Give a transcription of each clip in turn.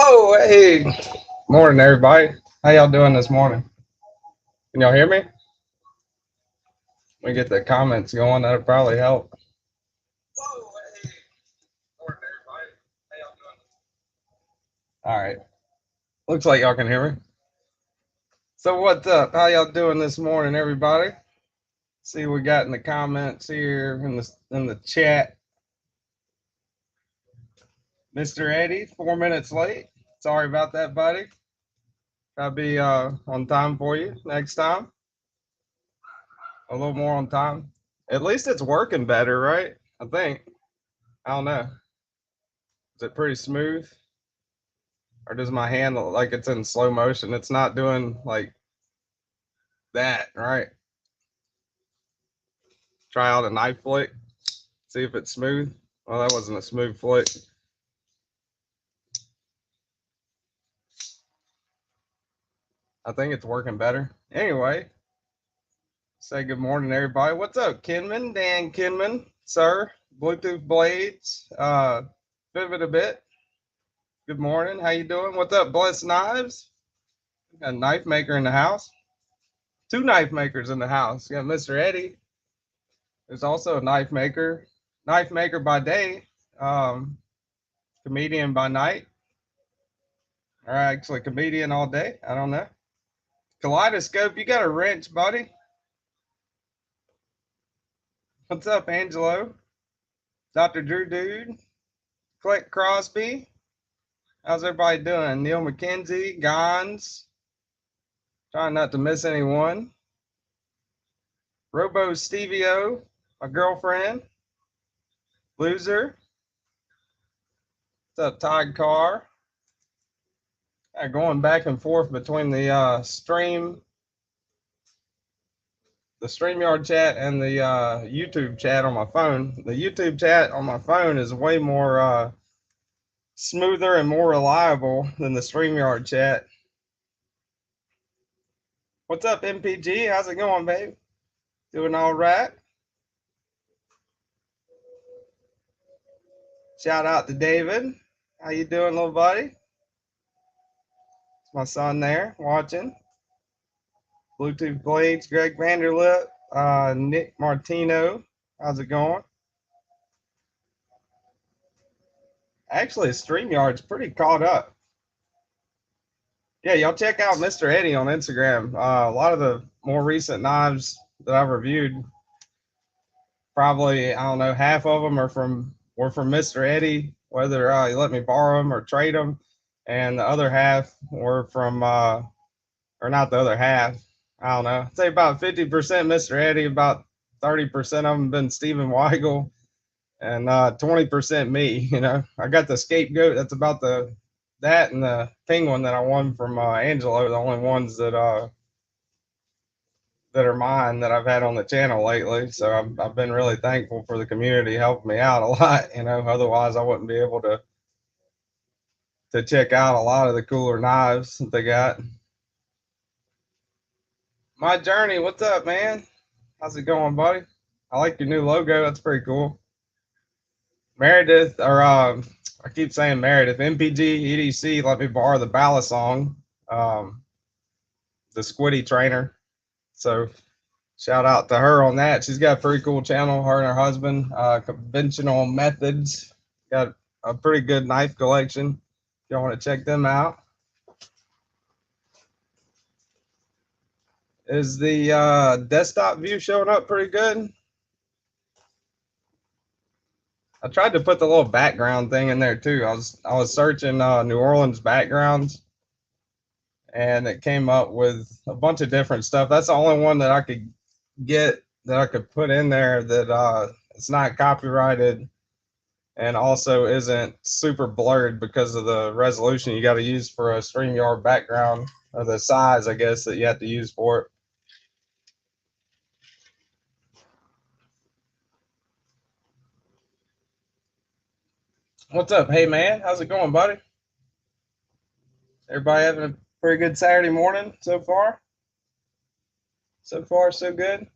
Whoa, hey, morning, everybody. How y'all doing this morning? Can y'all hear me? We get the comments going. That'll probably help. Whoa, hey, morning, everybody. How y'all doing? All right. Looks like y'all can hear me. So what's up? How y'all doing this morning, everybody? See what we got in the comments here in the chat. Mr. Eddie, 4 minutes late. Sorry about that, buddy. I'll be on time for you next time. A little more on time. At least it's working better, right? I think. I don't know. Is it pretty smooth? Or does my hand look like it's in slow motion? It's not doing like that, right? Try out a knife flick. See if it's smooth. Well, that wasn't a smooth flick. I think it's working better. Anyway, say good morning, everybody. What's up, Kinman? Dan Kinman, sir. Bluetooth Blades. Pivot a bit. Good morning. How you doing? What's up, Blessed Knives? Got a knife maker in the house. Two knife makers in the house. You got Mr. Eddie. There's also a knife maker by day, comedian by night, or actually comedian all day. I don't know. Kaleidoscope, you got a wrench, buddy? What's up, Angelo? Dr. Drew Dude, Clint Crosby. How's everybody doing? Neil McKenzie, Gons. Trying not to miss anyone. Robo Stevio, my girlfriend. Loser. What's up, Todd Carr? Going back and forth between the StreamYard chat and the YouTube chat on my phone. The YouTube chat on my phone is way more smoother and more reliable than the StreamYard chat. What's up, MPG? How's it going, babe? Doing all right? Shout out to David. How you doing, little buddy? It's my son there watching. Bluetooth Blades, Greg Vanderlip, Nick Martino. How's it going? Actually, StreamYard's pretty caught up. Yeah, y'all check out Mr. Eddie on Instagram. A lot of the more recent knives that I've reviewed, probably, I don't know, half of them were from Mr. Eddie, whether he let me borrow them or trade them, and the other half were from, or not the other half, I don't know, I'd say about 50% Mr. Eddie, about 30% of them been Stephen Weigel, and 20% me. You know, I got the scapegoat. That's about that and the penguin that I won from Angelo. The only ones that are mine that I've had on the channel lately. So I've been really thankful for the community helping me out a lot. You know, otherwise I wouldn't be able to check out a lot of the cooler knives that they got. My Journey, what's up, man? How's it going, buddy? I like your new logo. That's pretty cool. Meredith, or I keep saying Meredith, MPG EDC let me borrow the Balisong, the Squiddy trainer. So shout out to her on that. She's got a pretty cool channel, her and her husband, Conventional Methods. Got a pretty good knife collection. If y'all want to check them out. Is the desktop view showing up pretty good? I tried to put the little background thing in there too. I was searching New Orleans backgrounds, and it came up with a bunch of different stuff. That's the only one that I could get that I could put in there that it's not copyrighted and also isn't super blurred because of the resolution you got to use for a StreamYard background, or the size, I guess, that you have to use for it. What's up? Hey, man. How's it going, buddy? Everybody having a pretty good Saturday morning so far? So far, so good.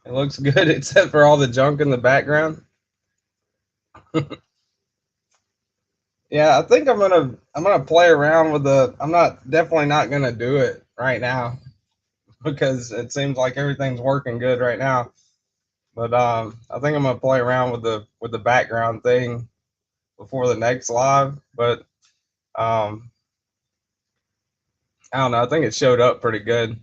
It looks good except for all the junk in the background. Yeah, I think I'm gonna play around with the. I'm not definitely not gonna do it right now because it seems like everything's working good right now. But I think I'm gonna play around with the background thing before the next live. But um, I don't know. I think it showed up pretty good.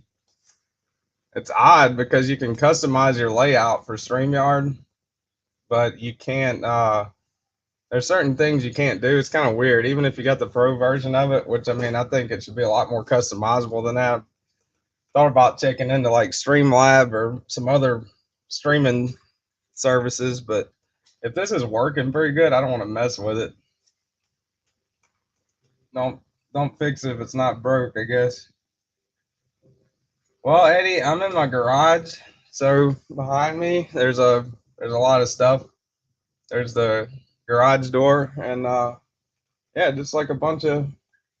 It's odd because you can customize your layout for StreamYard, but you can't. There's certain things you can't do. It's kind of weird, even if you got the pro version of it. Which I mean, I think it should be a lot more customizable than that. Thought about checking into like Streamlab or some other streaming services, but if this is working pretty good, I don't want to mess with it. Don't don't fix it if it's not broke, I guess. Well, Eddie, I'm in my garage, so behind me there's a lot of stuff. There's the garage door, and yeah, just like a bunch of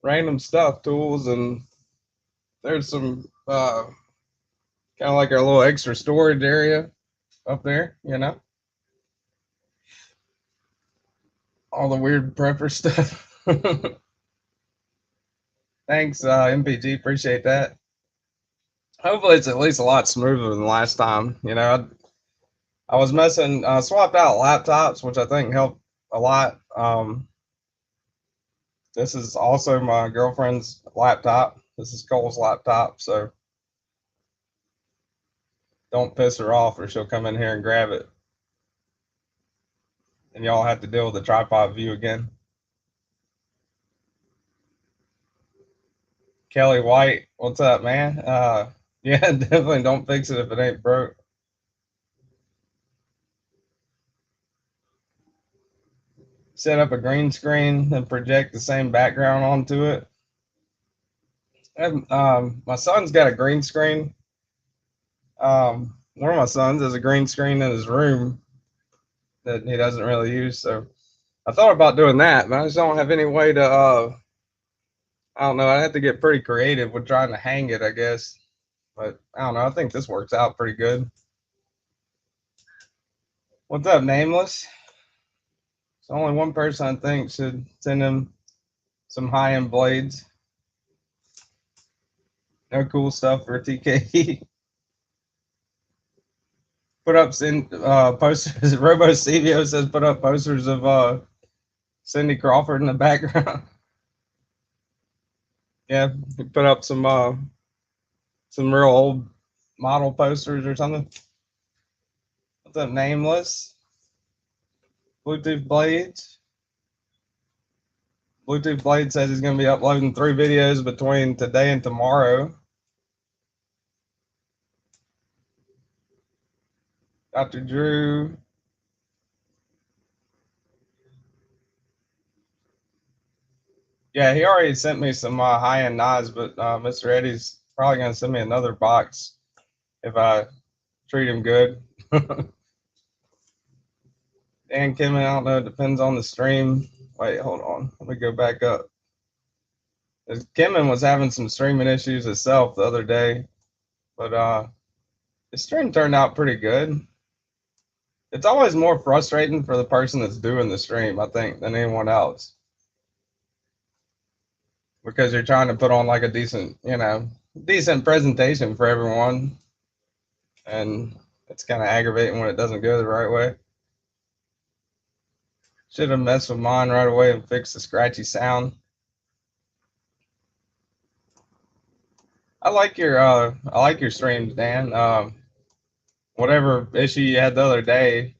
random stuff, tools, and there's some kind of like our little extra storage area up there, you know, all the weird prepper stuff. Thanks, MPG, appreciate that. Hopefully, it's at least a lot smoother than last time. You know, I was messing, swapped out laptops, which I think helped a lot. This is also my girlfriend's laptop. This is Cole's laptop, so don't piss her off or she'll come in here and grab it. And y'all have to deal with the tripod view again. Kelly White, what's up, man? Yeah, definitely don't fix it if it ain't broke. Set up a green screen and project the same background onto it. And, my son's got a green screen. One of my sons has a green screen in his room that he doesn't really use. So I thought about doing that, but I just don't have any way to. I don't know. I have to get pretty creative with trying to hang it, I guess. But I don't know. I think this works out pretty good. What's up, Nameless? It's only one person I think should send him some high-end blades. No cool stuff for TKE. Put up posters. Robo CVO says put up posters of Cindy Crawford in the background. Yeah, put up some real old model posters or something. What's up, Nameless? Bluetooth Blades. Bluetooth Blade says he's going to be uploading 3 videos between today and tomorrow. Dr. Drew. Yeah, he already sent me some high-end knives, but Mr. Eddie's probably going to send me another box if I treat him good. Dan Kim, I don't know. It depends on the stream. Wait, hold on. Let me go back up. Kimmin was having some streaming issues itself the other day, but the stream turned out pretty good. It's always more frustrating for the person that's doing the stream, I think, than anyone else, because you're trying to put on like a decent, you know, decent presentation for everyone, and it's kind of aggravating when it doesn't go the right way. Should have messed with mine right away and fixed the scratchy sound. I like your streams, Dan. Whatever issue you had the other day,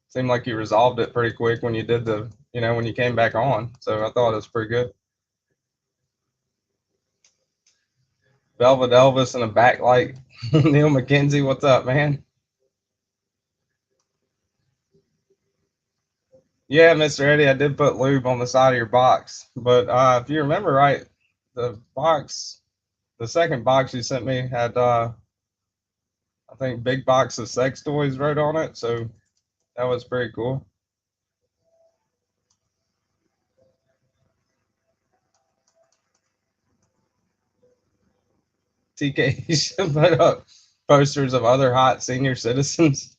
seemed like you resolved it pretty quick when you did the, you know, when you came back on. So I thought it was pretty good. Velvet Elvis and a backlight. Neil McKenzie, what's up, man? Yeah, Mr. Eddie, I did put lube on the side of your box, but if you remember right, the box, the second box you sent me had, I think, big box of sex toys wrote on it, so that was pretty cool. TK should put up posters of other hot senior citizens.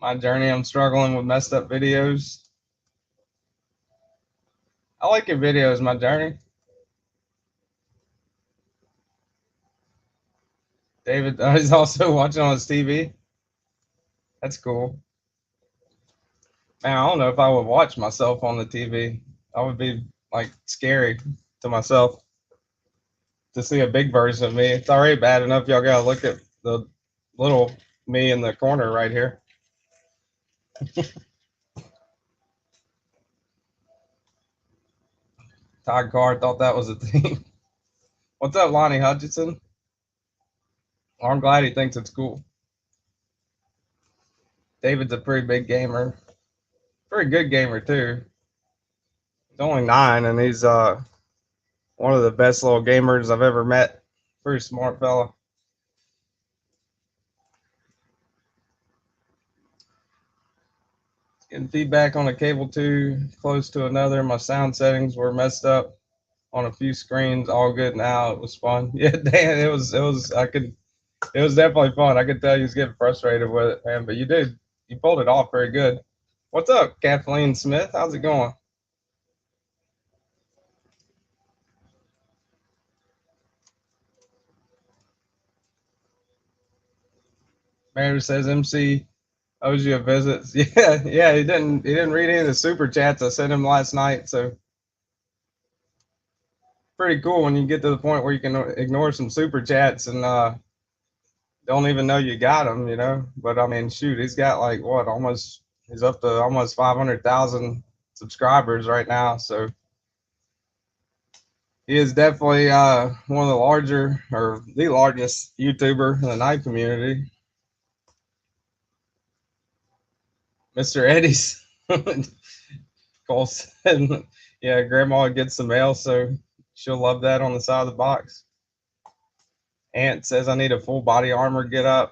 My journey, I'm struggling with messed up videos. I like your videos, my journey. David is also watching on his TV. That's cool. Man, I don't know if I would watch myself on the TV. I would be like scary to myself to see a big version of me. It's already bad enough. Y'all gotta look at the little me in the corner right here. Todd Carr thought that was a thing. What's up, Lonnie Hutchinson? Well, I'm glad he thinks it's cool. David's a pretty big gamer, pretty good gamer too. He's only 9, and he's one of the best little gamers I've ever met. Pretty smart fella. Getting feedback on a cable too close to another. My sound settings were messed up on a few screens. All good now. It was fun. Yeah, Dan, it was. It was definitely fun. I could tell you was getting frustrated with it, man. But you did. You pulled it off very good. What's up, Kathleen Smith? How's it going? Mary says MC owes you a visit. Yeah, yeah. He didn't read any of the super chats I sent him last night. So pretty cool when you get to the point where you can ignore some super chats and don't even know you got them, you know. But I mean, shoot, he's got like what almost he's up to almost 500,000 subscribers right now. So he is definitely one of the larger or the largest YouTuber in the knife community. Mr. Eddie's Cole said, yeah, Grandma gets the mail, so she'll love that on the side of the box. Aunt says I need a full body armor get up.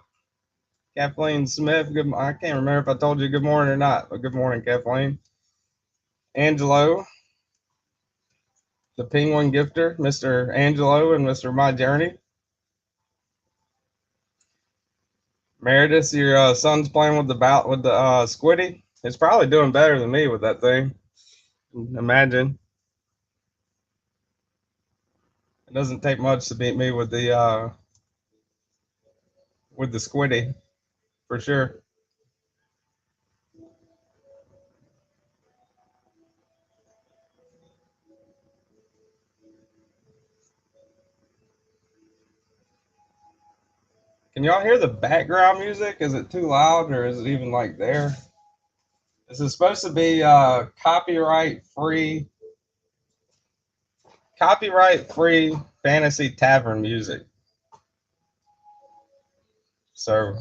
Kathleen Smith, good. I can't remember if I told you good morning or not, but good morning, Kathleen. Angelo, the Penguin Gifter, Mr. Angelo and Mr. My Journey. Meredith, your son's playing with the Squiddy. It's probably doing better than me with that thing. Imagine. It doesn't take much to beat me with the Squiddy, for sure. Can y'all hear the background music? Is it too loud or is it even like there? This is supposed to be copyright free fantasy tavern music. So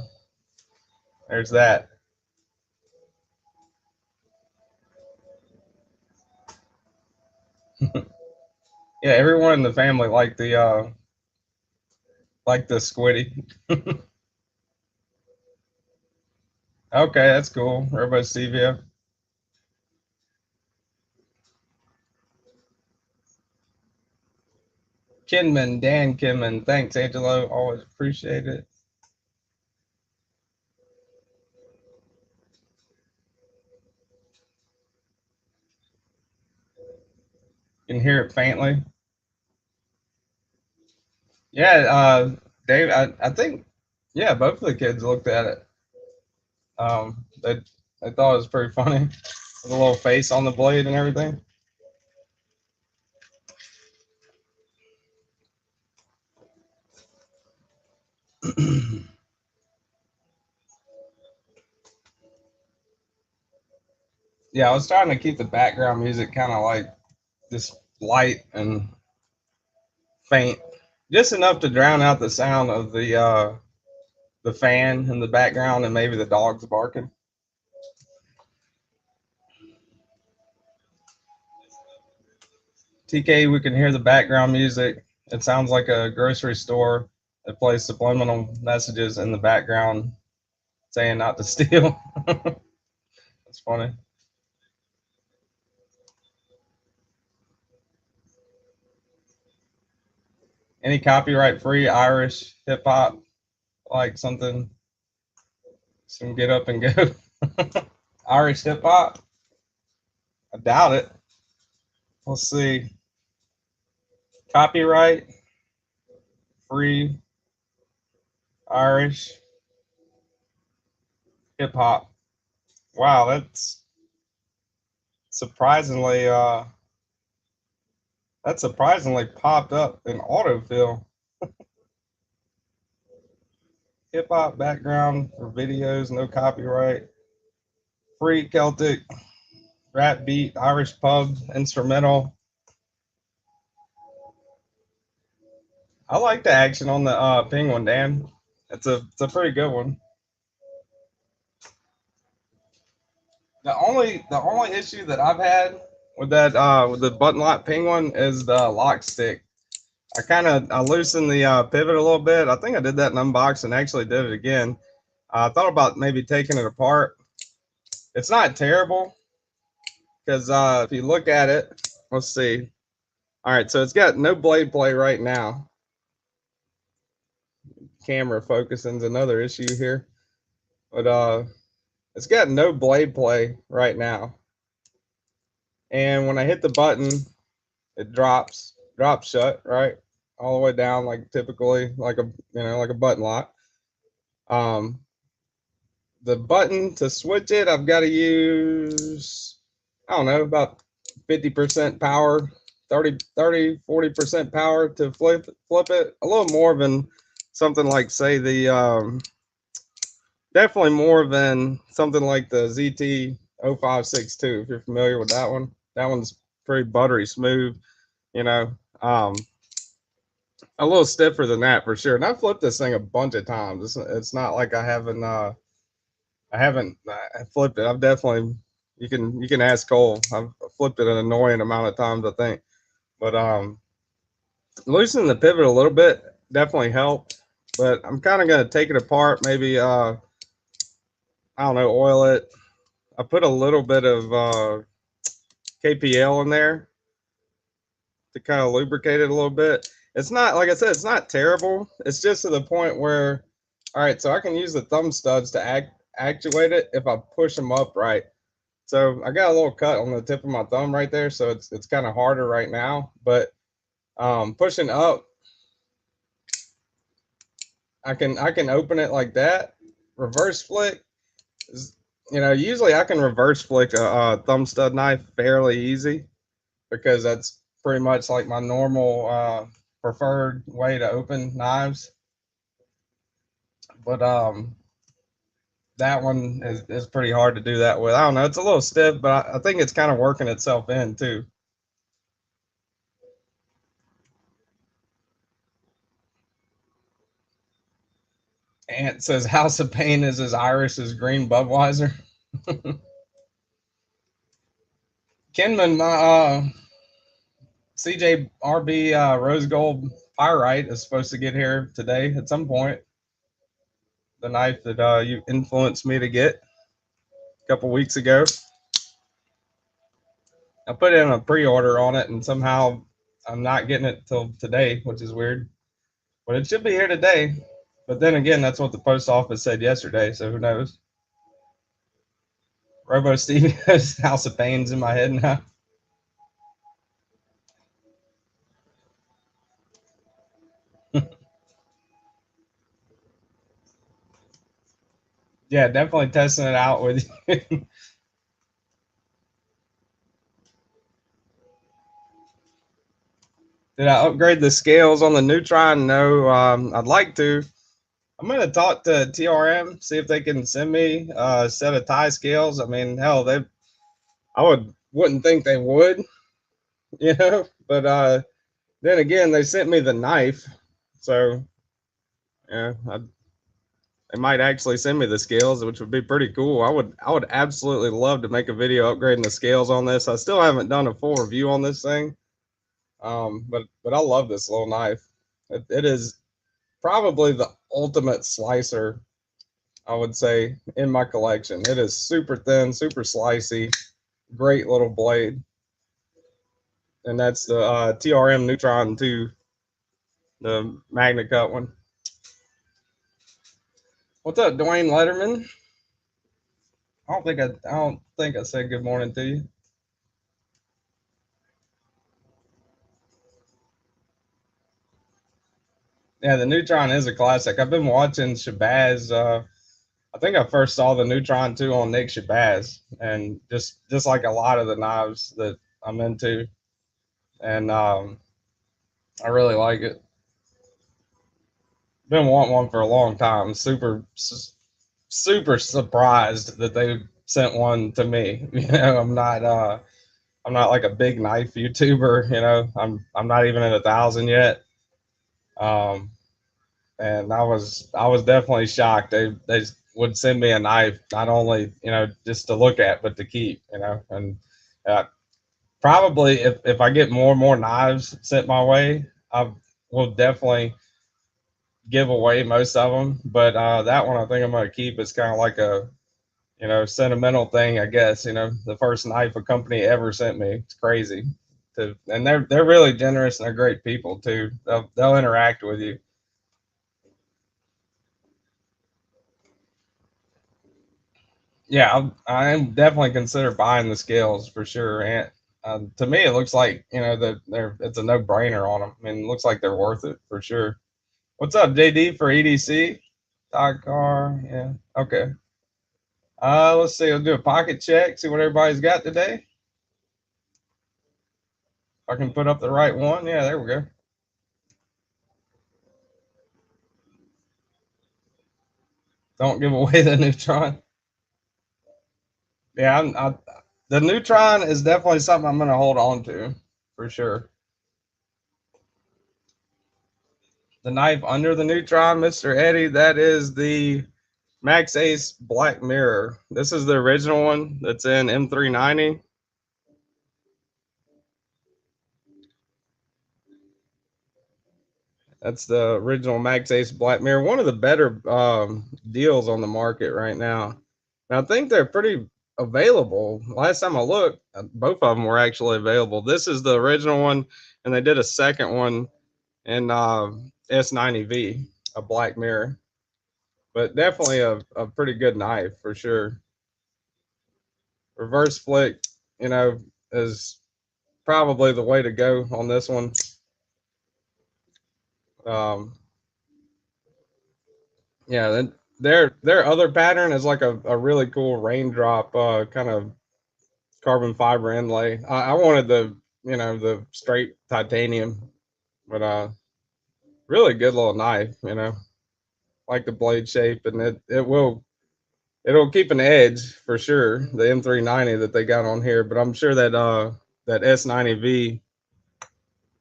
there's that. Yeah, everyone in the family like the Squiddy. Okay, that's cool. Everybody's Stevia. Kinman, Dan Kinman. Thanks, Angelo. Always appreciate it. You can hear it faintly. Yeah, Dave, I think, yeah, both of the kids looked at it. They thought it was pretty funny. With a little face on the blade and everything. Yeah, I was trying to keep the background music kind of like just light and faint, just enough to drown out the sound of the fan in the background and maybe the dogs barking. TK, we can hear the background music. It sounds like a grocery store that plays subliminal messages in the background saying not to steal. That's funny. Any copyright free Irish hip hop, like something Some get up and go. Irish hip hop. I doubt it. Let's see. Copyright, free, Irish hip hop. Wow, surprisingly uh that surprisingly popped up in autofill. Hip hop background for videos, no copyright. Free Celtic rap beat, Irish pub instrumental. I like the action on the Penguin, Dan. It's a pretty good one. The only issue that I've had with that with the button lock Penguin is the lock stick. I loosened the pivot a little bit. I think I did that in unboxing. Actually, did it again. I thought about maybe taking it apart. It's not terrible because if you look at it, let's see. All right, so it's got no blade play right now. Camera focusing is another issue here, but it's got no blade play right now. And when I hit the button, it drops shut, right, all the way down, like typically, like a button lock. The button to switch it, I've got to use, I don't know, about 50% power, 40% power to flip it. A little more than something like, say, definitely more than something like the ZT 0562, if you're familiar with that one. That one's pretty buttery smooth, you know. A little stiffer than that for sure. And I've flipped this thing a bunch of times. It's not like I haven't flipped it. I've definitely, you can ask Cole. I've flipped it an annoying amount of times, I think. But loosening the pivot a little bit definitely helped. But I'm kind of gonna take it apart. Maybe I don't know, oil it. I put a little bit of KPL in there to kind of lubricate it a little bit. It's not, like I said, it's not terrible. It's just to the point where, all right, so I can use the thumb studs to actuate it if I push them up right. So I got a little cut on the tip of my thumb right there, so it's kind of harder right now. But pushing up, I can open it like that. Reverse flick is, usually I can reverse flick a thumb stud knife fairly easy because that's pretty much like my normal preferred way to open knives. But that one is pretty hard to do that with. I don't know, it's a little stiff, but I think it's kind of working itself in too. Ant says House of Pain is as Irish as green Budweiser. Kenman, CJRB Rose Gold Pyrite is supposed to get here today at some point. The knife that you influenced me to get a couple weeks ago. I put in a pre-order on it, and somehow I'm not getting it till today, which is weird. But it should be here today. But then again, that's what the post office said yesterday, so who knows? Robo Stevie's House of Pain's in my head now. Yeah, definitely testing it out with you. Did I upgrade the scales on the Neutron? No, I'd like to. I'm going to talk to TRM, see if they can send me a set of tie scales. I mean, hell, I wouldn't think they would, but then again, they sent me the knife, so yeah, they might actually send me the scales, which would be pretty cool. I would absolutely love to make a video upgrading the scales on this. I still haven't done a full review on this thing, but I love this little knife. It is probably the ultimate slicer, I would say, in my collection. It is super thin, super slicey, great little blade. And that's the TRM Neutron 2, the Magna Cut one. What's up, Dwayne Letterman? I don't think I said good morning to you. Yeah, the Neutron is a classic. I've been watching Shabazz. I think I first saw the Neutron 2 on Nick Shabazz, and just like a lot of the knives that I'm into, and I really like it. Been wanting one for a long time. Super surprised that they sent one to me. I'm not like a big knife YouTuber. I'm not even at 1,000 yet. Um, and I was definitely shocked. They would send me a knife not only just to look at but to keep. And uh, probably if I get more and more knives sent my way, I will definitely give away most of them. But that one I think I'm gonna keep. It's kind of like a sentimental thing, I guess. The first knife a company ever sent me. It's crazy. And they're really generous and they're great people too. They'll interact with you. Yeah, I'm definitely consider buying the scales for sure. And to me, it looks like that it's a no brainer on them. I mean, it looks like they're worth it for sure. What's up, JD for EDC? Dot car, yeah. Okay. Let's see. I'll do a pocket check. See what everybody's got today. If I can put up the right one. Yeah, there we go. Don't give away the neutron. Yeah, the neutron is definitely something I'm going to hold on to for sure. The knife under the neutron, Mr. Eddie, that is the Max Ace Black Mirror. This is the original one that's in M390. That's the original Max Ace Black Mirror. One of the better deals on the market right now. And I think they're pretty available. Last time I looked, both of them were actually available. This is the original one, and they did a second one in S90V, a Black Mirror. But definitely a pretty good knife for sure. Reverse flick, you know, is probably the way to go on this one. Um, yeah, then their other pattern is like a really cool raindrop kind of carbon fiber inlay. I wanted the straight titanium, but really good little knife. Like the blade shape, and it'll keep an edge for sure. The M390 that they got on here, but I'm sure that S90V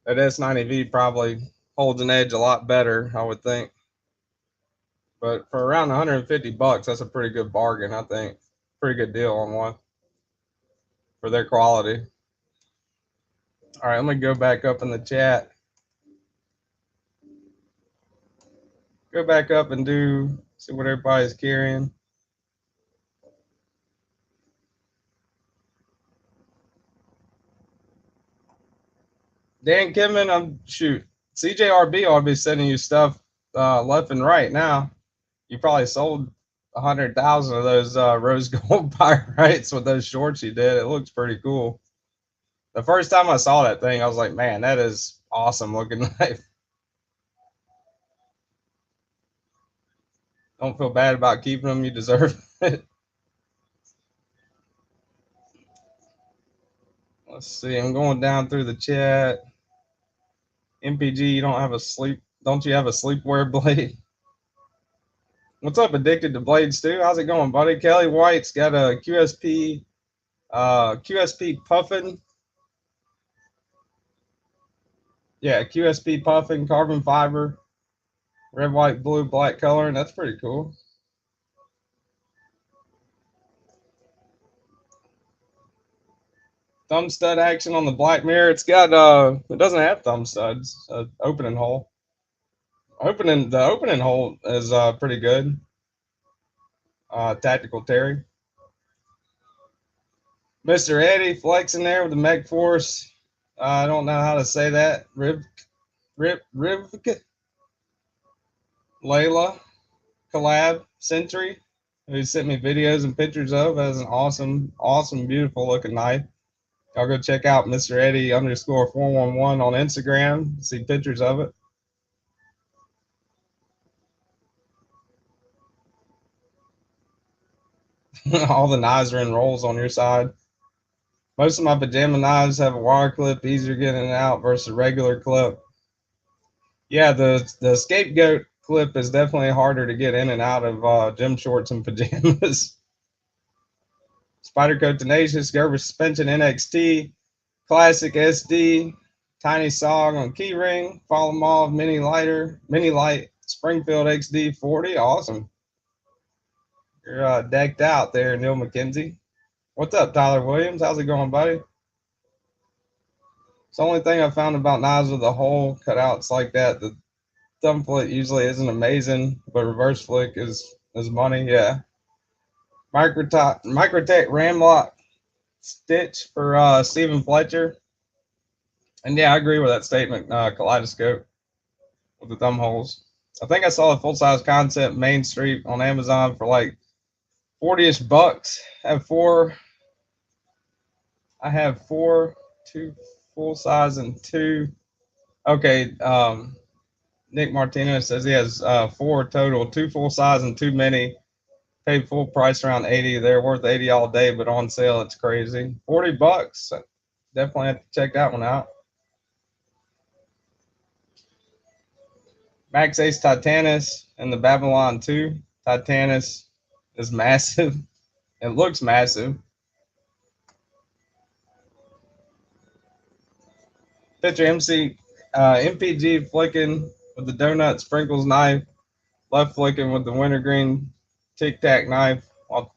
that S90V probably holds an edge a lot better. I would think. But for around 150 bucks, that's a pretty good bargain, I think. Pretty good deal on one for their quality. All right, let me go back up in the chat. Go back up and see what everybody's carrying. Dan Kidman, I'm shoot. CJRB ought to be sending you stuff left and right now. You probably sold 100,000 of those rose gold pyrites with those shorts you did. It looks pretty cool. The first time I saw that thing, I was like, man, that is awesome looking knife. Don't feel bad about keeping them. You deserve it. Let's see. I'm going down through the chat. MPG, you don't have a sleep. Don't you have a sleepwear blade? What's up, Addicted to Blades too? How's it going, buddy? Kelly White's got a QSP Puffin. Yeah, QSP Puffin, carbon fiber, red, white, blue, black color, and that's pretty cool. Thumb stud action on the Black Mirror. It's got it doesn't have thumb studs. Opening hole. The opening hole is pretty good. Tactical Terry. Mr. Eddie flexing there with the Meg Force. I don't know how to say that. Rivka, Layla, Collab, Sentry. He sent me videos and pictures of. Has an awesome, awesome, beautiful looking knife. Y'all go check out Mr. Eddie _ 411 on Instagram. See pictures of it. All the knives are in rolls on your side. Most of my pajama knives have a wire clip, easier getting it out versus a regular clip. Yeah, the scapegoat clip is definitely harder to get in and out of gym shorts and pajamas. Spyderco Tenacious, Gerber Suspension NXT, Classic SD, Tiny Sog on keyring, Follow Mauve, Mini Light, Springfield XD 40. Awesome. You're decked out there, Neil McKenzie. What's up, Tyler Williams? How's it going, buddy? It's the only thing I found about knives with a hole cutouts like that. The thumb flick usually isn't amazing, but reverse flick is money. Yeah. Microtech Ramlock stitch for Stephen Fletcher. And yeah, I agree with that statement. Kaleidoscope with the thumb holes. I think I saw a full size concept Main Street on Amazon for like 40-ish bucks. I have four, two full size and two. Okay, Nick Martinez says he has four total, two full size and two mini. Paid full price around 80. They're worth 80 all day, but on sale it's crazy. 40 bucks. Definitely have to check that one out. Max Ace Titanus and the Babylon 2. Titanus is massive. It looks massive. Picture MPG flicking with the donut sprinkles knife, left flicking with the wintergreen tic tac knife while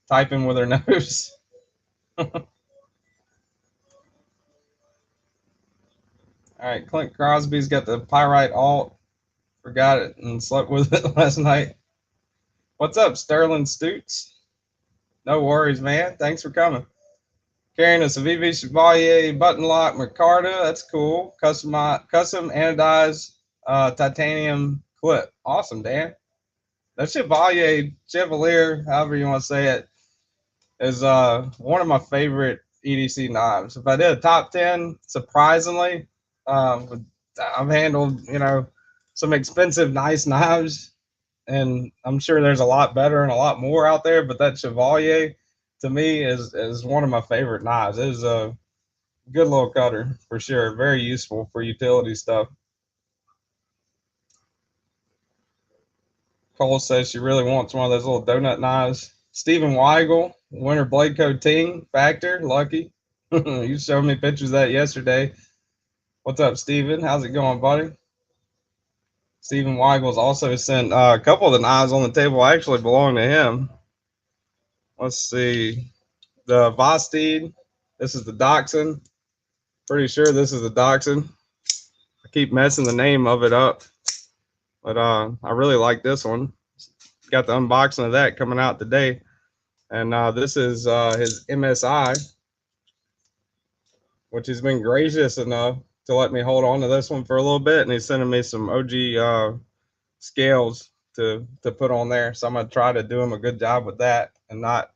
typing with her nose. All right, Clint Crosby's got the Pyrite Alt. Forgot it and slept with it last night. What's up, Sterling Stutes? No worries, man. Thanks for coming. Carrying a Civivi Chevalier button lock Micarta. That's cool. Custom anodized titanium clip. Awesome, Dan. That Chevalier, however you want to say it, is one of my favorite EDC knives. If I did a top 10, surprisingly, I've handled, some expensive, nice knives, and I'm sure there's a lot better and a lot more out there, but that Chevalier, to me, is one of my favorite knives. It is a good little cutter, for sure. Very useful for utility stuff. Cole says she really wants one of those little donut knives. Stephen Weigel, Winter Blade Co. Team Factor, lucky. You showed me pictures of that yesterday. What's up, Stephen? How's it going, buddy? Stephen Weigel's also sent a couple of the knives on the table actually belong to him. Let's see. The Vosteed. This is the Dachshund. Pretty sure this is the Dachshund. I keep messing the name of it up. But I really like this one. Got the unboxing of that coming out today. And this is his MSI, which has been gracious enough to let me hold on to this one for a little bit. And he's sending me some OG scales to put on there. So I'm going to try to do him a good job with that and not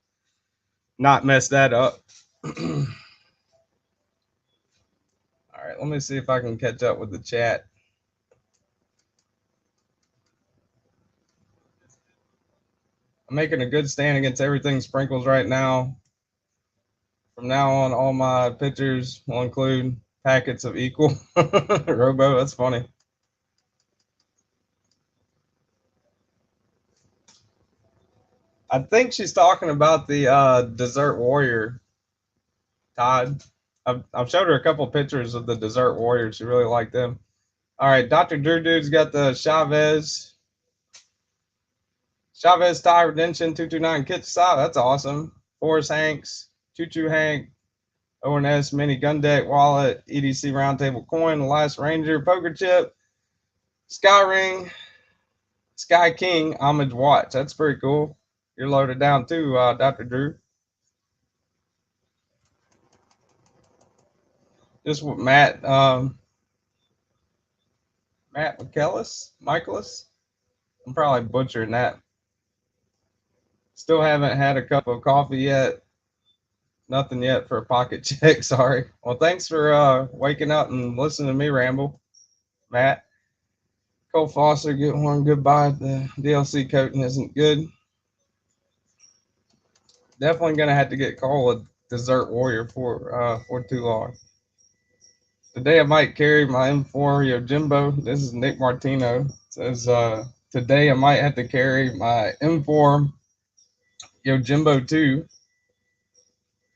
mess that up. All right, let me see if I can catch up with the chat. I'm making a good stand against everything Sprinkles right now. From now on, all my pictures will include packets of equal. Robo, that's funny. I think she's talking about the Desert Warrior, Todd. I've showed her a couple pictures of the Desert Warrior. She really liked them. All right, Dr. Drew Dude's got the Chavez Tie Redemption 229 kit style. That's awesome. Forrest Hanks, Choo Choo Hank, ONS Mini Gun Deck Wallet, EDC Roundtable Coin, The Last Ranger Poker Chip, Sky Ring, Sky King Homage Watch. That's pretty cool. You're loaded down too, Dr. Drew. Just what Matt Michaelis. I'm probably butchering that. Still haven't had a cup of coffee yet. Nothing yet for a pocket check. Sorry. Well, thanks for waking up and listening to me ramble, Matt. Cole Foster, get one goodbye. The DLC coating isn't good. Definitely gonna have to get Cole a Desert Warrior for too long. Today I might carry my M4 Yojimbo. This is Nick Martino. It says today I might have to carry my M4 Yojimbo 2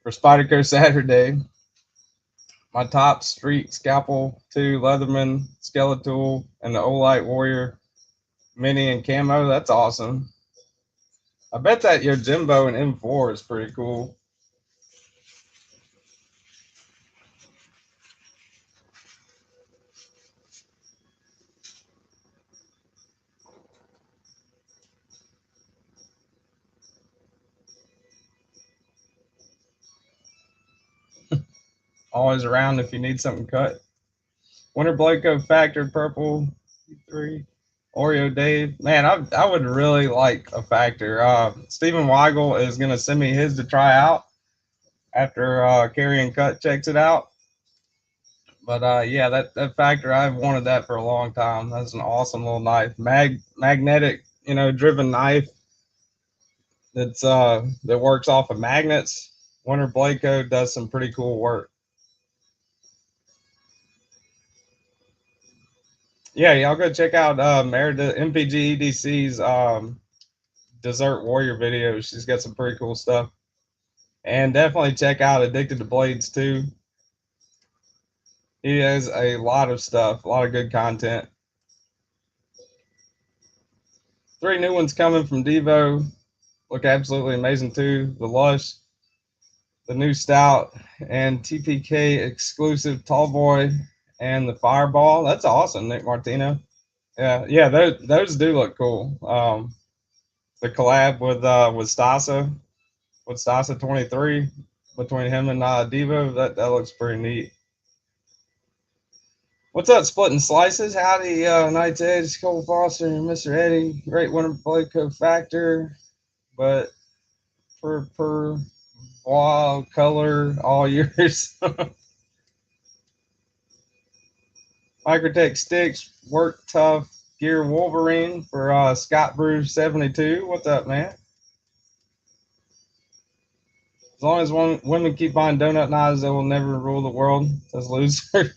for Spyderco Saturday. My top Street Scalpel 2 Leatherman Skeletal and the Olight Warrior Mini and Camo. That's awesome. I bet that Yojimbo and M4 is pretty cool. Always around if you need something cut. Winter Blanco Factor Purple 3 Oreo Dave. Man, I would really like a Factor. Stephen Weigel is going to send me his to try out after Carry and Cut checks it out. But yeah, that Factor, I've wanted that for a long time. That's an awesome little knife. Magnetic, driven knife that works off of magnets. Winter Blanco does some pretty cool work. Yeah, y'all go check out Meredith MPG EDC's Desert Warrior videos. She's got some pretty cool stuff. And definitely check out Addicted to Blades too. He has a lot of stuff, a lot of good content. 3 new ones coming from Devo. Look absolutely amazing too. The Lush, the new Stout, and TPK exclusive Tallboy and the Fireball. That's awesome, Nick Martino. Yeah, those do look cool. The collab with Stasa 23 between him and Devo, that looks pretty neat. What's up, Splitting Slices? Howdy, Night's Edge, Cole Foster, and Mr. Eddie. Great Winter Blanco Factor, but per wild color all yours. Microtech Sticks, Work Tough Gear Wolverine for Scott Bruce 72. What's up, man? As long as women keep buying donut knives, they will never rule the world. Says loser.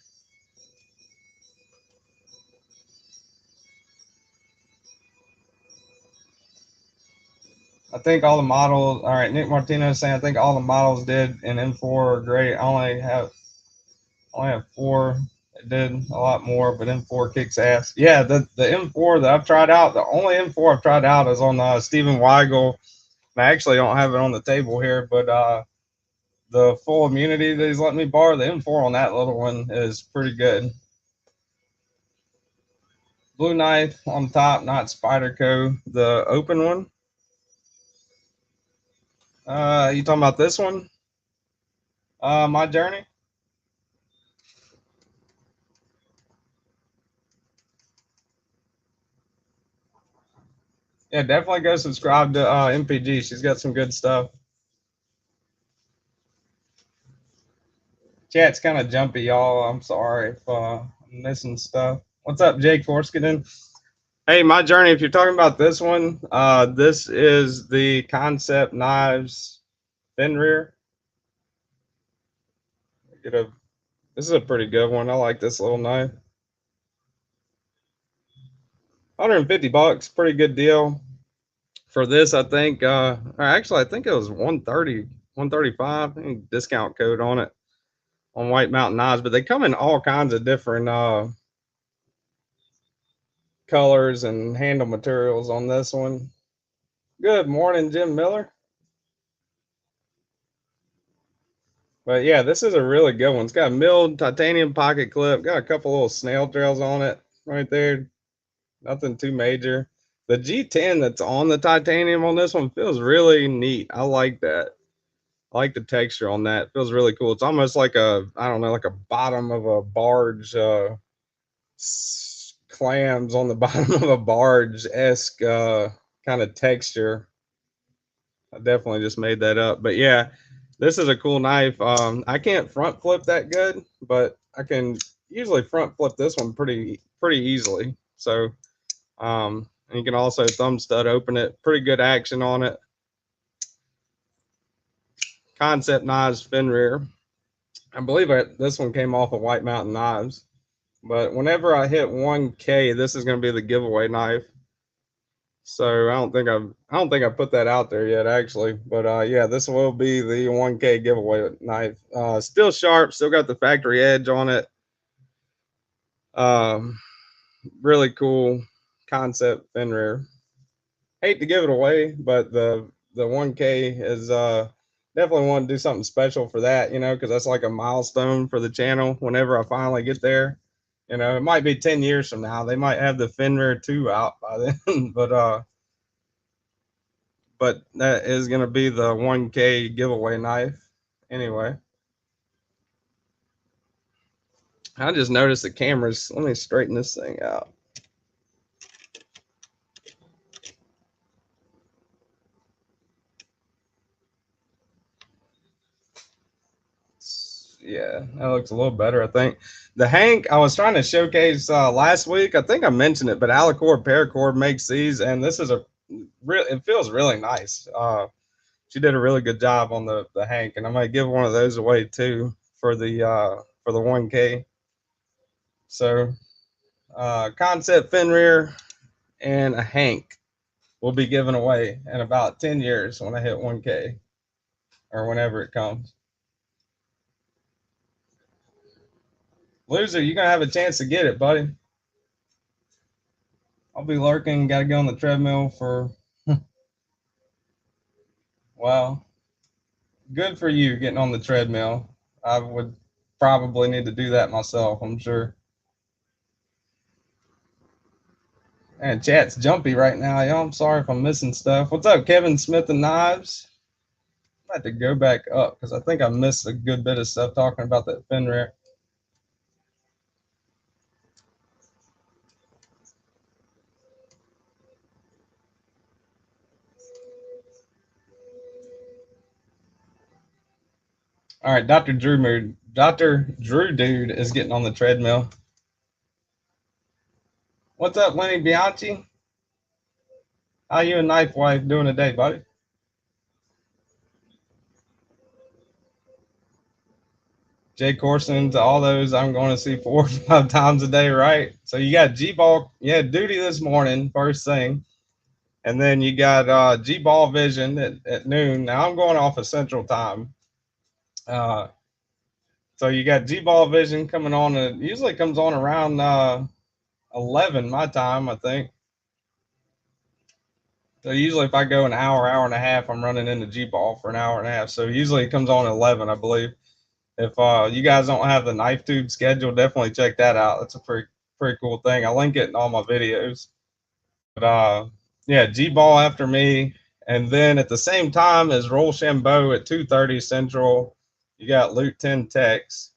I think all the models. All right, Nick Martino is saying I think all the models did in M4 are great. I only have 4. It did a lot more, but M4 kicks ass. Yeah, the M4 that I've tried out, the only M4 I've tried out is on Stephen Weigel. I actually don't have it on the table here, but the full immunity that he's letting me borrow, the M4 on that little one is pretty good. Blue knife on top, not Spyderco, the open one. You talking about this one? My Journey? Yeah, definitely go subscribe to MPG. She's got some good stuff. Chat's kind of jumpy, y'all. I'm sorry if I'm missing stuff. What's up, Jake Forskinen? Hey, My Journey, if you're talking about this one, this is the Concept Knives Fenrir. This is a pretty good one. I like this little knife. 150 bucks, pretty good deal for this. I think actually I think it was 130, 135. Discount code on it on White Mountain Knives, but they come in all kinds of different colors and handle materials on this one. Good morning, Jim Miller. But yeah, this is a really good one. It's got a milled titanium pocket clip, got a couple little snail trails on it right there. Nothing too major. The G10 that's on the titanium on this one feels really neat. I like that. I like the texture on that. It feels really cool. It's almost like I don't know, like a bottom of a barge, clams on the bottom of a barge esque kind of texture. I definitely just made that up. But yeah, this is a cool knife. I can't front flip that good, but I can usually front flip this one pretty easily. So and you can also thumb stud open it. Pretty good action on it. Concept Knives Fenrir. I believe this one came off of White Mountain Knives. But whenever I hit 1K, this is going to be the giveaway knife. So I don't think I put that out there yet actually. But yeah, this will be the 1K giveaway knife. Still sharp, still got the factory edge on it. Um, really cool concept Fenrir. Hate to give it away, but the 1K is definitely want to do something special for that, you know, because that's like a milestone for the channel. Whenever I finally get there, you know, it might be 10 years from now. They might have the Fenrir 2 out by then, but that is gonna be the 1K giveaway knife. Anyway, I just noticed the cameras. Let me straighten this thing out. Yeah, that looks a little better, I think. The Hank, I was trying to showcase last week. I think I mentioned it, but Alicord Paracord makes these, and this is a real. It feels really nice. She did a really good job on the Hank, and I might give one of those away too for the 1K. So concept Fenrir and a Hank will be given away in about 10 years when I hit 1K or whenever it comes. Loser, you're gonna have a chance to get it, buddy. I'll be lurking. Got to go on the treadmill for. Wow, good for you getting on the treadmill. I would probably need to do that myself, I'm sure. And chat's jumpy right now, y'all. I'm sorry if I'm missing stuff. What's up, Kevin Smith and Knives? I have to go back up because I think I missed a good bit of stuff talking about that Fenrir. All right, Dr. Drew Dude is getting on the treadmill. What's up, Lenny Bianchi? How you and Knife Wife doing today, buddy? Jay Corson, to all those I'm going to see 4 or 5 times a day, right? So you got G-Ball, you had duty this morning, first thing. And then you got G-Ball Vision at noon. Now I'm going off of Central Time. Uh, so you got G-Ball Vision coming on. It usually comes on around 11 my time, I think. So usually if I go an hour and a half, I'm running into G-Ball for an hour and a half. So usually it comes on at 11, I believe. If you guys don't have the Knife Tube schedule, definitely check that out. That's a pretty cool thing. I link it in all my videos. But yeah, G-Ball after me, and then at the same time as Rochambeau at 2:30 Central, you got Loot 10 Tex.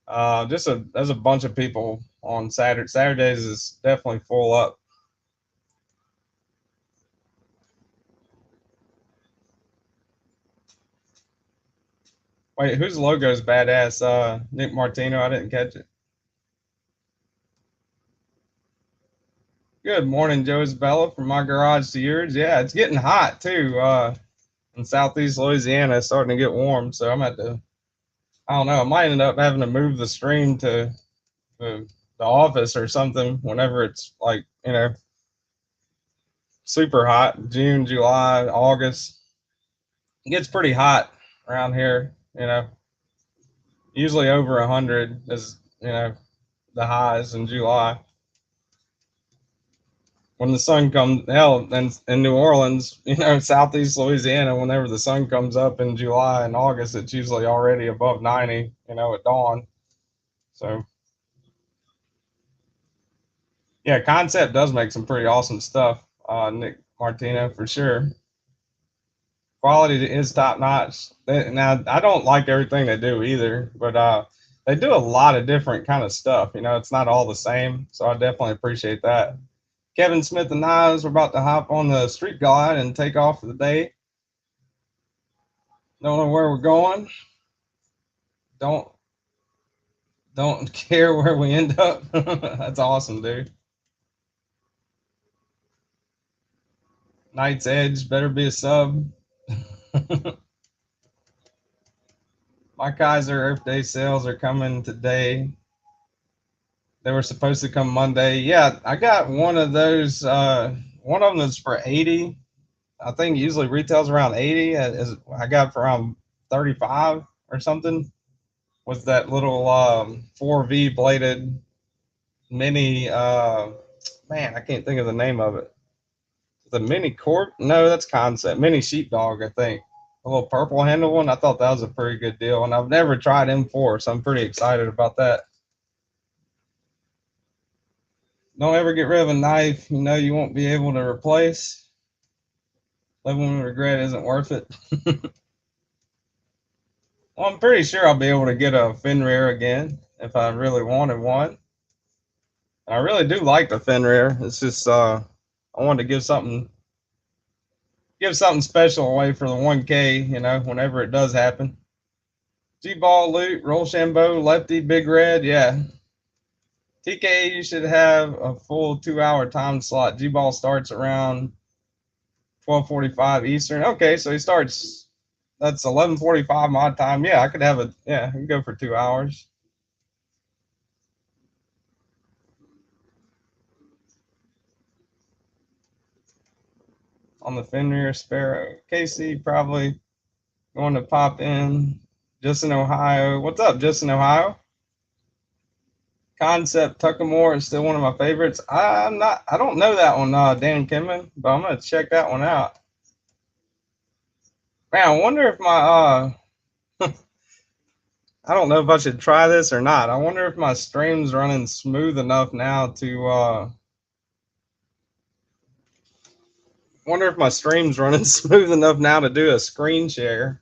There's a bunch of people on Saturday. Saturdays is definitely full up. Wait, whose logo is badass? Nick Martino. I didn't catch it. Good morning, Joe Isabella, from my garage to yours. Yeah, it's getting hot too. In southeast Louisiana, it's starting to get warm. So I'm at the, I don't know, I might end up having to move the stream to the office or something whenever it's like, you know, super hot. June, July, August. It gets pretty hot around here, you know. Usually over 100 is, you know, the highs in July. When the sun comes, hell, in New Orleans, you know, southeast Louisiana, whenever the sun comes up in July and August, it's usually already above 90, you know, at dawn. So, yeah, Concept does make some pretty awesome stuff, Nick Martino, for sure. Quality is top notch. Now, I don't like everything they do either, but they do a lot of different kind of stuff. You know, it's not all the same. So I definitely appreciate that. Kevin Smith and Knives, we're about to hop on the Street Glide and take off for the day. Don't know where we're going. Don't don't care where we end up. That's awesome, dude. Knight's Edge better be a sub. My Kaiser Earth Day sales are coming today. They were supposed to come Monday. Yeah, I got one of those. One of them is for 80. I think usually retails around 80. I got for around 35 or something. Was that little 4V bladed mini? Man, I can't think of the name of it. The mini corp? No, that's concept. Mini sheepdog, I think. A little purple handle one. I thought that was a pretty good deal, and I've never tried M4, so I'm pretty excited about that. Don't ever get rid of a knife you know you won't be able to replace. Living with regret isn't worth it. Well, I'm pretty sure I'll be able to get a Fenrir again if I really wanted one. I really do like the Fenrir. It's just I wanted to give something special away for the 1K, you know, whenever it does happen. G-Ball Loot, Rochambeau, Lefty, Big Red, yeah. TK, you should have a full 2-hour time slot. G-Ball starts around 12:45 Eastern. Okay, so he starts. That's 11:45 my time. Yeah, I could have a. Yeah, we can go for 2 hours. On the Fenrir Sparrow. Casey probably going to pop in. Just in Ohio. What's up, Just in Ohio? Concept Tuckamore is still one of my favorites. I'm not. I don't know that one, Dan Kimman, but I'm gonna check that one out. Man, I wonder if my I don't know if I should try this or not. I wonder if my stream's running smooth enough now to wonder if my stream's running smooth enough now to do a screen share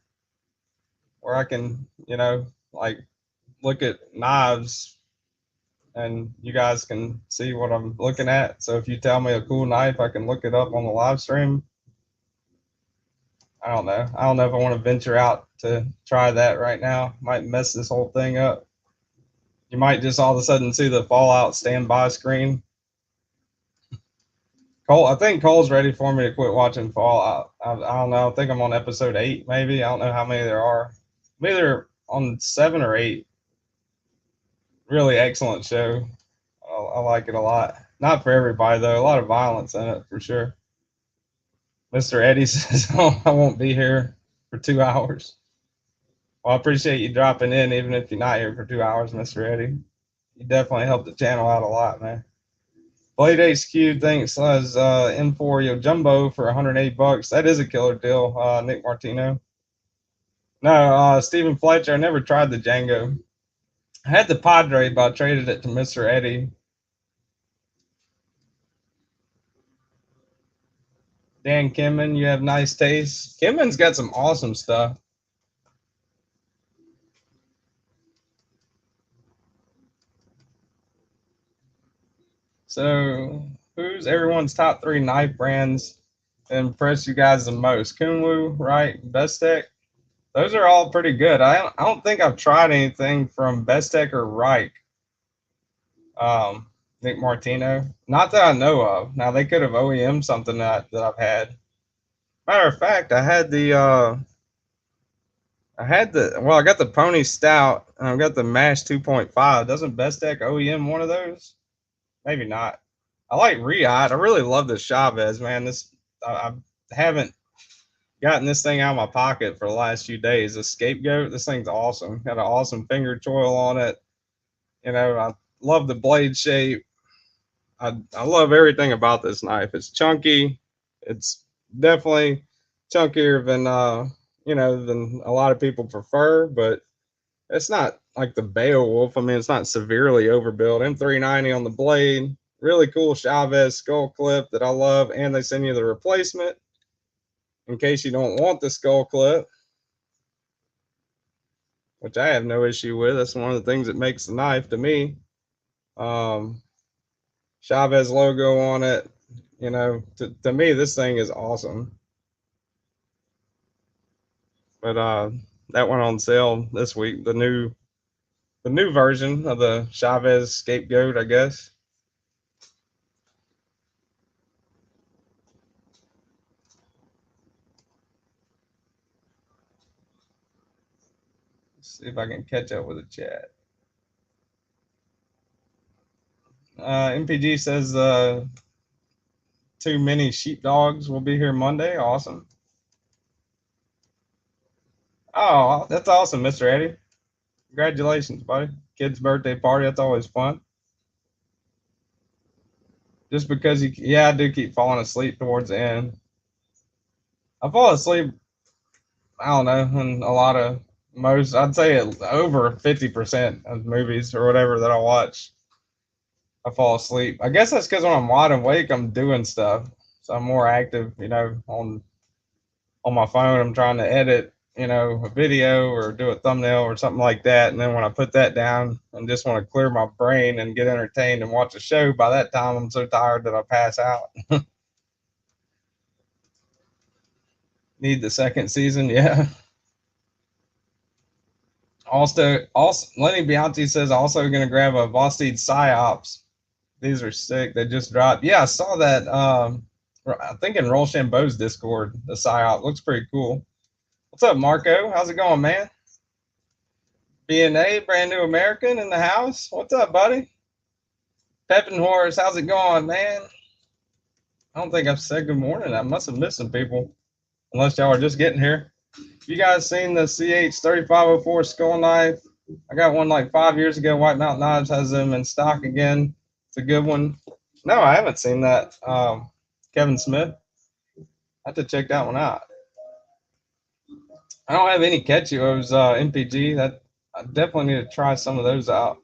where I can, you know, like look at knives and you guys can see what I'm looking at. So if you tell me a cool knife, I can look it up on the live stream. I don't know. I don't know if I want to venture out to try that right now. Might mess this whole thing up. You might just all of a sudden see the Fallout standby screen. Cole, I think Cole's ready for me to quit watching Fallout. I don't know. I think I'm on episode 8, maybe. I don't know how many there are. Maybe they're on 7 or 8. Really excellent show. I like it a lot. Not for everybody though. A lot of violence in it for sure. Mr. Eddie says, "Oh, I won't be here for 2 hours." Well, I appreciate you dropping in, even if you're not here for 2 hours, Mr. Eddie. You definitely helped the channel out a lot, man. Blade HQ thanks as M4 Yo Jumbo for 108 bucks. That is a killer deal, Nick Martino. No, Stephen Fletcher. I never tried the Django. I had the Padre, but I traded it to Mr. Eddie. Dan Kimman, you have nice taste. Kimman's got some awesome stuff. So, who's everyone's top 3 knife brands that impress you guys the most? Kunwu, right? Bestech. Those are all pretty good. I don't think I've tried anything from Bestech or Reich. Nick Martino. Not that I know of. Now they could have OEM something that I've had. Matter of fact, I got the Pony Stout and I've got the Mash 2.5. Doesn't Bestech OEM one of those? Maybe not. I like Riot. I really love this Chavez, man. I haven't gotten this thing out of my pocket for the last few days. The Scapegoat, this thing's awesome. Got an awesome finger choil on it. You know, I love the blade shape. I love everything about this knife. It's chunky. It's definitely chunkier than than a lot of people prefer, but it's not like the Beowulf. I mean, it's not severely overbuilt. M390 on the blade. Really cool Chavez skull clip that I love, and they send you the replacement in case you don't want the skull clip, which I have no issue with. That's one of the things that makes the knife to me. Chavez logo on it. You know, to me, this thing is awesome. but that went on sale this week. The new version of the Chavez Scapegoat, I guess. Let's see if I can catch up with the chat. MPG says too many sheepdogs will be here Monday. Awesome. Oh, that's awesome, Mr. Eddie. Congratulations, buddy. Kid's birthday party. That's always fun. Just because yeah, I do keep falling asleep towards the end. I fall asleep, I don't know, in a lot of I'd say over 50% of movies or whatever that I watch, I fall asleep. I guess that's because when I'm wide awake, I'm doing stuff. So I'm more active, on my phone. I'm trying to edit, a video or do a thumbnail or something like that. And then when I put that down and just want to clear my brain and get entertained and watch a show, by that time I'm so tired that I pass out. Need the second season, yeah. Also, Lenny Bianchi says also going to grab a Vosteed Psyops. These are sick. They just dropped. Yeah, I saw that. I think in Rochambeau's Discord, the Psyop looks pretty cool. What's up, Marco? How's it going, man? BNA, brand new American in the house. What's up, buddy? Pepin Horse, how's it going, man? I don't think I've said good morning. I must have missed some people, unless y'all are just getting here. You guys seen the CH3504 skull knife? I got one like 5 years ago. White Mountain Knives has them in stock again. It's a good one. No, I haven't seen that. Kevin Smith. I have to check that one out. I don't have any Ketchuos MPG. That I definitely need to try some of those out.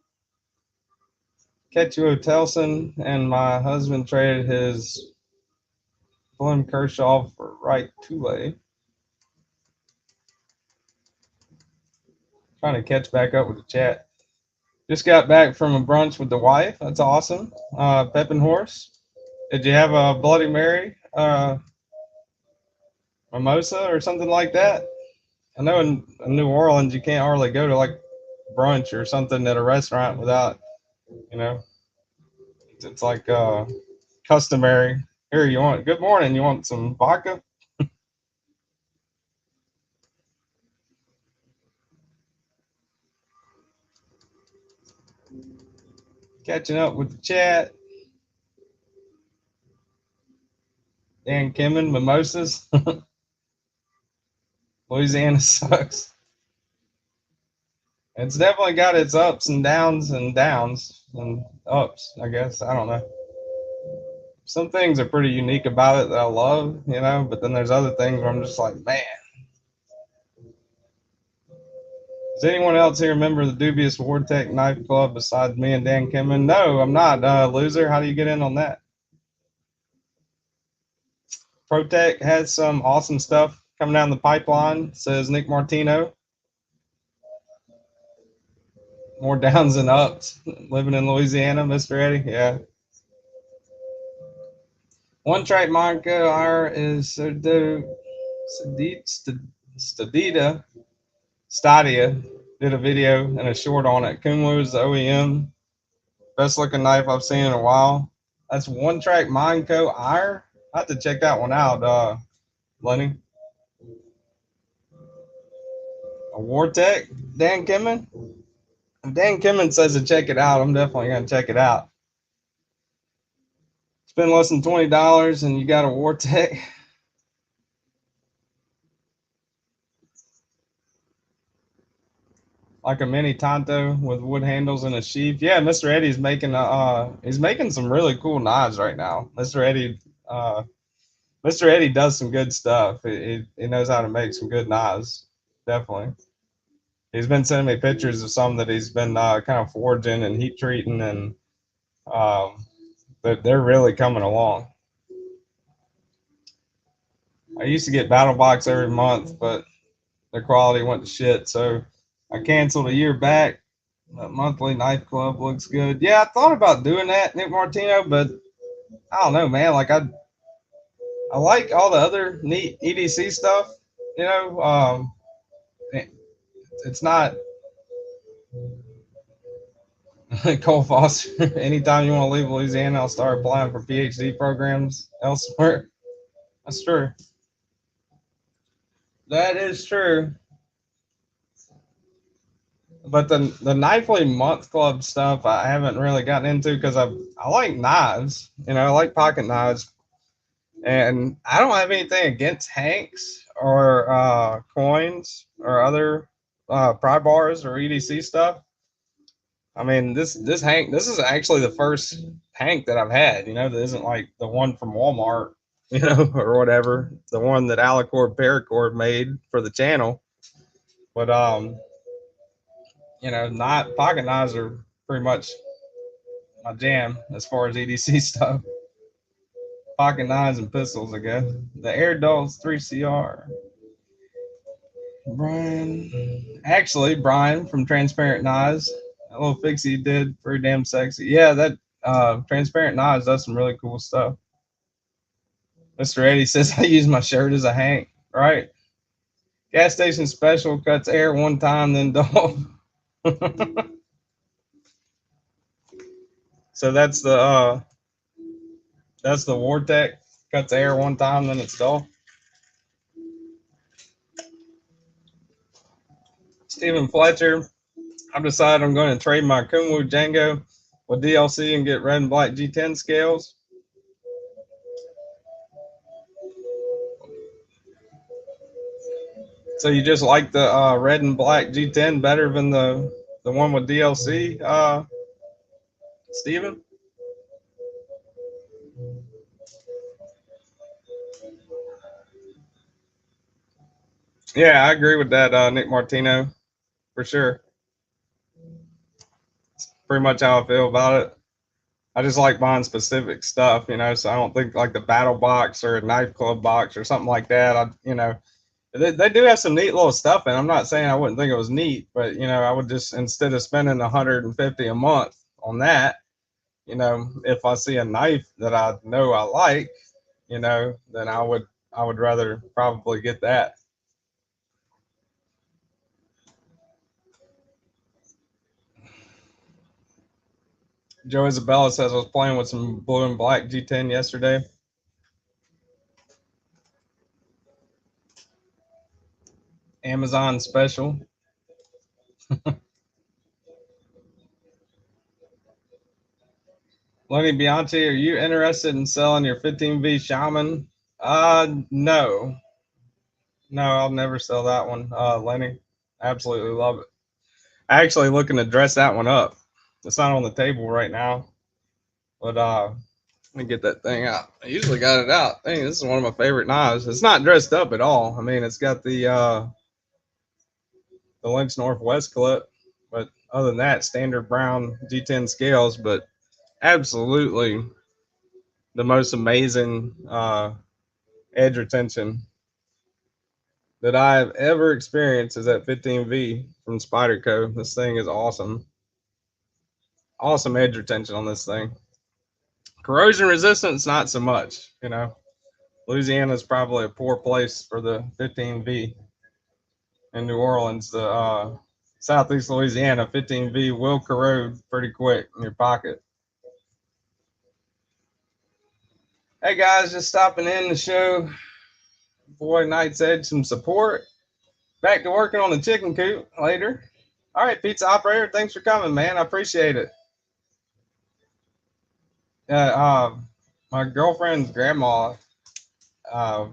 Ketchuo Telson and my husband traded his William Kershaw for Wright Tule. Trying to catch back up with the chat. Just got back from a brunch with the wife. That's awesome. Pepin Horse. Did you have a Bloody Mary, mimosa, or something like that? I know in New Orleans you can't hardly go to like brunch or something at a restaurant without, it's like customary. Here, you want? Good morning. You want some vodka? Catching up with the chat. Dan Kimmin, mimosas. Louisiana sucks. It's definitely got its ups and downs and ups, I guess. I don't know. Some things are pretty unique about it that I love, but then there's other things where I'm just like, man. Does anyone else here remember the dubious Wardtech Knife Club besides me and Dan Kimmin? No, I'm not. Loser, how do you get in on that? ProTech has some awesome stuff coming down the pipeline, says Nick Martino. More downs than ups. Living in Louisiana, Mr. Eddie. Yeah. One track Monaco R is Stadia did a video and a short on it. Kumlu's the OEM. Best looking knife I've seen in a while. That's One Track Monco Ire. I have to check that one out, Lenny. A Wartech, Dan Kimmin. If Dan Kimmin says to check it out, I'm definitely gonna check it out. Spend less than $20 and you got a Wartech. Like a mini Tonto with wood handles and a sheath. Yeah, Mr. Eddie's making he's making some really cool knives right now. Mr. Eddie does some good stuff. He knows how to make some good knives. Definitely. He's been sending me pictures of some that he's been kind of forging and heat treating, and they're really coming along. I used to get Battle Box every month, but the quality went to shit, so I canceled a year back. That monthly knife club looks good. Yeah, I thought about doing that, Nick Martino, but I don't know, man. Like I like all the other neat EDC stuff, it's not Cole Foster. Anytime you want to leave Louisiana, I'll start applying for PhD programs elsewhere. That's true. That is true. But the Knifely Month Club stuff I haven't really gotten into because I like knives. You know, I like pocket knives, and I don't have anything against Hanks or coins or other pry bars or EDC stuff. I mean, this Hank, this is actually the first Hank that I've had. You know, that isn't like the one from Walmart, you know, or whatever, the one that Alicord Paracord made for the channel. But you know, not pocket knives are pretty much my jam as far as EDC stuff. Pocket knives and pistols, I guess. The Air Dulles 3CR. Brian from Transparent Knives. That little fix he did, pretty damn sexy. Yeah, that Transparent Knives does some really cool stuff. Mr. Eddie says I use my shirt as a Hank, right? Gas station special cuts air one time, then dull. So that's the Vortec, cuts air one time, then it's dull. Stephen Fletcher, I've decided I'm going to trade my Kunwu Django with DLC and get red and black G10 scales. So you just like the red and black G10 better than the one with DLC, Stephen? Yeah, I agree with that, Nick Martino, for sure. It's pretty much how I feel about it. I just like buying specific stuff, you know, so I don't think like the battle box or a knife club box or something like that. You know, they do have some neat little stuff, and I'm not saying I wouldn't think it was neat, but you know, I would just, instead of spending 150 a month on that, you know, if I see a knife that I know I like, you know, then I would rather probably get that. Joe Isabella says I was playing with some blue and black G10 yesterday. Amazon special. Lenny Bianchi, are you interested in selling your 15V Shaman? No. No, I'll never sell that one, Lenny. Absolutely love it. Actually looking to dress that one up. It's not on the table right now, but let me get that thing out. I usually got it out. Dang, this is one of my favorite knives. It's not dressed up at all. I mean, it's got the Lynx Northwest clip, but other than that, standard brown G10 scales. But absolutely the most amazing edge retention that I've ever experienced is that 15V from Spyderco. This thing is awesome. Awesome edge retention on this thing. Corrosion resistance, not so much. You know, Louisiana is probably a poor place for the 15V. In New Orleans, the Southeast Louisiana 15V will corrode pretty quick in your pocket. Hey guys, just stopping in to show boy Knight's Edge some support. Back to working on the chicken coop later. All right, pizza operator, thanks for coming, man. I appreciate it. My girlfriend's grandma, uh,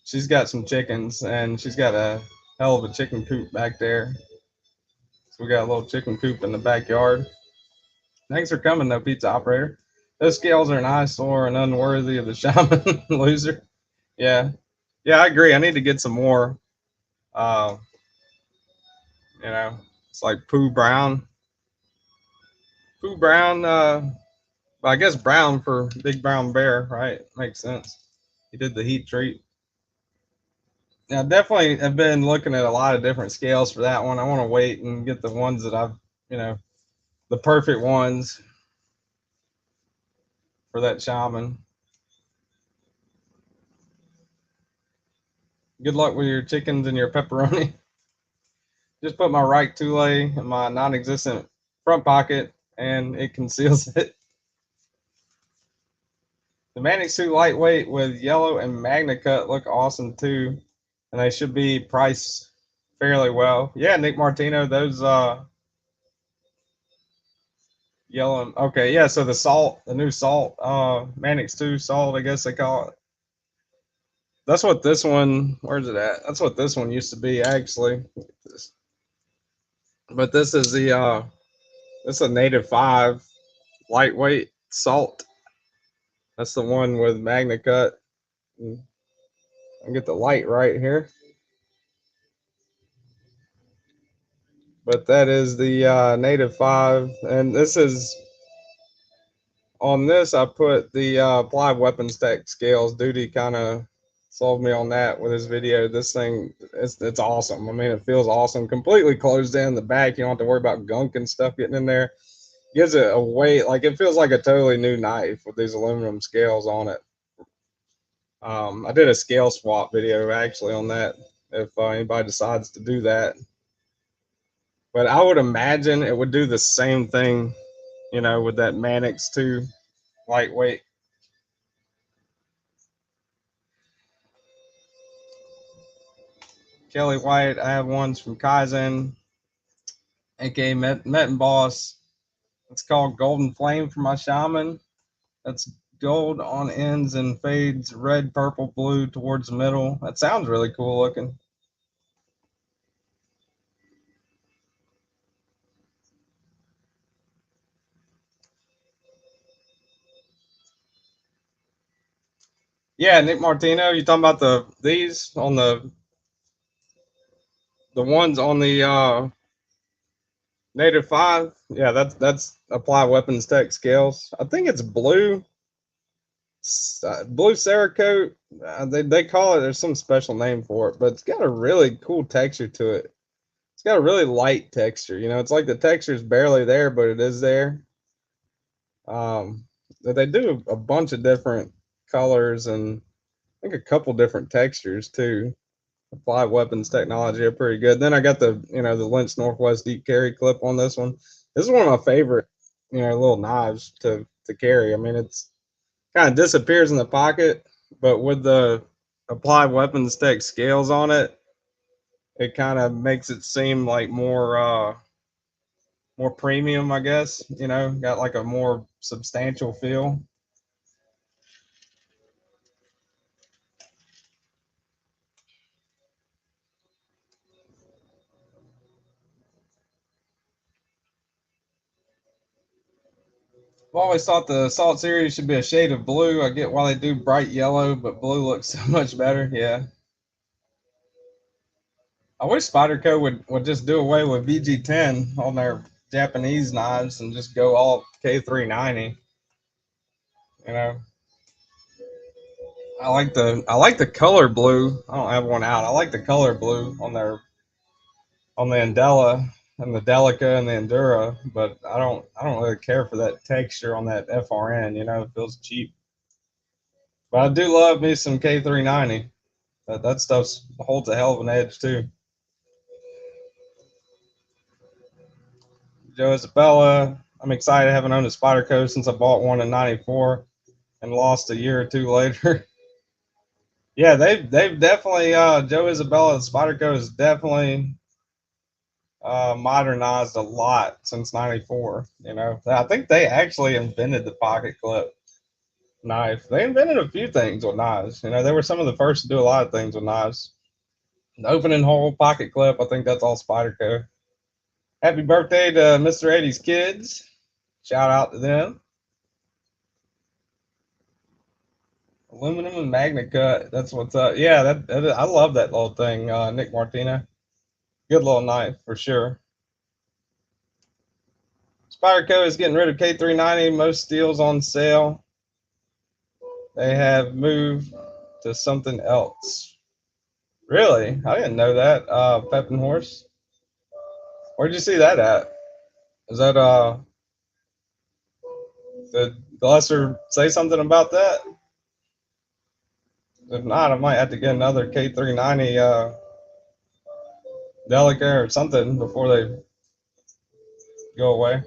she's got some chickens, and she's got a hell of a chicken coop back there. So we got a little chicken coop in the backyard. Thanks for coming, though, pizza operator. Those scales are an eyesore and unworthy of the shaman loser. Yeah, yeah, I agree. I need to get some more. Uh, you know, it's like Pooh Brown. Pooh Brown. I guess brown for Big Brown Bear, right? Makes sense. He did the heat treat. Yeah, definitely have been looking at a lot of different scales for that one. I want to wait and get the ones that I've, you know, the perfect ones for that shaman. Good luck with your chickens and your pepperoni. Just put my right tule in my non-existent front pocket, and it conceals it. The Manix 2 lightweight with yellow and Magna Cut look awesome too, and they should be priced fairly well. Yeah, Nick Martino, those yellow. Okay, yeah. So the salt, the new salt, Manix 2 salt, I guess they call it. That's what this one. Where's it at? That's what this one used to be actually. But this is the this is a Native 5 lightweight salt. That's the one with Magna Cut. I get the light right here. But that is the Native 5, and this is on this. I put the Applied Weapons Tech scales. Duty kind of sold me on that with his video. This thing, it's awesome. I mean, it feels awesome. Completely closed in the back. You don't have to worry about gunk and stuff getting in there. Gives it a weight, like it feels like a totally new knife with these aluminum scales on it. I did a scale swap video actually on that. If anybody decides to do that. But I would imagine it would do the same thing, you know, with that Manix 2 lightweight. Kelly White, I have ones from Kaizen, aka Met Boss. It's called Golden Flame for my Shaman. That's gold on ends and fades red, purple, blue towards the middle. That sounds really cool looking. Yeah, Nick Martino, you talking about these on the ones on the Native 5? Yeah, that's Applied Weapons Tech scales. I think it's blue. Blue Cerakote. They call it. There's some special name for it, but it's got a really cool texture to it. It's got a really light texture. You know, it's like the texture is barely there, but it is there. They do a bunch of different colors and I think a couple different textures too. Applied Weapons Technology are pretty good. Then I got the the Lynch Northwest Deep Carry clip on this one. This is one of my favorite little knives to carry. I mean, it's kind of disappears in the pocket, but with the Applied Weapons Tech scales on it, it kind of makes it seem like more premium, I guess. Got like a more substantial feel. I've always thought the Salt series should be a shade of blue. I get why they do bright yellow, but blue looks so much better. Yeah. I wish Spyderco would just do away with VG10 on their Japanese knives and just go all K390. You know, I like the color blue. I don't have one out. I like the color blue on the Andela and the Delica and the Endura, but I don't really care for that texture on that FRN. It feels cheap. But I do love me some K390. That stuff holds a hell of an edge too. Joe Isabella, I'm excited. I haven't owned a Spyderco since I bought one in '94 and lost a year or two later. Yeah, they've definitely Joe Isabella Spyderco has definitely modernized a lot since '94. I think they actually invented the pocket clip knife. They invented a few things with knives. They were some of the first to do a lot of things with knives. The opening hole pocket clip, I think that's all Spyderco. Happy birthday to Mr. 80's kids. Shout out to them. Aluminum and Magna Cut. That's what's up. Yeah, I love that little thing, Nick Martina. Good little knife for sure. Spyderco is getting rid of K390. Most steels on sale. They have moved to something else. Really? I didn't know that. Pep and Horse. Where'd you see that at? Is that did Glusser say something about that? If not, I might have to get another K390 Delica or something before they go away.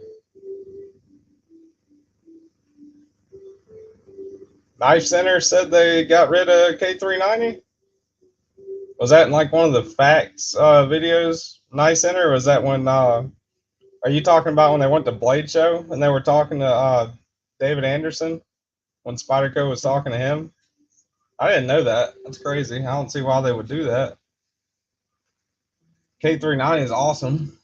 Knife Center said they got rid of K390. Was that in like one of the facts videos, Knife Center? Or was that when? Are you talking about when they went to Blade Show and they were talking to David Anderson when Spyderco was talking to him? I didn't know that. That's crazy. I don't see why they would do that. K390 is awesome.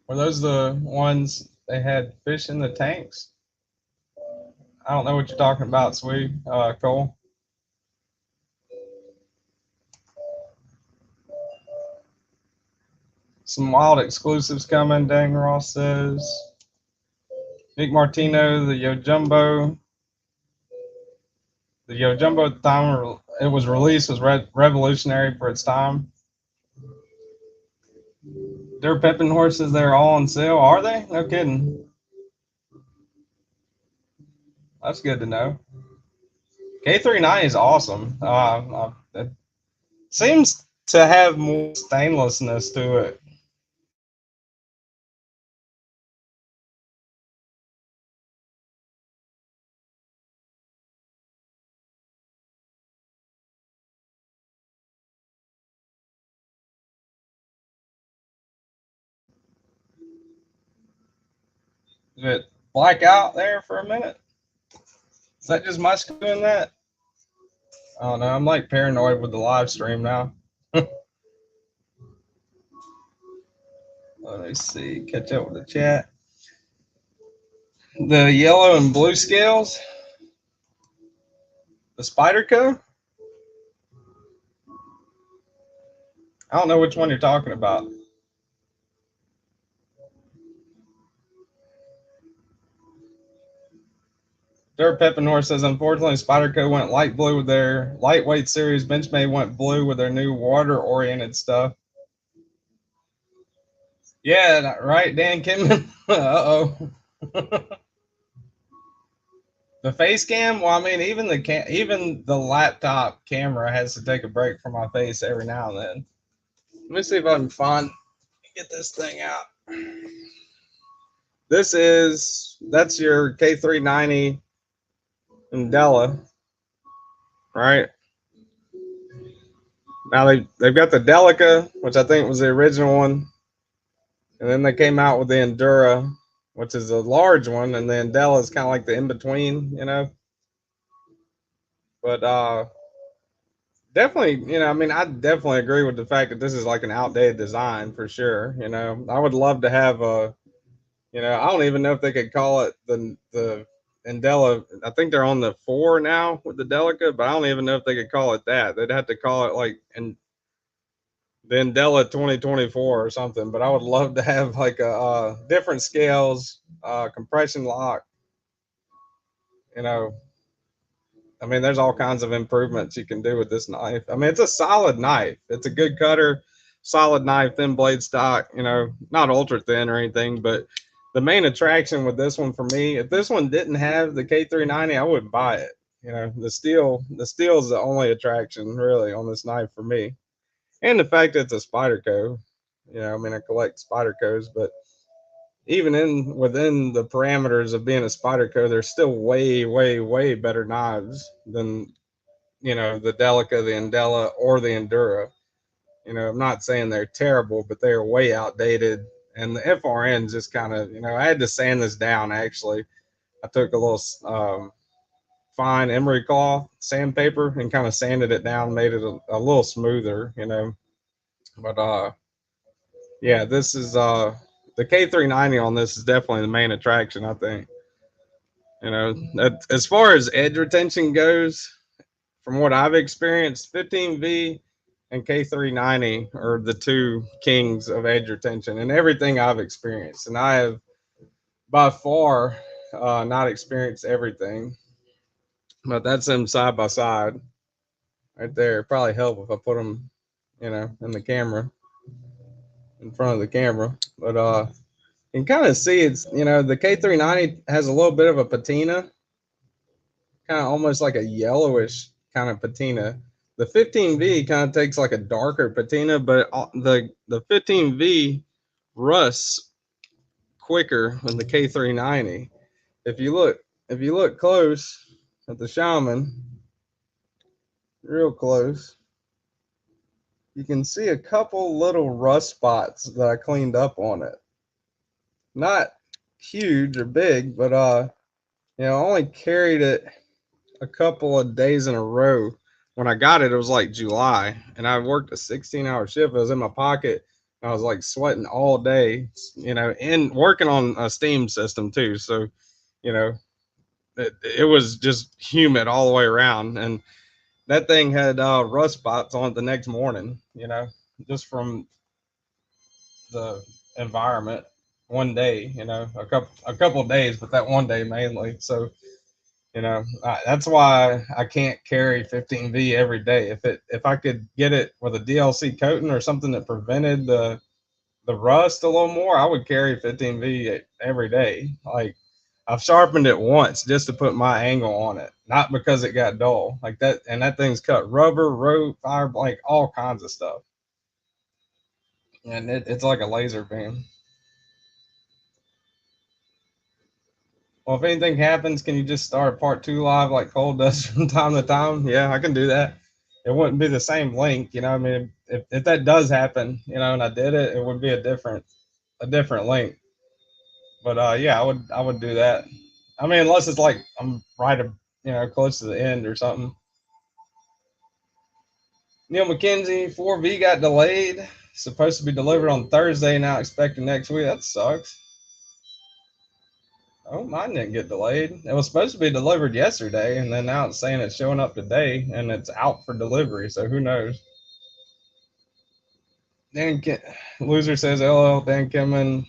Were those the ones they had fish in the tanks? I don't know what you're talking about, sweet Cole. Some wild exclusives coming, Dang Ross says. Nick Martino, the Yo Jumbo. The Yo Jumbo at the time it was released was revolutionary for its time. Their Pippin horses, they're all on sale, are they? No kidding. That's good to know. K390 is awesome. It seems to have more stainlessness to it. Did it black out there for a minute? Is that just my screen doing that? I don't know. I'm like paranoid with the live stream now. Let me see. Catch up with the chat. The yellow and blue scales. The Spyderco. I don't know which one you're talking about. Dirt Pepinor says, unfortunately, Spyderco went light blue with their lightweight series. Benchmade went blue with their new water-oriented stuff. Yeah, right, Dan Kinman. Uh-oh. The face cam, well, I mean, even the laptop camera has to take a break from my face every now and then. Let me see if I can get this thing out. That's your K390 Indela, right? Now they've got the Delica, which I think was the original one, and then they came out with the Endura, which is a large one, and the Indela is kind of like the in between, you know. But definitely, you know, I mean, I definitely agree with the fact that this is like an outdated design for sure. You know, I would love to have a, you know, I don't even know if they could call it the Indela. I think they're on the 4 now with the Delica, but I don't even know if they could call it that. They'd have to call it like the Indela 2024 or something. But I would love to have like a different scales, compression lock. You know, I mean, there's all kinds of improvements you can do with this knife. I mean, it's a solid knife. It's a good cutter, solid knife, thin blade stock, you know, not ultra thin or anything, but the main attraction with this one for me, if this one didn't have the K390, I wouldn't buy it. You know, the steel is the only attraction really on this knife for me. And the fact that it's a Spyderco. You know, I mean, I collect Spydercos, but even within the parameters of being a Spyderco, there's still way, way, way better knives than, you know, the Delica, the Indela, or the Endura. You know, I'm not saying they're terrible, but they're way outdated. And the FRN just kind of, you know, I had to sand this down actually. I took a little fine emery cloth sandpaper and kind of sanded it down, made it a little smoother, you know. But yeah, this is the K390 on this is definitely the main attraction, I think. You know, as far as edge retention goes, from what I've experienced, 15V and K390 are the two kings of edge retention and everything I've experienced. And I have by far not experienced everything, but that's them side by side right there. It'd probably help if I put them, you know, in the camera, in front of the camera. But you can kind of see it's, you know, the K390 has a little bit of a patina, kind of almost like a yellowish kind of patina. The 15V kind of takes like a darker patina, but the 15V rusts quicker than the K390. If you look close at the Shaman, real close, you can see a couple little rust spots that I cleaned up on it. Not huge or big, but I only carried it a couple of days in a row. When I got it, it was like July, and I worked a 16-hour shift. It was in my pocket. I was like sweating all day, and working on a steam system too. So, you know, it was just humid all the way around, and that thing had rust spots on it the next morning. Just from the environment. One day, a couple of days, but that one day mainly. So that's why I can't carry 15V every day. If I could get it with a DLC coating or something that prevented the rust a little more, I would carry 15V every day. Like, I've sharpened it once just to put my angle on it, not because it got dull like that. And that thing's cut rubber, rope, fire, like all kinds of stuff, and it's like a laser beam. Well, if anything happens, can you just start part two live like Cole does from time to time? Yeah, I can do that. It wouldn't be the same link, I mean, if that does happen, and I did it, it would be a different link. But yeah, I would do that. I mean, unless it's like I'm right, close to the end or something. Neil McKenzie 4V got delayed. Supposed to be delivered on Thursday. Now expected next week. That sucks. Oh, mine didn't get delayed. It was supposed to be delivered yesterday, and then now it's saying it's showing up today, and it's out for delivery. So who knows? Dan Loser says, "LL, Dan Kimman,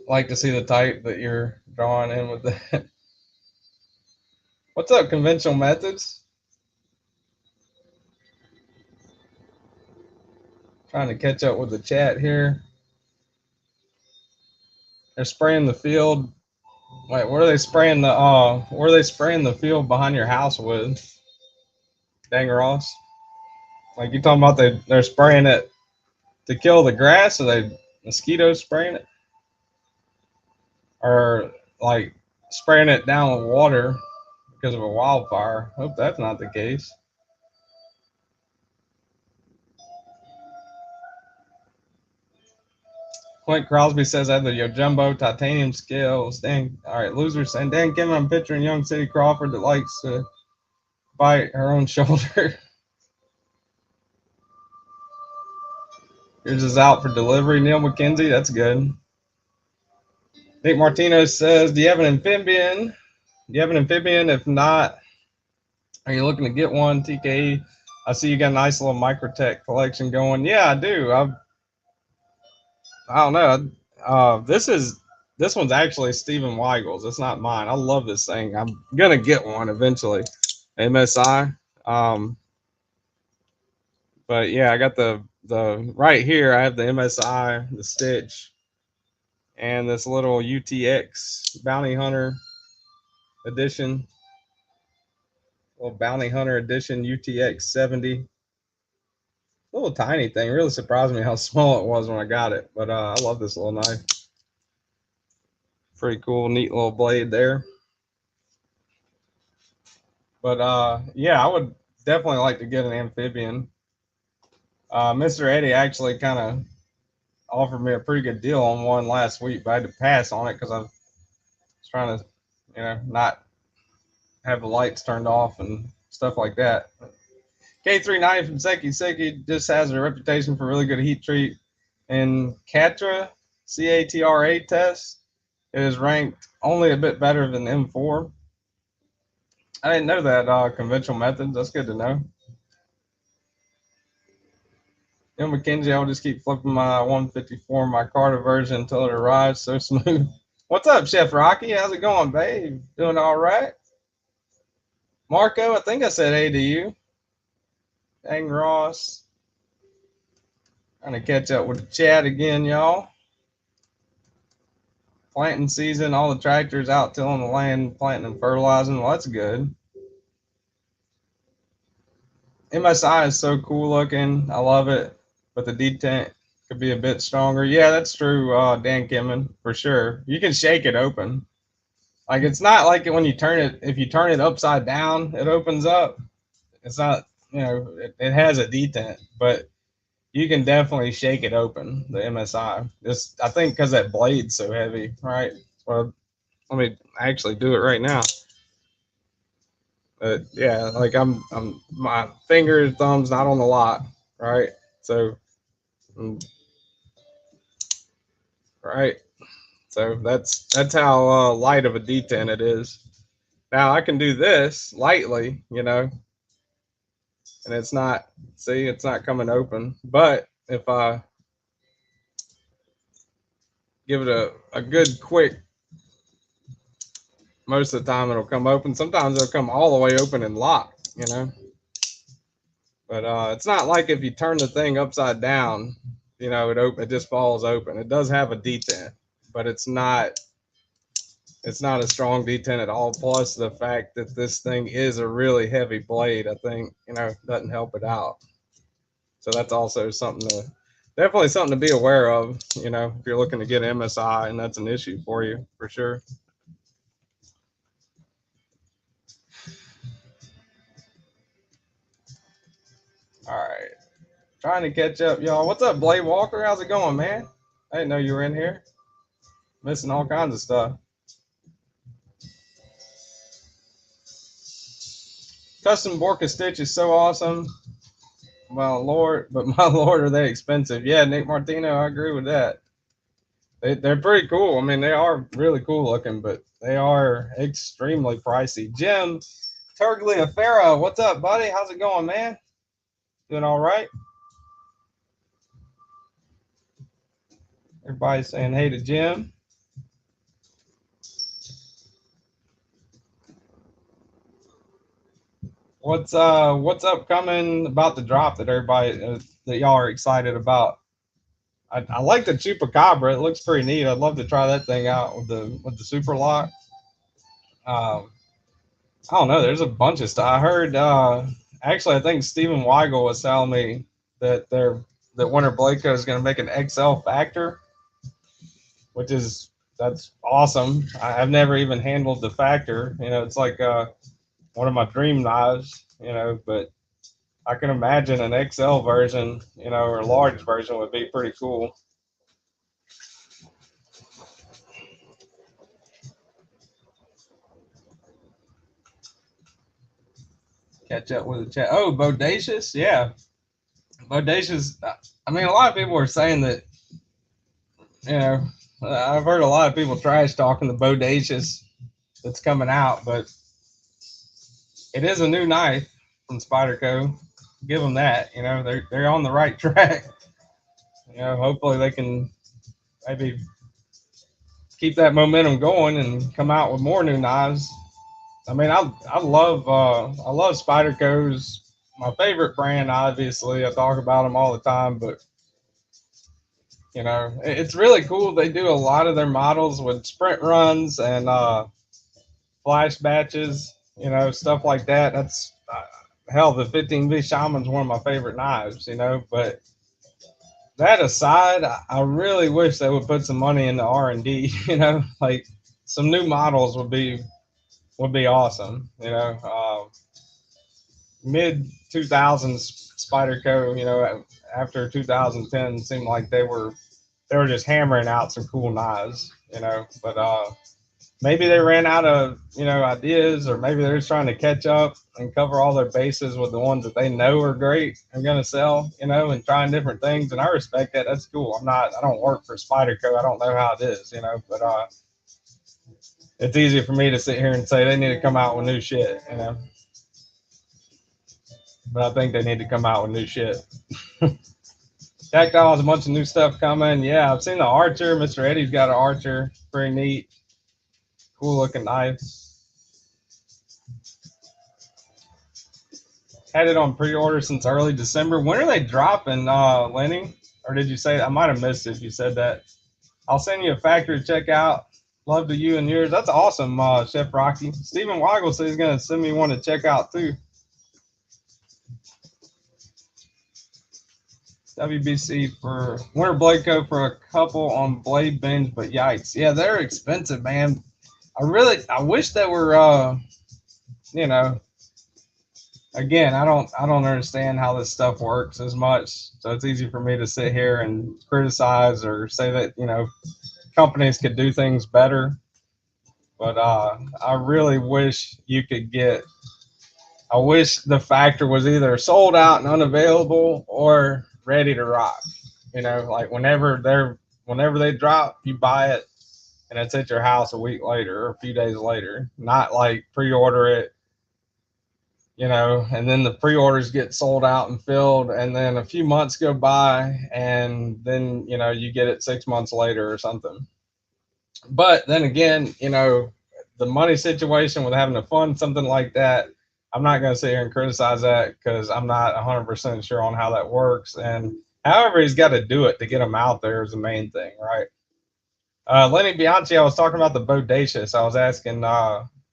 like to see the type that you're drawing in with that." What's up, Conventional Methods? Trying to catch up with the chat here. They're spraying the field. Wait, where are they spraying the field behind your house with? Dang, Ross. Like, you talking about they're spraying it to kill the grass, or they mosquitoes spraying it, or like spraying it down with water because of a wildfire? Hope that's not the case. Clint Crosby says I have the Yojumbo titanium scales. Dang, all right, loser saying, Dan Kim, I'm picturing young City Crawford that likes to bite her own shoulder. Yours is out for delivery. Neil McKenzie, that's good. Nick Martinez says, do you have an amphibian? Do you have an amphibian? If not, are you looking to get one? TKE, I see you got a nice little Microtech collection going. Yeah, I do. I don't know. This one's actually Stephen Weigel's. It's not mine. I love this thing. I'm gonna get one eventually. MSI. But yeah, I got the right here. I have the MSI, the Stitch, and this little UTX Bounty Hunter edition. Little Bounty Hunter edition UTX 70. Little tiny thing. It really surprised me how small it was when I got it. But I love this little knife. Pretty cool, neat little blade there. But yeah, I would definitely like to get an amphibian. Mr. Eddie actually kind of offered me a pretty good deal on one last week, but I had to pass on it because I was trying to, not have the lights turned off and stuff like that. K390 from Seki Seki just has a reputation for really good heat treat. In CATRA, CATRA test, it is ranked only a bit better than M4. I didn't know that conventional methods. That's good to know. McKenzie, I'll just keep flipping my 154, my Carter version until it arrives. So smooth. What's up, Chef Rocky? How's it going, babe? Doing all right? Marco, I think I said hey to you. Dang, Ross. Trying to catch up with the chat again, y'all. Planting season, all the tractors out tilling the land, planting and fertilizing. Well, that's good. MSI is so cool looking. I love it, but the detent could be a bit stronger. Yeah, that's true, Dan Kimmen, for sure. You can shake it open. Like it's not like when you turn it. If you turn it upside down, it opens up. It's not. It has a detent, but you can definitely shake it open. The MSI. Just I think because that blade's so heavy, right? Well, let me actually do it right now. But yeah, like I'm my finger thumb's not on the lock, right? So, right. So that's how light of a detent it is. Now I can do this lightly, and it's not. See, it's not coming open. But if I give it a good quick, most of the time it'll come open. Sometimes it'll come all the way open and lock. But it's not like if you turn the thing upside down, it just falls open. It does have a detent, but it's not a strong detent at all. Plus the fact that this thing is a really heavy blade, I think, doesn't help it out. So that's also definitely something to be aware of, if you're looking to get MSI and that's an issue for you, for sure. All right. Trying to catch up, y'all. What's up, Blade Walker? How's it going, man? I didn't know you were in here. Missing all kinds of stuff. Custom Borka Stitch is so awesome. Well, Lord, but my Lord, are they expensive? Yeah, Nick Martino, I agree with that. They're pretty cool. I mean, they are really cool looking, but they are extremely pricey. Jim Turgliafera, what's up, buddy? How's it going, man? Doing all right? Everybody's saying hey to Jim. What's upcoming about the drop that everybody that y'all are excited about? I like the Chupacabra. It looks pretty neat. I'd love to try that thing out with the super lock. I don't know. There's a bunch of stuff. I heard. Actually, I think Stephen Weigel was telling me that Winter Blakeco is going to make an XL factor, that's awesome. I've never even handled the factor. It's like one of my dream knives. But I can imagine an XL version, or a large version would be pretty cool. Catch up with the chat. Oh, Bodacious, yeah, Bodacious. I mean, a lot of people are saying that. I've heard a lot of people trash talking the Bodacious that's coming out, but it is a new knife from Spyderco. Give them that. They're on the right track. Hopefully they can maybe keep that momentum going and come out with more new knives. I mean, I love Spyderco's my favorite brand. Obviously, I talk about them all the time, but it's really cool. They do a lot of their models with sprint runs and flash batches, stuff like that. That's hell, the 15V Shaman's one of my favorite knives, but that aside, I really wish they would put some money into R&D, like some new models would be awesome, mid 2000s Spyderco, after 2010 seemed like they were just hammering out some cool knives, but maybe they ran out of ideas, or maybe they're just trying to catch up and cover all their bases with the ones that they know are great and going to sell, and trying different things. And I respect that. That's cool. I don't work for Spyderco. I don't know how it is, but it's easy for me to sit here and say they need to come out with new shit, but I think they need to come out with new shit. Tactile has a bunch of new stuff coming. Yeah, I've seen the Archer. Mr. Eddie's got an Archer. Pretty neat. Cool looking knife. Had it on pre-order since early December. When are they dropping, Lenny? Or did you say, I might have missed it if you said that. I'll send you a factory to check out. Love to you and yours. That's awesome, Chef Rocky. Stephen Weigel said he's going to send me one to check out too. WBC for Winter Blade Co. for a couple on Blade Binge, but yikes. Yeah, they're expensive, man. I wish they were, you know, again, I don't understand how this stuff works as much. So it's easy for me to sit here and criticize or say that, companies could do things better. But I really wish you could get, I wish the factor was either sold out and unavailable or ready to rock. Like whenever they drop, you buy it and it's at your house a week later or a few days later. Not like pre-order it, and then the pre-orders get sold out and filled, and then a few months go by, and then you get it 6 months later or something. But then again, the money situation with having to fund something like that, I'm not going to sit here and criticize that because I'm not 100% sure on how that works. And however he's got to do it to get them out there is the main thing, right? Lenny Bianchi, I was talking about the Bodacious. I was asking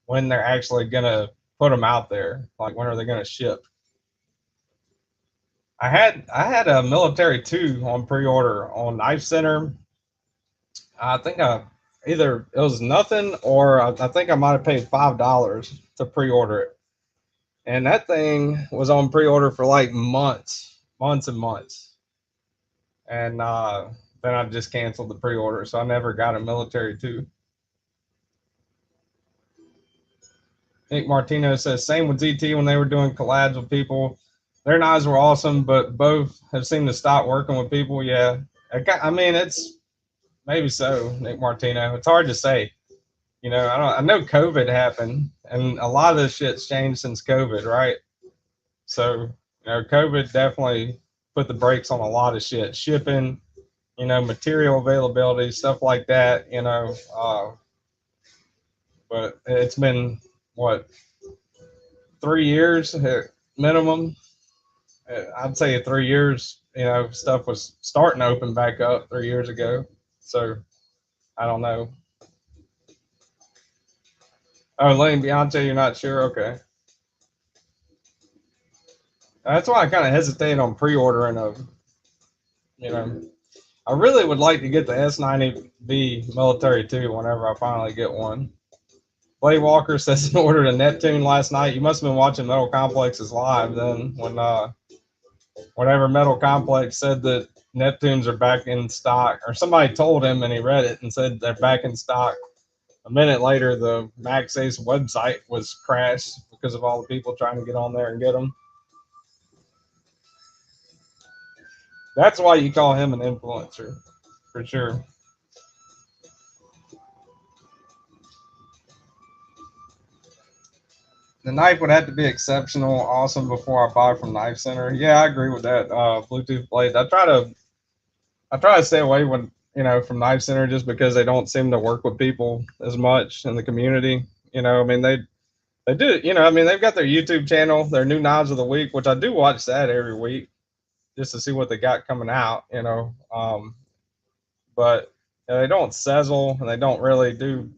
when they're actually going to put them out there. Like, when are they going to ship? I had a Military 2 on pre-order on Knife Center. I think either it was nothing or I think I might have paid $5 to pre-order it. And that thing was on pre-order for like months and months. And then I just canceled the pre-order, so I never got a Military 2. Nick Martino says, same with ZT when they were doing collabs with people. Their knives were awesome, but both have seemed to stop working with people. Yeah. I mean, it's maybe so, Nick Martino. It's hard to say. I know COVID happened, and a lot of this shit's changed since COVID, right? So, COVID definitely put the brakes on a lot of shit. Shipping, material availability, stuff like that, but it's been, what, 3 years minimum? I'd say 3 years, stuff was starting to open back up 3 years ago. So, I don't know. Oh, Lane Beyonce, you're not sure? Okay. That's why I kind of hesitate on pre-ordering them. I really would like to get the S90B Military 2 whenever I finally get one. Blade Walker says he ordered a Neptune last night. You must have been watching Metal Complex's live then when whenever Metal Complex said that Neptunes are back in stock, or somebody told him and he read it and said they're back in stock. A minute later, the Max Ace website was crashed because of all the people trying to get on there and get them. That's why you call him an influencer, for sure. The knife would have to be exceptional, awesome before I buy from Knife Center. Yeah, I agree with that. Bluetooth blades. I try to stay away from Knife Center just because they don't seem to work with people as much in the community. I mean they do. I mean they've got their YouTube channel, their new knives of the week, which I do watch that every week just to see what they got coming out. But they don't sizzle and they don't really do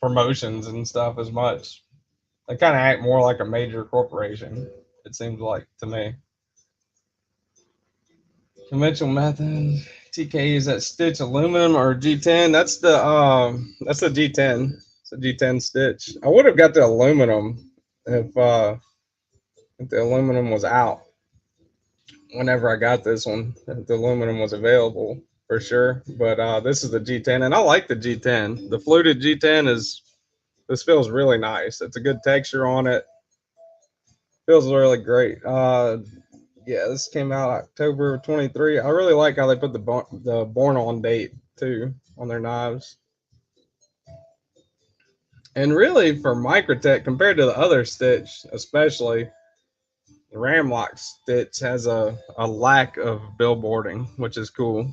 promotions and stuff as much. They kind of act more like a major corporation, it seems like to me. Conventional method. TK, is that stitch aluminum or G10? That's the G10. It's a G10 stitch. I would have got the aluminum if the aluminum was out. Whenever I got this one, if the aluminum was available for sure. But this is the G10, and I like the G10. The fluted G10 this feels really nice. It's a good texture on it. Feels really great. Yeah, this came out October 23. I really like how they put the born on date too on their knives. And really, for Microtech, compared to the other stitch, especially the Ramlock stitch has a lack of billboarding, which is cool.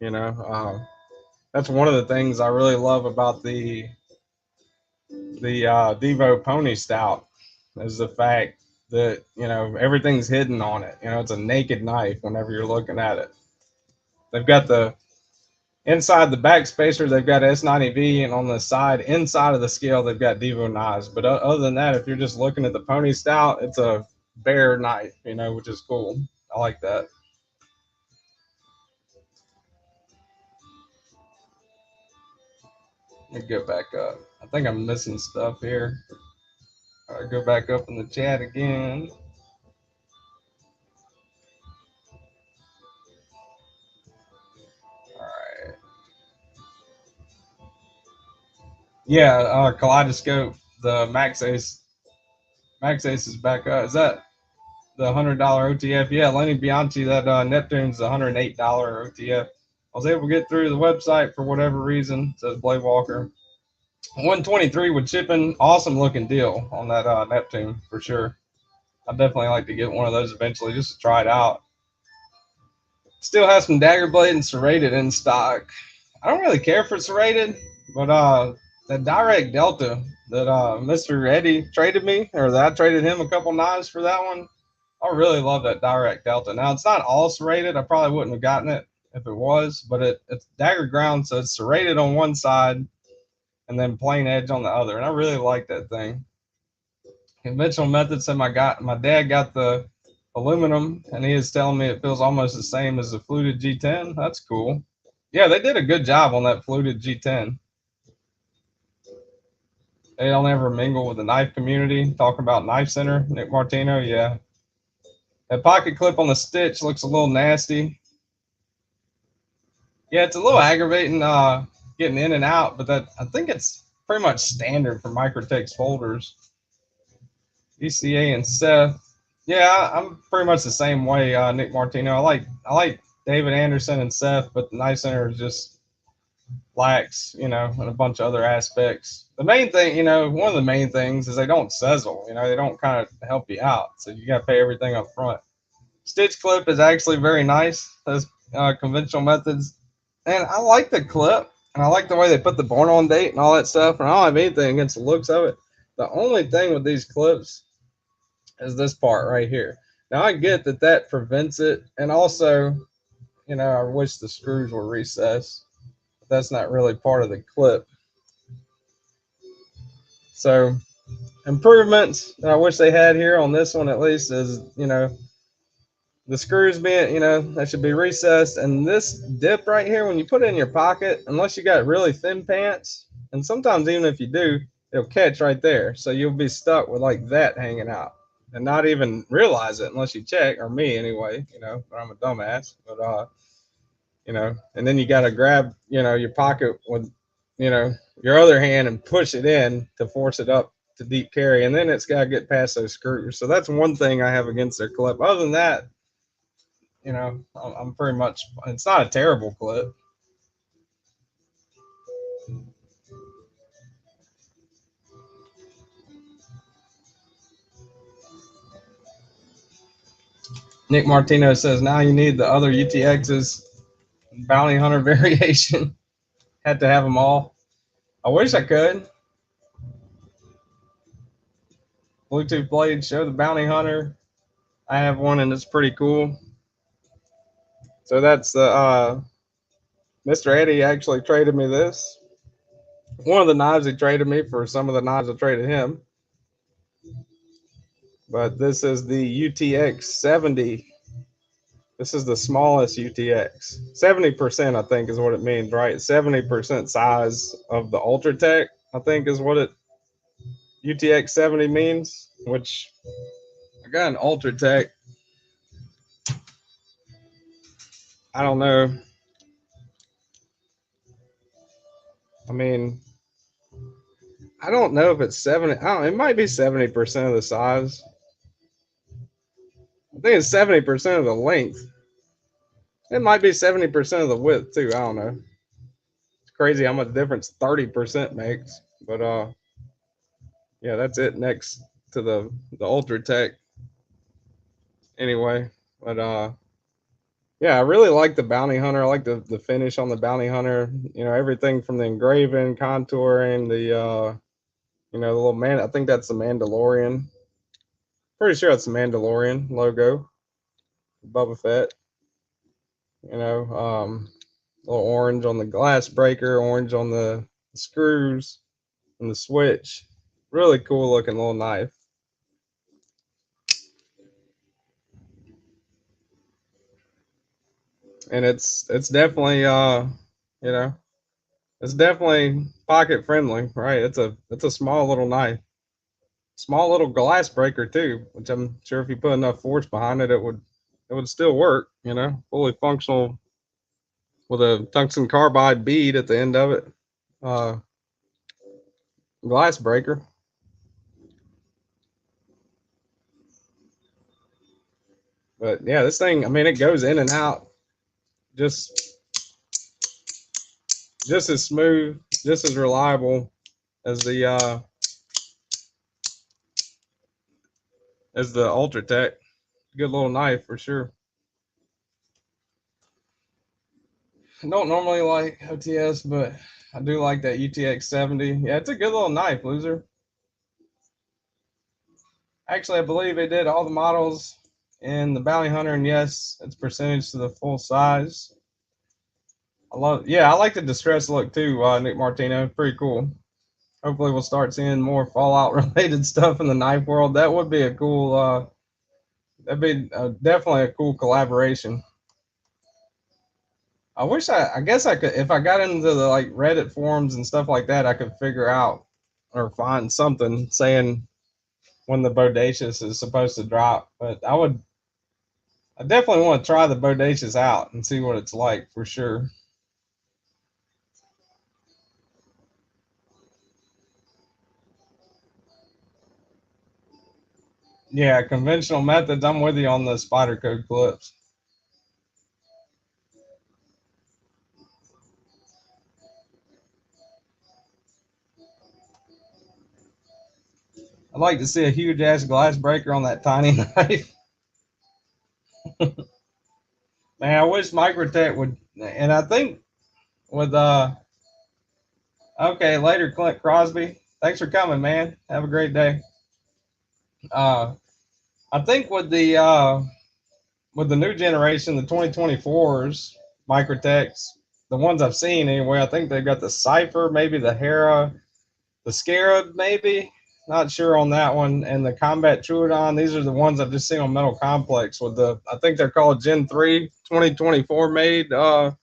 That's one of the things I really love about the Devo Pony Stout is the fact that everything's hidden on it. It's a naked knife whenever you're looking at it. They've got the inside the back spacer, they've got S90V, and on the side inside of the scale they've got Devo knives. But other than that, if you're just looking at the Pony Stout, it's a bare knife, which is cool. I like that. Let me go back up. I think I'm missing stuff here. Go back up in the chat again. All right. Yeah, Kaleidoscope, the Max Ace. Max Ace is back up. Is that the $100 OTF? Yeah, Lenny Bianchi, that Neptune's the $108 OTF. I was able to get through the website for whatever reason, says Blade Walker. 123 with shipping, awesome looking deal on that Neptune for sure. I'd definitely like to get one of those eventually just to try it out. Still has some dagger blade and serrated in stock. I don't really care for serrated, but that direct delta that Mr. Eddie traded me, or that I traded him a couple knives for that one. I really love that direct delta. Now it's not all serrated. I probably wouldn't have gotten it if it was, but it's dagger ground, so it's serrated on one side and then plain edge on the other, and I really like that thing. Conventional method said my dad got the aluminum, and he is telling me it feels almost the same as the fluted G10. That's cool. Yeah, they did a good job on that fluted G10. They don't ever mingle with the knife community. Talking about Knife Center, Nick Martino, yeah. That pocket clip on the stitch looks a little nasty. Yeah, it's a little aggravating getting in and out, but that I think it's pretty much standard for Microtex folders. ECA and Seth. Yeah, I'm pretty much the same way, Nick Martino. I like David Anderson and Seth, but the Knife Center is just lacks, and a bunch of other aspects. The main thing, one of the main things is they don't sizzle. They don't kind of help you out, so you got to pay everything up front. Stitch clip is actually very nice. Those conventional methods, and I like the clip, and I like the way they put the born on date and all that stuff. And I don't have anything against the looks of it. The only thing with these clips is this part right here. Now I get that prevents it, and also, I wish the screws were recessed. But that's not really part of the clip. So improvements that I wish they had here on this one at least is, the screws being, that should be recessed. And this dip right here, when you put it in your pocket, unless you got really thin pants, and sometimes even if you do, it'll catch right there. So you'll be stuck with like that hanging out and not even realize it unless you check, or me anyway, but I'm a dumbass. But, and then you got to grab, your pocket with, your other hand and push it in to force it up to deep carry. And then it's got to get past those screws. So that's one thing I have against their clip. Other than that, I'm pretty much, it's not a terrible clip. Nick Martino says now you need the other UTX's bounty hunter variation. Had to have them all. I wish I could. Bluetooth blade, show the bounty hunter. I have one and it's pretty cool. So that's the Mr. Eddie actually traded me this. One of the knives he traded me for some of the knives I traded him. But this is the UTX 70. This is the smallest UTX. 70%, I think, is what it means, right? 70% size of the Ultratech, I think, is what it UTX 70 means, which I got an Ultratech. I don't know. I mean, I don't know if it's 70. It might be 70% of the size. I think it's 70% of the length. It might be 70% of the width too. I don't know. It's crazy how much difference 30% makes. But yeah, that's it next to the Ultratech. Anyway, but yeah, I really like the bounty hunter. I like the finish on the bounty hunter. Everything from the engraving, contouring, the the little man. I think that's the Mandalorian. Pretty sure that's the Mandalorian logo. Boba Fett. Little orange on the glass breaker, orange on the screws and the switch. Really cool looking little knife. and it's definitely you know, it's definitely pocket friendly, right? It's a small little knife, small little glass breaker too, which I'm sure if you put enough force behind it, it would still work. You know, fully functional with a tungsten carbide bead at the end of it. Uh, Glass breaker. But yeah, this thing, I mean, it goes in and out just just as smooth, just as reliable as the Ultratech. Good little knife for sure. I don't normally like OTS, but I do like that UTX 70. Yeah, it's a good little knife, loser. Actually, I believe they did all the models in the Bounty Hunter, and yes, it's percentage to the full size. Yeah, I like the distress look too, Nick Martino. Pretty cool. Hopefully, we'll start seeing more Fallout related stuff in the knife world. That would be a cool, that'd be definitely a cool collaboration. I guess I could, if I got into the like Reddit forums and stuff like that, I could figure out or find something saying when the Bodacious is supposed to drop. But I definitely want to try the Bodacious out and see what it's like for sure. Yeah, conventional methods. I'm with you on the Spyderco clips. I'd like to see a huge ass glass breaker on that tiny knife. Man, I wish Microtech would. And I think with okay, later, Clint Crosby. Thanks for coming, man. Have a great day. Uh, I think with the new generation, the 2024s, Microtechs, the ones I've seen anyway, I think they've got the Cypher, maybe the Hera, the Scarab, maybe. Not sure on that one. And the Combat Troodon. These are the ones I've just seen on Metal Complex with I think they're called Gen 3 2024 made. I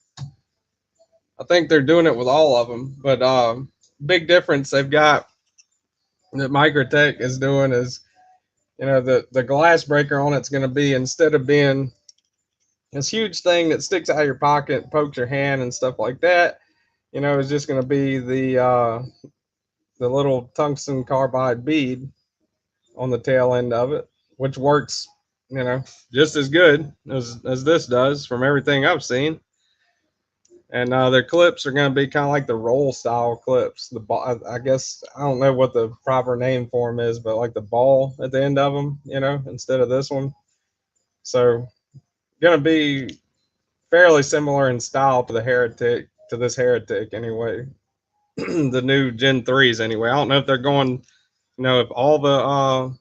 think they're doing it with all of them. But big difference they've got that Microtech is doing is, the glass breaker on it's going to be, instead of being this huge thing that sticks out of your pocket, pokes your hand and stuff like that, it's just going to be the little tungsten carbide bead on the tail end of it, which works, just as good as this does from everything I've seen. And their clips are going to be kind of like the roll style clips. I guess I don't know what the proper name for them is, but like the ball at the end of them, instead of this one. So going to be fairly similar in style to this Heretic anyway. The new Gen 3s anyway. I don't know if they're going, if all the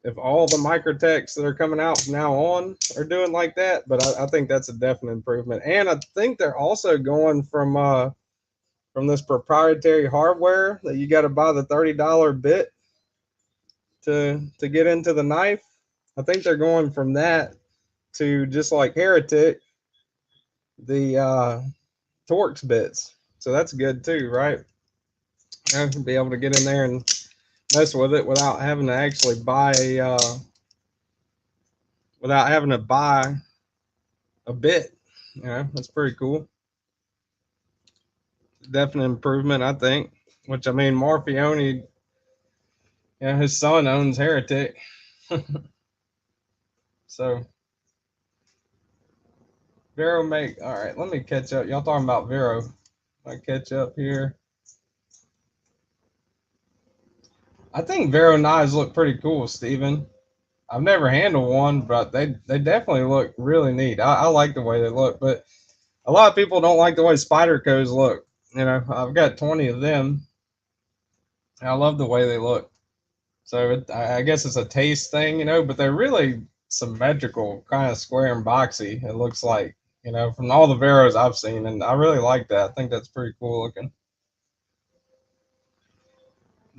Microtechs that are coming out from now on are doing like that, but I think that's a definite improvement. And I think they're also going from this proprietary hardware that you got to buy the $30 bit to get into the knife. I think they're going from that to, just like Heretic, the Torx bits. So that's good too, right? And be able to get in there and mess with it without having to actually without having to buy a bit. That's pretty cool. Definite improvement, I think. Which, I mean, Morfione, his son owns Heretic. So Vero make all right. Let me catch up. Y'all talking about Vero? I catch up here. I think Vero knives look pretty cool, Steven. I've never handled one, but they definitely look really neat. I like the way they look, but a lot of people don't like the way Spydercos look. I've got 20 of them. I love the way they look. So I guess it's a taste thing, but they're really symmetrical, kind of square and boxy. It looks like, from all the Veros I've seen, and I really like that. I think that's pretty cool looking.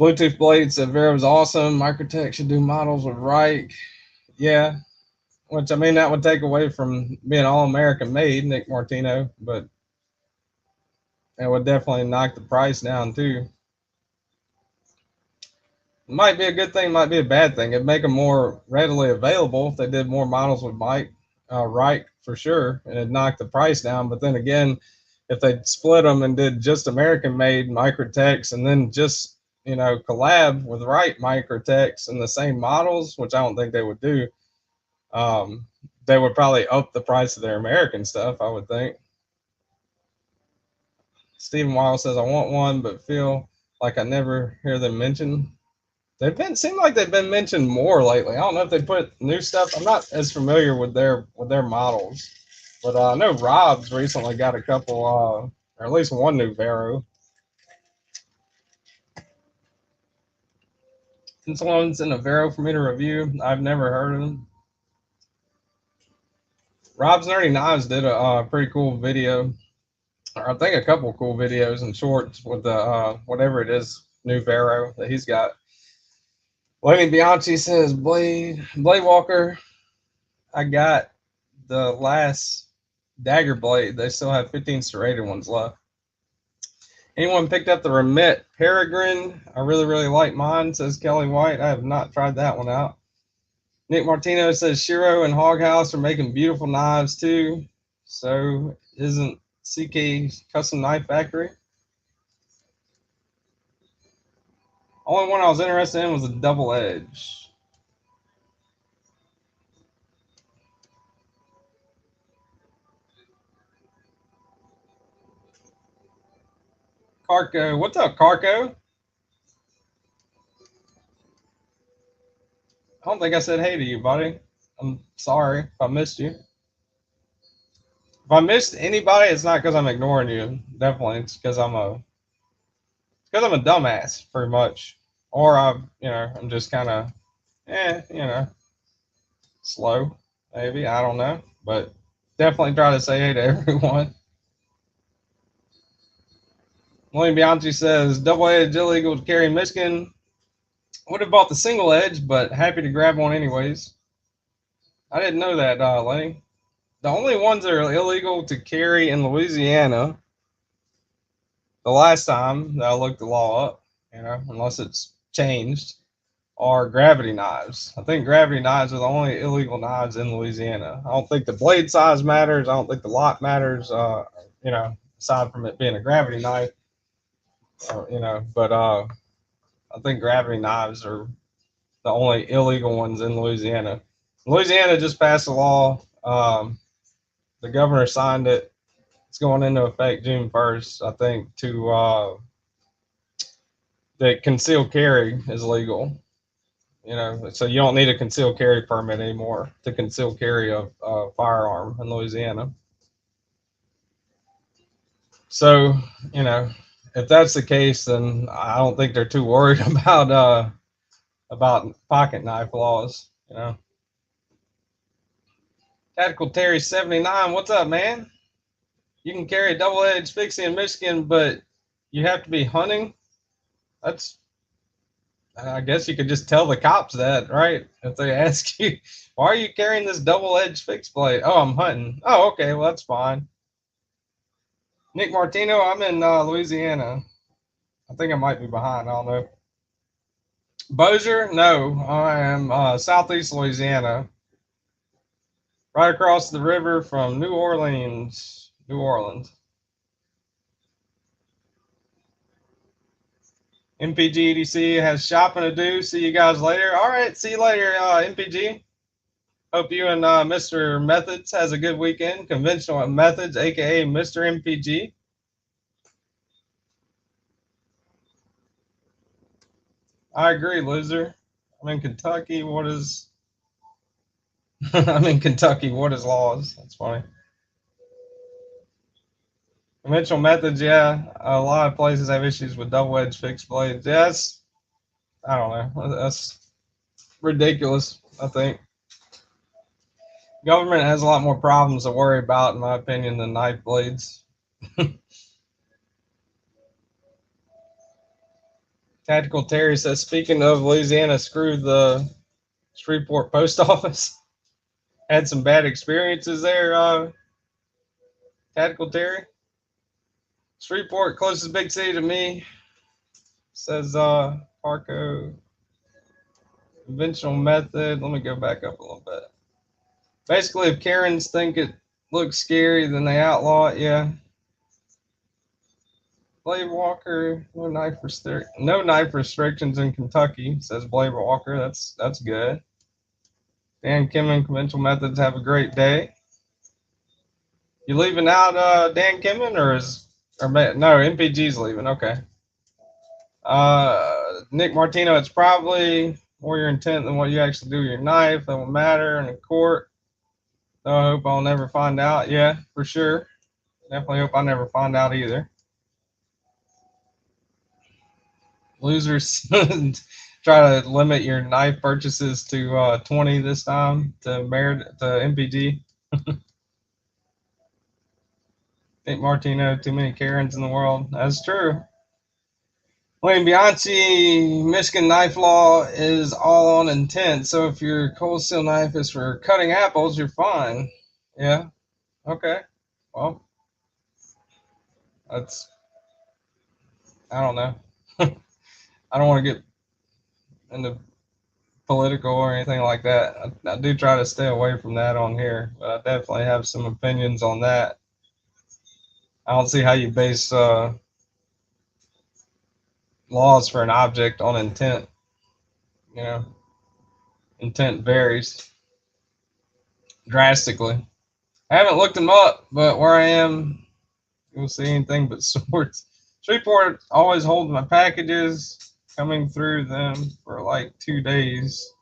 Bluetooth Blade said Vero's awesome. Microtech should do models with Reich. Yeah. which I mean that would take away from being all American made, Nick Martino, but it would definitely knock the price down too. Might be a good thing, might be a bad thing. It'd make them more readily available if they did more models with Mike Wright for sure, and it'd knock the price down. But then again, if they split them and did just American made Microtechs and then just collab with Wright Microtechs in the same models, which I don't think they would do, they would probably up the price of their American stuff, I would think. Stephen Wild says, I want one, but feel like I never hear them mentioned. Seem like they've been mentioned more lately. I don't know if they put new stuff. I'm not as familiar with their models, but I know Rob's recently got a couple, or at least one new Vero. Since one's in a Vero for me to review, I've never heard of them. Rob's Nerdy Knives did a pretty cool video, or I think a couple of cool videos and shorts with the whatever it is new Vero that he's got. Lenny Bianchi says, Blade Walker, I got the last dagger blade. They still have 15 serrated ones left. Anyone picked up the Remit Peregrine? I really, really like mine, says Kelly White. I have not tried that one out. Nick Martino says Shiro and Hoghouse are making beautiful knives too. So isn't CK Custom Knife Factory? Only one I was interested in was a double edge. Carco, what's up, Carco? I don't think I said hey to you, buddy. I'm sorry if I missed you. If I missed anybody, it's not because I'm ignoring you. Definitely, it's because I'm a dumbass, pretty much. Or I'm just kind of, slow, maybe. I don't know, but definitely try to say hey to everyone. William Bianchi says double edge illegal to carry in Michigan. Would have bought the single edge, but happy to grab one anyways. I didn't know that, Lenny. The only ones that are illegal to carry in Louisiana, the last time that I looked the law up, unless it's changed, are gravity knives. I think gravity knives are the only illegal knives in Louisiana. I don't think the blade size matters. I don't think the lot matters, aside from it being a gravity knife, but I think gravity knives are the only illegal ones in Louisiana. Louisiana just passed a law. The governor signed it. It's going into effect June 1st, I think, that concealed carry is legal. So you don't need a concealed carry permit anymore to conceal carry a firearm in Louisiana. So, if that's the case, then I don't think they're too worried about pocket knife laws. Tactical Terry 79, what's up, man? You can carry a double-edged fixie in Michigan, but you have to be hunting. I guess you could just tell the cops that, right? If they ask you, why are you carrying this double-edged fixed blade? Oh, I'm hunting. Oh, okay, well, that's fine. Nick Martino, I'm in Louisiana. I think I might be behind. I don't know. Bossier? No, I am southeast Louisiana. Right across the river from New Orleans. New Orleans. MPG EDC has shopping to do. See you guys later. All right, see you later, MPG. Hope you and Mr. Methods has a good weekend. Conventional Methods, aka Mr. MPG. I agree, loser. I'm in Kentucky. What is? I'm in Kentucky. What is laws? That's funny. Conventional methods, yeah. A lot of places have issues with double-edged fixed blades. Yes, I don't know. That's ridiculous, I think. Government has a lot more problems to worry about, in my opinion, than knife blades. Tactical Terry says, speaking of Louisiana, screw the Shreveport post office. had some bad experiences there, Tactical Terry? Shreveport, closest big city to me, says Parco. Conventional method. Let me go back up a little bit. Basically, if Karens think it looks scary, then they outlaw it. Yeah. Blade Walker, no knife restrictions in Kentucky, says Blade Walker. That's good. Dan Kimmen, conventional methods. Have a great day. You leaving out Dan Kimmen or no, MPG's leaving. Okay. Nick Martino, it's probably more your intent than what you actually do with your knife. That will matter in a court. So I hope I'll never find out. Yeah, for sure. Definitely hope I never find out either. Losers, try to limit your knife purchases to 20 this time to MPG. Nick Martino, too many Karens in the world. That's true. Wayne Bianchi, Michigan knife law is all on intent. So if your cold steel knife is for cutting apples, you're fine. Yeah. Okay. Well, that's, I don't know. I don't want to get into political or anything like that. I do try to stay away from that on here, but I definitely have some opinions on that. I don't see how you base laws for an object on intent. You know, intent varies drastically. I haven't looked them up, but where I am, you'll see anything but swords. Shreveport always holds my packages coming through them for like 2 days.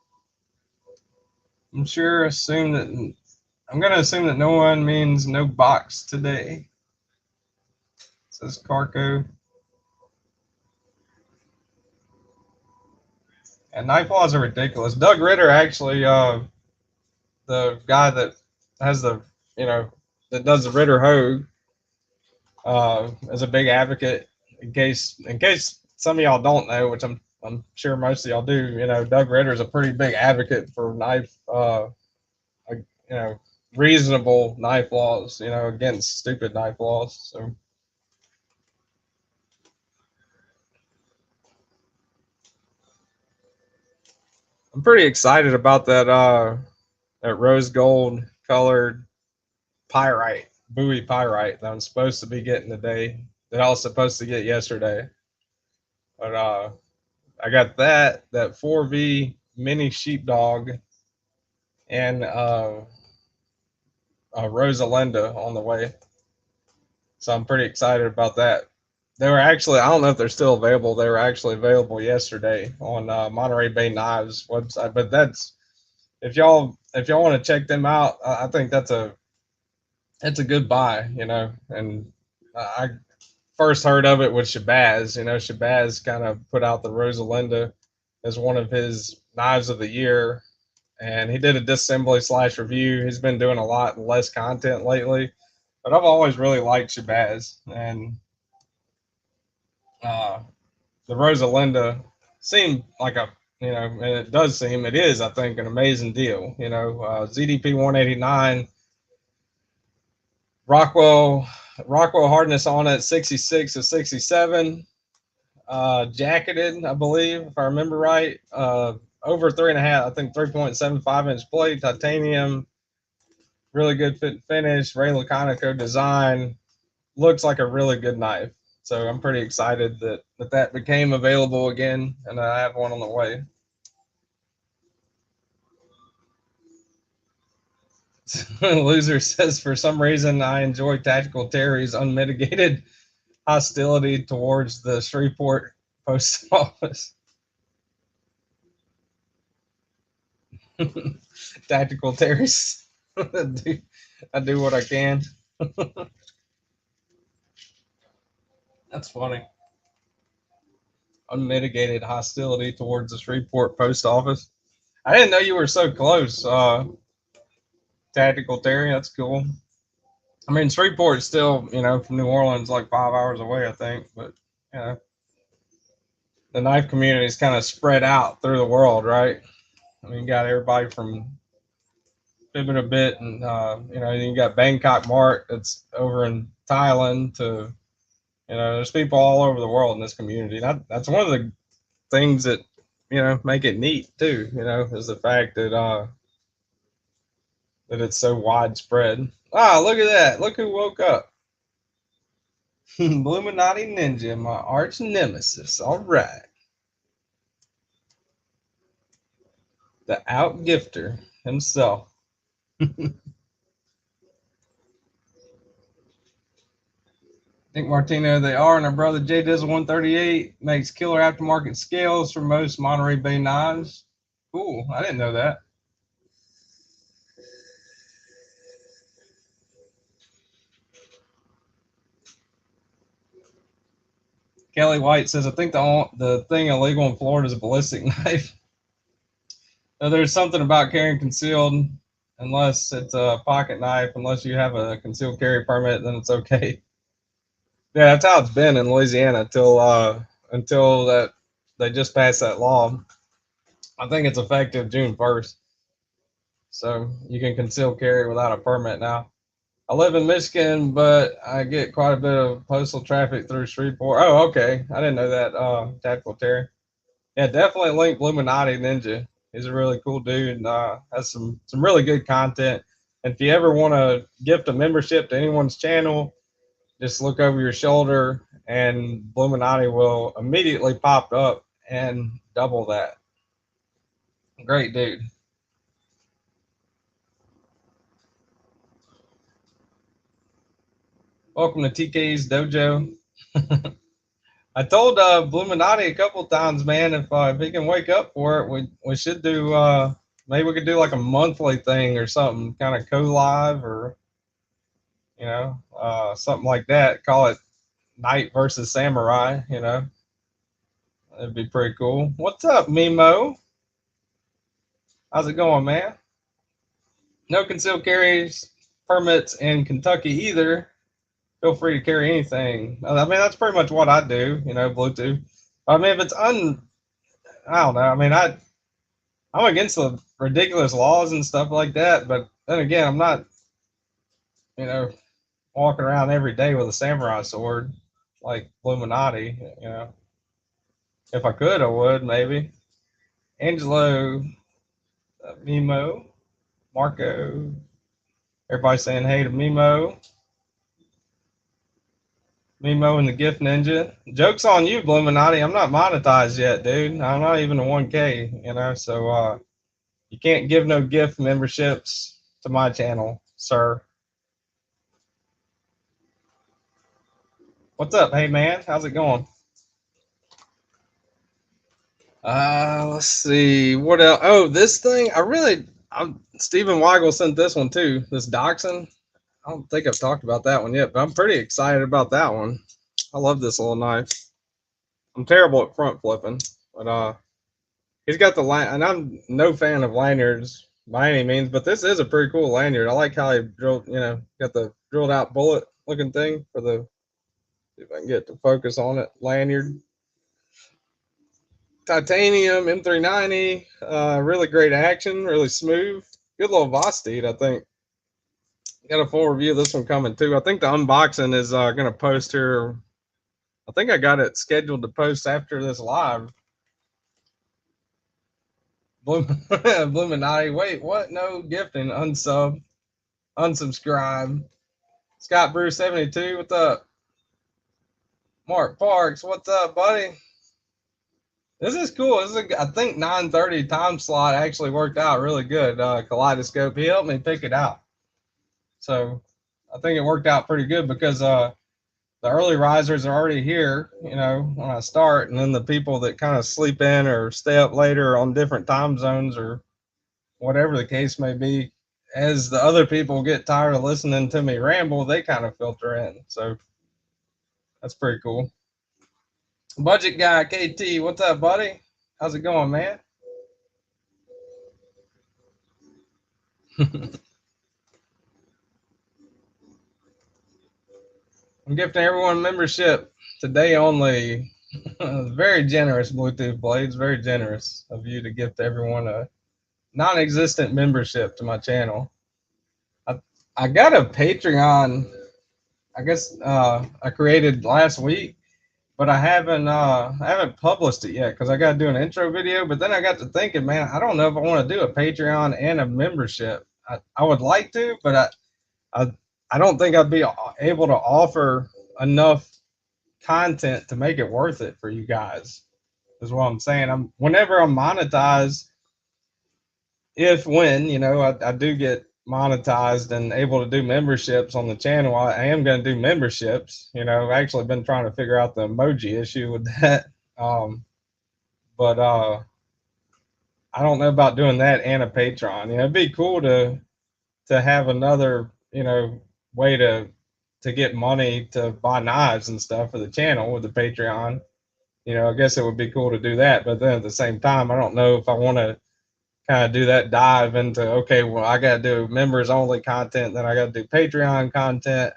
I'm going to assume that no one means no box today. Says Carco. And knife laws are ridiculous. Doug Ritter actually, the guy that has that does the Ritter Hogue, is a big advocate. In case some of y'all don't know, which I'm sure most of y'all do, Doug Ritter is a pretty big advocate for knife, reasonable knife laws, against stupid knife laws. So. I'm pretty excited about that rose gold colored pyrite, Bowie pyrite that I'm supposed to be getting today, that I was supposed to get yesterday. But I got that 4V mini sheepdog and Rosalinda on the way. So I'm pretty excited about that. They were actually, I don't know if they're still available. They were actually available yesterday on Monterey Bay Knives website. But that's, if y'all want to check them out, I think it's a good buy, And I first heard of it with Shabazz. Shabazz kind of put out the Rosalinda as one of his knives of the year, and he did a disassembly / review. He's been doing a lot less content lately, but I've always really liked Shabazz, and the Rosalinda seemed like and it is, I think, an amazing deal. ZDP 189, Rockwell hardness on it 66 to 67, jacketed, I believe, if I remember right. Over 3.5, I think 3.75-inch blade, titanium, really good fit and finish, Ray Laconico design, looks like a really good knife. So I'm pretty excited that became available again, and I have one on the way. Loser says, for some reason, I enjoy Tactical Terry's unmitigated hostility towards the Shreveport post office. Tactical Terry's. I do what I can. That's funny. Unmitigated hostility towards the Shreveport post office. I didn't know you were so close, Tactical Terry. That's cool. I mean, Shreveport's still, from New Orleans, like 5 hours away, I think. But, the knife community is kind of spread out through the world, right? I mean, you got everybody from pivot a bit, and you got Bangkok Mart that's over in Thailand. To there's people all over the world in this community. That's one of the things that make it neat too. Is the fact that it's so widespread. Ah, look at that! Look who woke up. Illuminati Ninja, my arch nemesis. All right, the out gifter himself. Nick Martino, they are, and our brother J Dizzle 138 makes killer aftermarket scales for most Monterey Bay knives. Cool, I didn't know that. Kelly White says, I think the thing illegal in Florida is a ballistic knife. So there's something about carrying concealed, unless it's a pocket knife, unless you have a concealed carry permit, then it's okay. Yeah, that's how it's been in Louisiana until that they just passed that law. I think it's effective June 1st. So you can conceal carry without a permit now. I live in Michigan, but I get quite a bit of postal traffic through Shreveport. Oh, okay. I didn't know that. Tactical Terry. Yeah, definitely link Illuminati Ninja. He's a really cool dude and has some really good content. And if you ever want to gift a membership to anyone's channel, just look over your shoulder and Illuminati will immediately pop up and double that. Great dude. Welcome to TK's Dojo. I told Illuminati a couple times, man, if he can wake up for it, we should do maybe we could do like a monthly thing or something, kind of co-live or something like that. Call it Knight versus Samurai. That'd be pretty cool. What's up, Mimo? How's it going, man? No concealed carries permits in Kentucky either. Feel free to carry anything. I mean, that's pretty much what I do. Bluetooth. I mean, if it's I don't know. I mean, I'm against the ridiculous laws and stuff like that, but then again, I'm not, you know, walking around every day with a samurai sword like Illuminati. If I could, I would maybe. Angelo, Mimo, Marco, everybody saying hey to Mimo. Mimo and the Gift Ninja. Joke's on you, Illuminati. I'm not monetized yet, dude. I'm not even a 1K, so you can't give no gift memberships to my channel, sir. What's up, hey man? How's it going? Let's see. What else? Oh, this thing. Stephen Weigel sent this one too. This Dachshund. I don't think I've talked about that one yet, but I'm pretty excited about that one. I love this little knife. I'm terrible at front flipping, but he's got the line, and I'm no fan of lanyards by any means, but this is a pretty cool lanyard. I like how he drilled, got the drilled out bullet looking thing for the. See if I can get to focus on it. Lanyard. Titanium M390, really great action, really smooth. Good little Vosteed, I think. Got a full review of this one coming too. I think the unboxing is going to post here. I think I got it scheduled to post after this live. Illuminati. Wait, what? No gifting. Unsub. Unsubscribe. Scott Bruce 72. What's up? Mark Parks. What's up, buddy? This is cool. I think 9:30 time slot actually worked out really good. Kaleidoscope. He helped me pick it out. So I think it worked out pretty good because the early risers are already here, when I start, and then the people that kind of sleep in or stay up later on different time zones or whatever the case may be, as the other people get tired of listening to me ramble, they kind of filter in. So that's pretty cool. Budget guy KT, what's up, buddy? How's it going, man? I'm gifting everyone membership today only. Very generous, Bluetooth Blades. Very generous of you to gift everyone a non-existent membership to my channel. I got a Patreon. I guess I created last week, but I haven't published it yet because I got to do an intro video. But then I got to thinking, man, I don't know if I want to do a Patreon and a membership. I would like to, but I I don't think I'd be able to offer enough content to make it worth it for you guys. Is what I'm saying. Whenever I'm monetized, if when I do get monetized and able to do memberships on the channel, I am going to do memberships. I've actually been trying to figure out the emoji issue with that. Um, but I don't know about doing that and a Patreon. It'd be cool to have another way to get money to buy knives and stuff for the channel with the Patreon. I guess it would be cool to do that, but then at the same time, I don't know if I want to kind of do that dive into, okay, well, I got to do members only content, then I got to do Patreon content,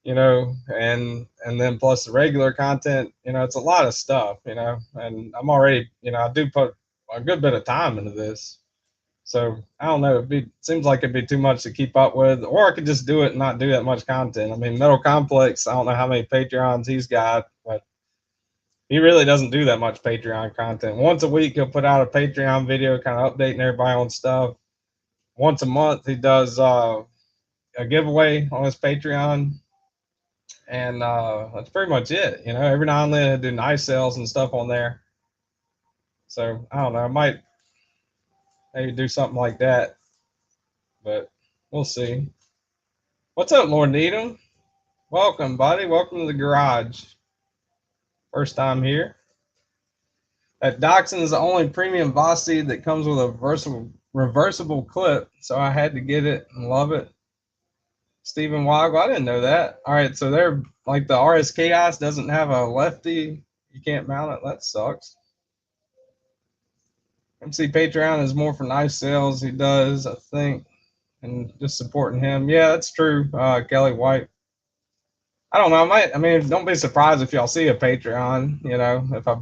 and then plus the regular content. It's a lot of stuff, and I'm already, I do put a good bit of time into this. So I don't know. Seems like it'd be too much to keep up with, or I could just do it and not do that much content. I mean, Metal Complex, I don't know how many Patreons he's got, but he really doesn't do that much Patreon content. Once a week, he'll put out a Patreon video, kind of updating everybody on stuff. Once a month, he does a giveaway on his Patreon, and that's pretty much it. Every now and then he'll do knife sales and stuff on there. So I don't know. I might maybe do something like that, but we'll see. What's up, Lord Needham? Welcome, buddy. Welcome to the garage. First time here. That Dachshund is the only premium Voss seed that comes with a reversible clip, so I had to get it and love it. Stephen Waggle, I didn't know that. All right, so they're like the RS Chaos doesn't have a lefty. You can't mount it. That sucks. MC Patreon is more for knife sales. He does, I think, and just supporting him. Yeah, that's true. Kelly White. I don't know. I mean, don't be surprised if y'all see a Patreon. If I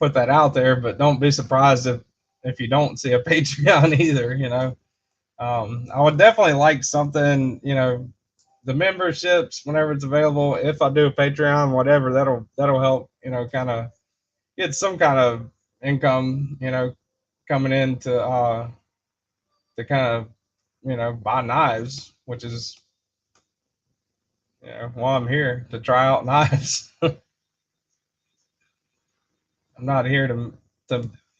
put that out there, but don't be surprised if you don't see a Patreon either. I would definitely like something. The memberships whenever it's available. If I do a Patreon, whatever, that'll help. Kind of get some kind of income. Coming in to kind of buy knives, which is why I'm here to try out knives. I'm not here to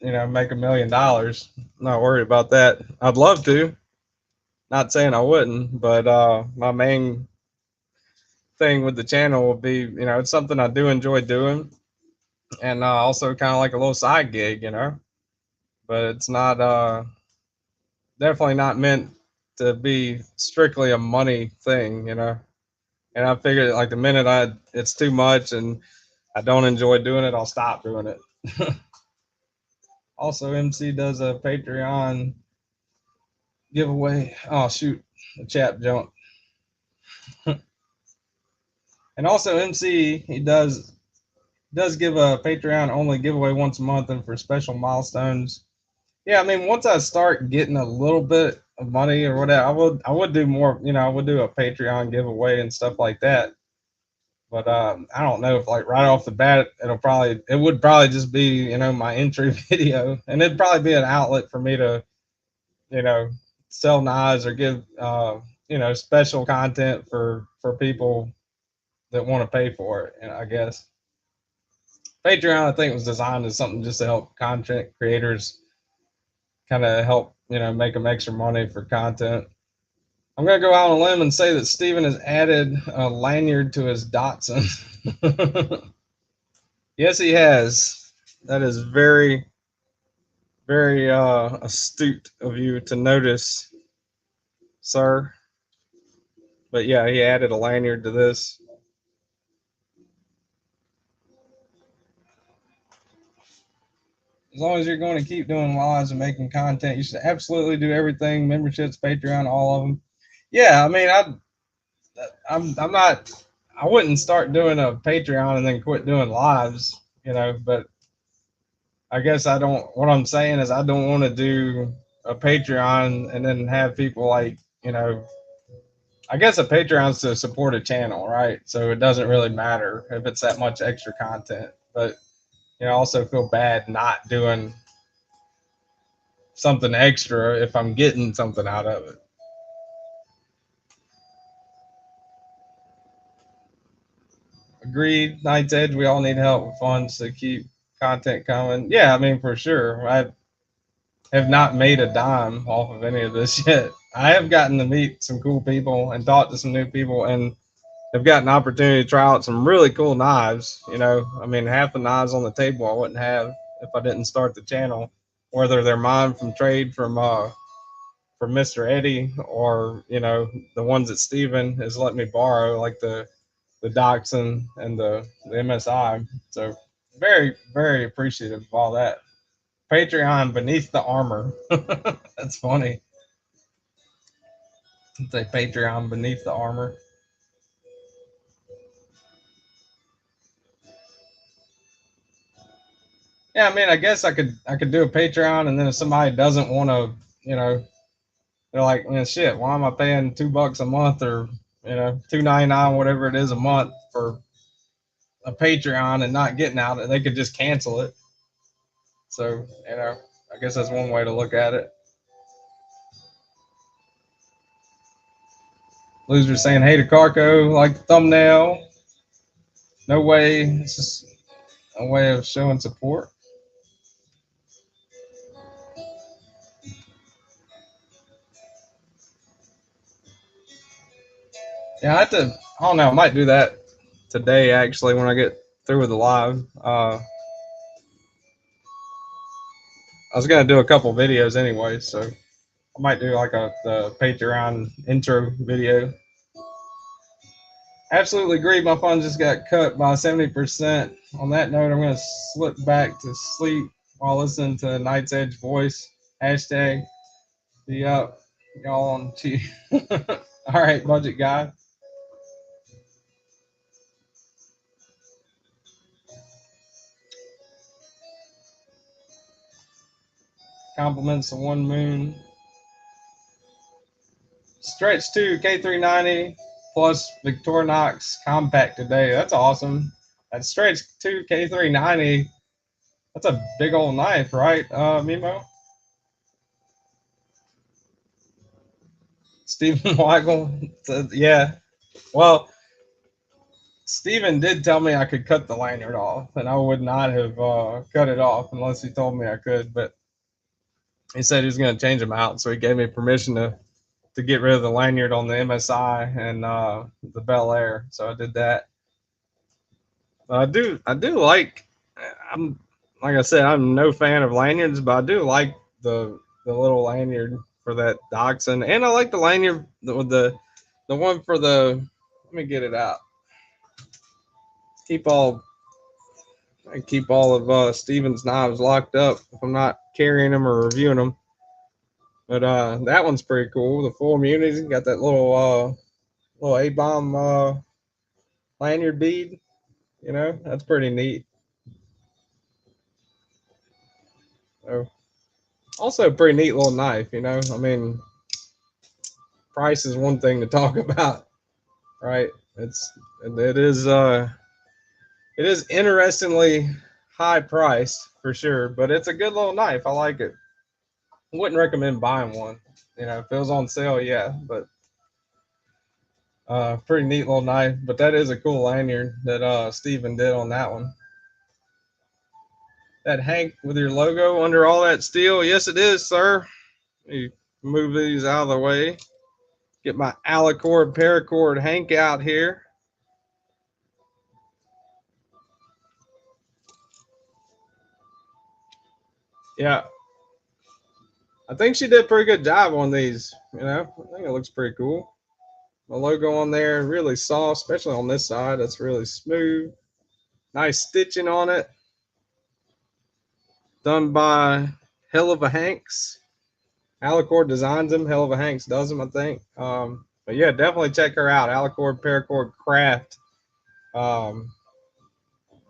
make $1 million. I'm not worried about that. I'd love to. Not saying I wouldn't, but my main thing with the channel will be, it's something I do enjoy doing, and also kind of like a little side gig, but it's not definitely not meant to be strictly a money thing, and I figured like the minute it's too much and I don't enjoy doing it, I'll stop doing it. Also, MC does a Patreon giveaway. Oh shoot, the chat jumped. And also MC, he does give a Patreon only giveaway once a month and for special milestones. Yeah, I mean, once I start getting a little bit of money or whatever, I would do more. I would do a Patreon giveaway and stuff like that. But I don't know if like right off the bat it would probably just be my entry video, and it'd probably be an outlet for me to sell knives or give special content for people that want to pay for it. I guess Patreon, I think, was designed as something just to help content creators kind of help make them extra money for content. I'm gonna go out on a limb and say that Steven has added a lanyard to his Datsun. Yes, he has. That is very, very astute of you to notice, sir. But yeah, he added a lanyard to this. As long as you're going to keep doing lives and making content, you should absolutely do everything. Memberships, Patreon, all of them. Yeah, I mean, I'm not. I wouldn't start doing a Patreon and then quit doing lives, But I guess I don't. What I'm saying is, I don't want to do a Patreon and then have people like, I guess a Patreon's to support a channel, right? So it doesn't really matter if it's that much extra content. But I also feel bad not doing something extra if I'm getting something out of it. Agreed. Night's Edge, we all need help with funds to keep content coming. Yeah, I mean, for sure. I have not made a dime off of any of this yet. I have gotten to meet some cool people and talk to some new people, and have got an opportunity to try out some really cool knives. I mean, half the knives on the table I wouldn't have if I didn't start the channel, whether they're mine from trade from Mr. Eddie, or the ones that Steven has let me borrow, like the Dachshund and the MSI. So very, very appreciative of all that. Patreon beneath the armor. That's funny. Say Patreon beneath the armor. Yeah, I mean, I guess I could do a Patreon, and then if somebody doesn't want to, they're like, man, shit, why am I paying $2 a month, or $2.99, whatever it is a month for a Patreon and not getting out? They could just cancel it. So I guess that's one way to look at it. Loser saying, hey to Carco, like the thumbnail. No way. It's just a way of showing support. Yeah, I don't know, I might do that today, actually, when I get through with the live. I was going to do a couple videos anyway, so I might do like the Patreon intro video. Absolutely agree. My phone just got cut by 70%. On that note, I'm going to slip back to sleep while listening to Night's Edge voice. Hashtag be up. Y'all on to all right, budget guy. Compliments of One Moon. Stretch 2 K390 plus Victorinox compact today. That's awesome. That Stretch 2 K390, that's a big old knife, right, Mimo? Stephen Weigel, yeah. Well, Steven did tell me I could cut the lanyard off, and I would not have cut it off unless he told me I could. But he said he was going to change them out, so he gave me permission to get rid of the lanyard on the MSI and the Bel Air. So I did that. I do like. I'm like I said, I'm no fan of lanyards, but I do like the little lanyard for that Dachshund, and I like the lanyard with the one for the. Let me get it out. Keep all of Steven's knives locked up if I'm not carrying them or reviewing them. But that one's pretty cool. The full immunity, got that little A-bomb lanyard bead. That's pretty neat. So, also a pretty neat little knife. I mean, price is one thing to talk about, right? It is interestingly high priced for sure, but it's a good little knife. I like it. Wouldn't recommend buying one. If it was on sale, yeah, but pretty neat little knife. But that is a cool lanyard that Steven did on that one. That Hank with your logo under all that steel. Yes, it is, sir. You move these out of the way. Get my Alicord paracord Hank out here. Yeah. I think she did a pretty good job on these. I think it looks pretty cool. The logo on there, really soft, especially on this side. That's really smooth. Nice stitching on it. Done by Hell of a Hanks. Alicord designs them. Hell of a Hanks does them, I think. But yeah, definitely check her out. Alicord Paracord Craft.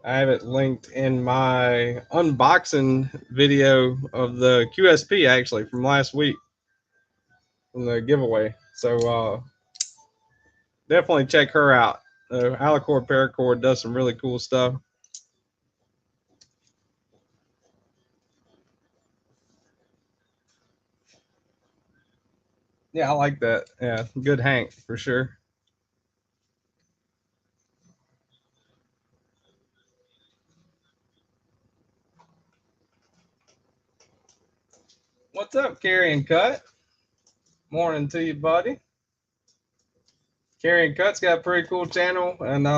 I have it linked in my unboxing video of the QSP, actually, from last week, from the giveaway. So Definitely check her out. Alicord Paracord does some really cool stuff. Yeah, I like that. Yeah, good Hank for sure. What's up, Carrie and Cut? Morning to you, buddy. Carrie and Cut's got a pretty cool channel, and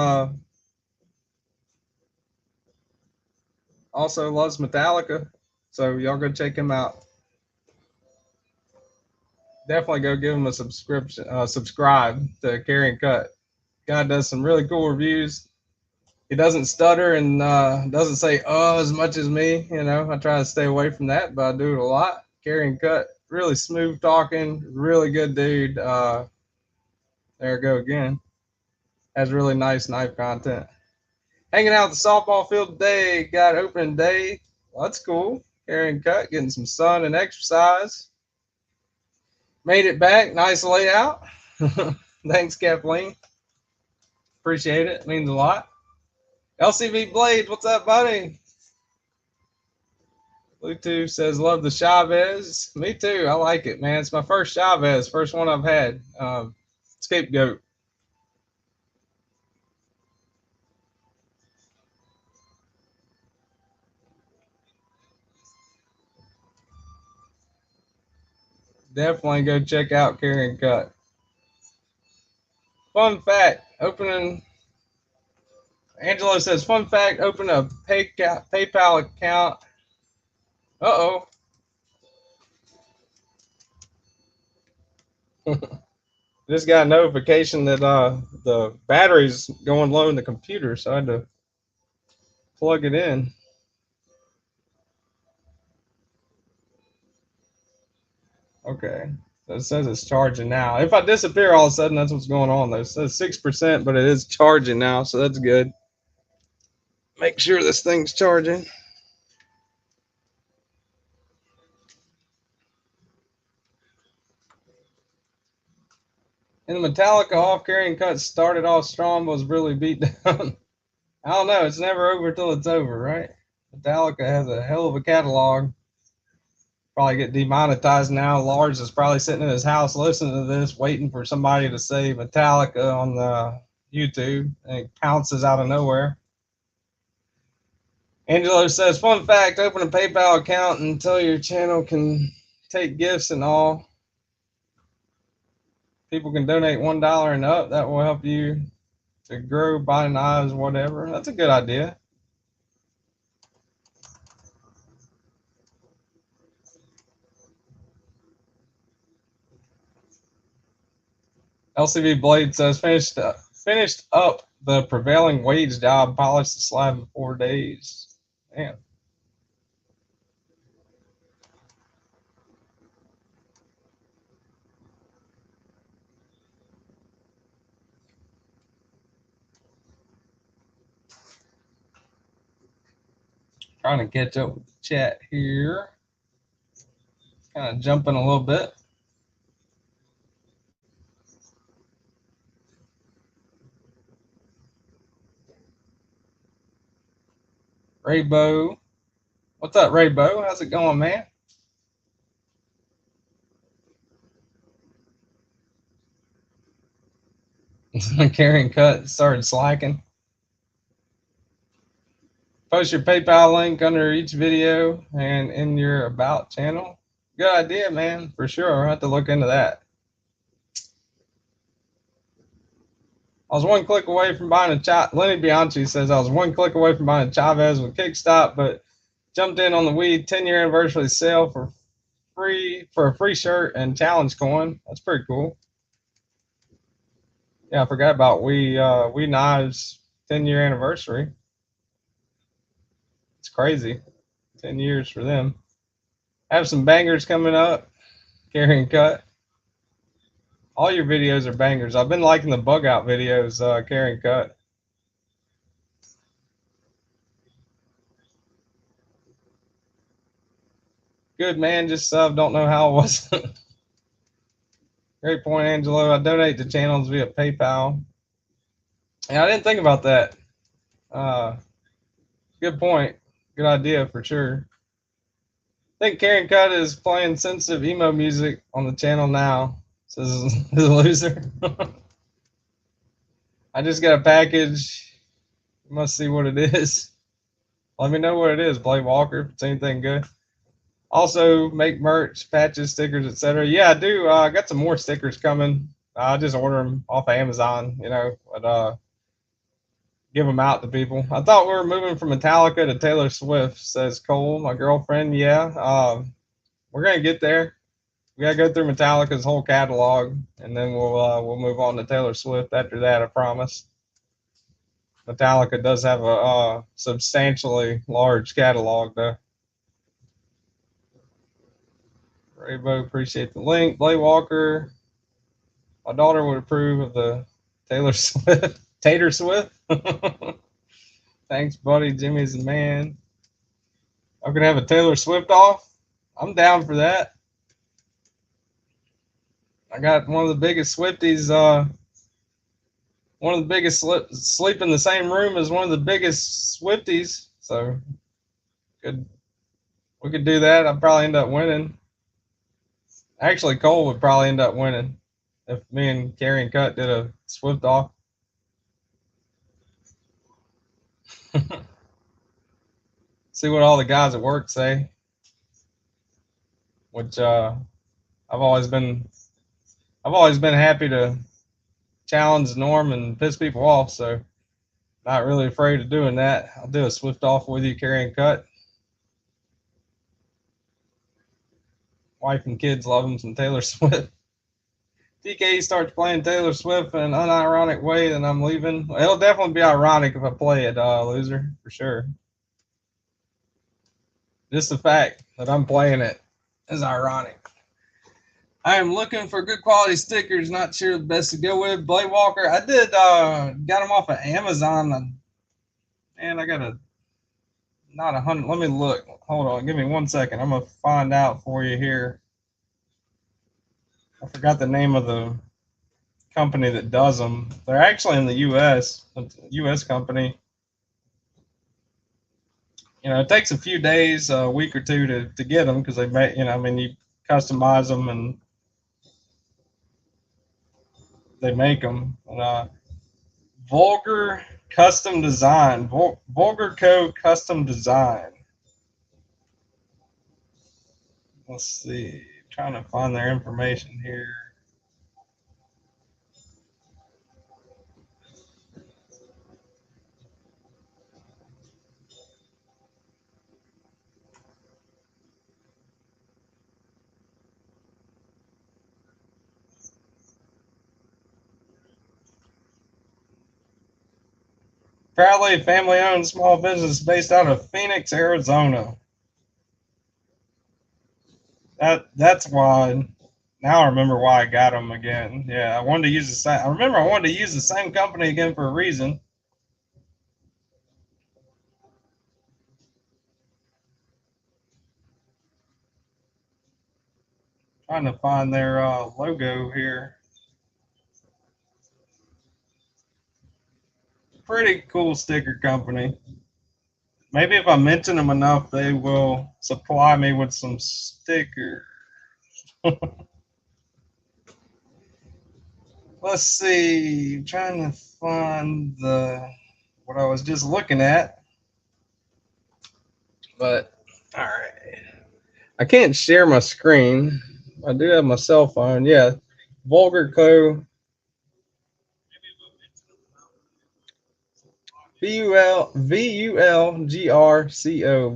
also loves Metallica. So y'all go check him out. Definitely go give him a subscription. Subscribe to Carrie and Cut. Guy does some really cool reviews. He doesn't stutter and doesn't say as much as me. You know, I try to stay away from that, but I do it a lot. Carrie and Cut, really smooth talking, really good dude. There we go again. Has really nice knife content. Hanging out at the softball field today. Got opening day. Well, that's cool. Carrie and Cut, getting some sun and exercise. Made it back. Nice layout. Thanks, Kathleen. Appreciate it. Means a lot. LCV Blades, what's up, buddy? Bluetooth says, love the Chavez. Me too. I like it, man. It's my first Chavez, first one I've had. Scapegoat. Definitely go check out Carry and Cut. Fun fact, opening. Angelo says, fun fact, open a PayPal account. Uh-oh. Just got a notification that the battery's going low in the computer, so I had to plug it in. Okay. So it says it's charging now. If I disappear all of a sudden, that's what's going on though. It says 6%, but it is charging now, so that's good. Make sure this thing's charging. And the Metallica off Carrying Cut started off strong, but was really beat down. I don't know. It's never over till it's over, right? Metallica has a hell of a catalog. Probably get demonetized now. Lars is probably sitting in his house listening to this, waiting for somebody to say Metallica on the YouTube, and it pounces out of nowhere. Angelo says, fun fact, open a PayPal account until your channel can take gifts and all. People can donate $1 and up. That will help you to grow, buy knives, whatever. That's a good idea. LCV Blade says, finished up the prevailing wage job, polished the slab in 4 days. Man. Trying to catch up with the chat here. Kind of jumping a little bit. Raybo. What's up, Raybo? How's it going, man? Carrying Cut started slacking. Post your PayPal link under each video and in your About channel. Good idea, man. For sure. I'll have to look into that. I was one click away from buying a Lenny Bianchi says I was one click away from buying a Chavez with Kickstop, but jumped in on the Weed 10-year anniversary sale for a free shirt and challenge coin. That's pretty cool. Yeah, I forgot about We Knives 10-year anniversary. It's crazy. 10 years for them. I have some bangers coming up. Carry and Cut. All your videos are bangers. I've been liking the bug out videos, Carry and Cut. Good, man. Just don't know how it was. Great point, Angelo. I donate to channels via PayPal. Yeah, I didn't think about that. Good point. Good idea for sure. I think Karen Cut is playing sensitive emo music on the channel now. Says the loser. I just got a package. You must see what it is. Let me know what it is, Blake Walker, if it's anything good. Also, make merch, patches, stickers, etc. Yeah, I do. I got some more stickers coming. I just order them off of Amazon, but give them out to people. I thought we were moving from Metallica to Taylor Swift, says Cole, my girlfriend. Yeah, we're gonna get there. We gotta go through Metallica's whole catalog, and then we'll move on to Taylor Swift after that. I promise. Metallica does have a substantially large catalog, though. Raybo, appreciate the link. Blay Walker, my daughter would approve of the Taylor Swift, Tater Swift. Thanks, buddy. Jimmy's the man. I'm gonna have a Taylor Swift off. I'm down for that. I got one of the biggest Swifties. One of the biggest sleep in the same room as one of the biggest Swifties. So we could do that. I'd probably end up winning. Actually, Cole would probably end up winning if me and Carrie and Cut did a Swift off. See what all the guys at work say, which I've always been happy to challenge the norm and piss people off, so not really afraid of doing that. I'll do a Swift off with you, Carrie and Cut. Wife and kids love him some Taylor Swift. TK starts playing Taylor Swift in an unironic way, then I'm leaving. It'll definitely be ironic if I play it, loser, for sure. Just the fact that I'm playing it is ironic. I am looking for good quality stickers. Not sure the best to go with. Blade Walker. I did got them off of Amazon. And I got not 100. Let me look. Hold on. Give me 1 second. I'm gonna find out for you here. I forgot the name of the company that does them. They're actually in the U.S. It's a U.S. company. It takes a few days, a week or two to get them because they make, you customize them and they make them. And, Vulgar Custom Design, Vulgar Co. Custom Design. Let's see, trying to find their information here. Proudly family-owned small business based out of Phoenix, Arizona. That's why. Now I remember why I got them again. Yeah, I wanted to use the same. I remember I wanted to use the same company again for a reason. Trying to find their logo here. Pretty cool sticker company. Maybe if I mention them enough, they will supply me with some stickers. Let's see. I'm trying to find what I was just looking at. But all right, I can't share my screen. I do have my cell phone. Yeah, Vulgar Co. VULGRCO.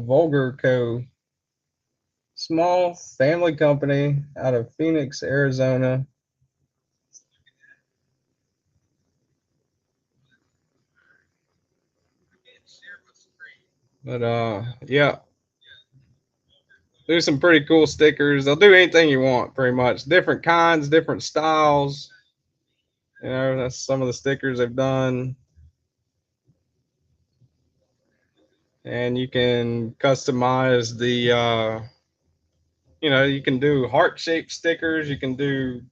Vulgar Co. Small family company out of Phoenix, Arizona. But yeah, there's some pretty cool stickers. They'll do anything you want, pretty much. Different kinds, different styles. That's some of the stickers they've done. And you can customize the, you can do heart-shaped stickers. You can do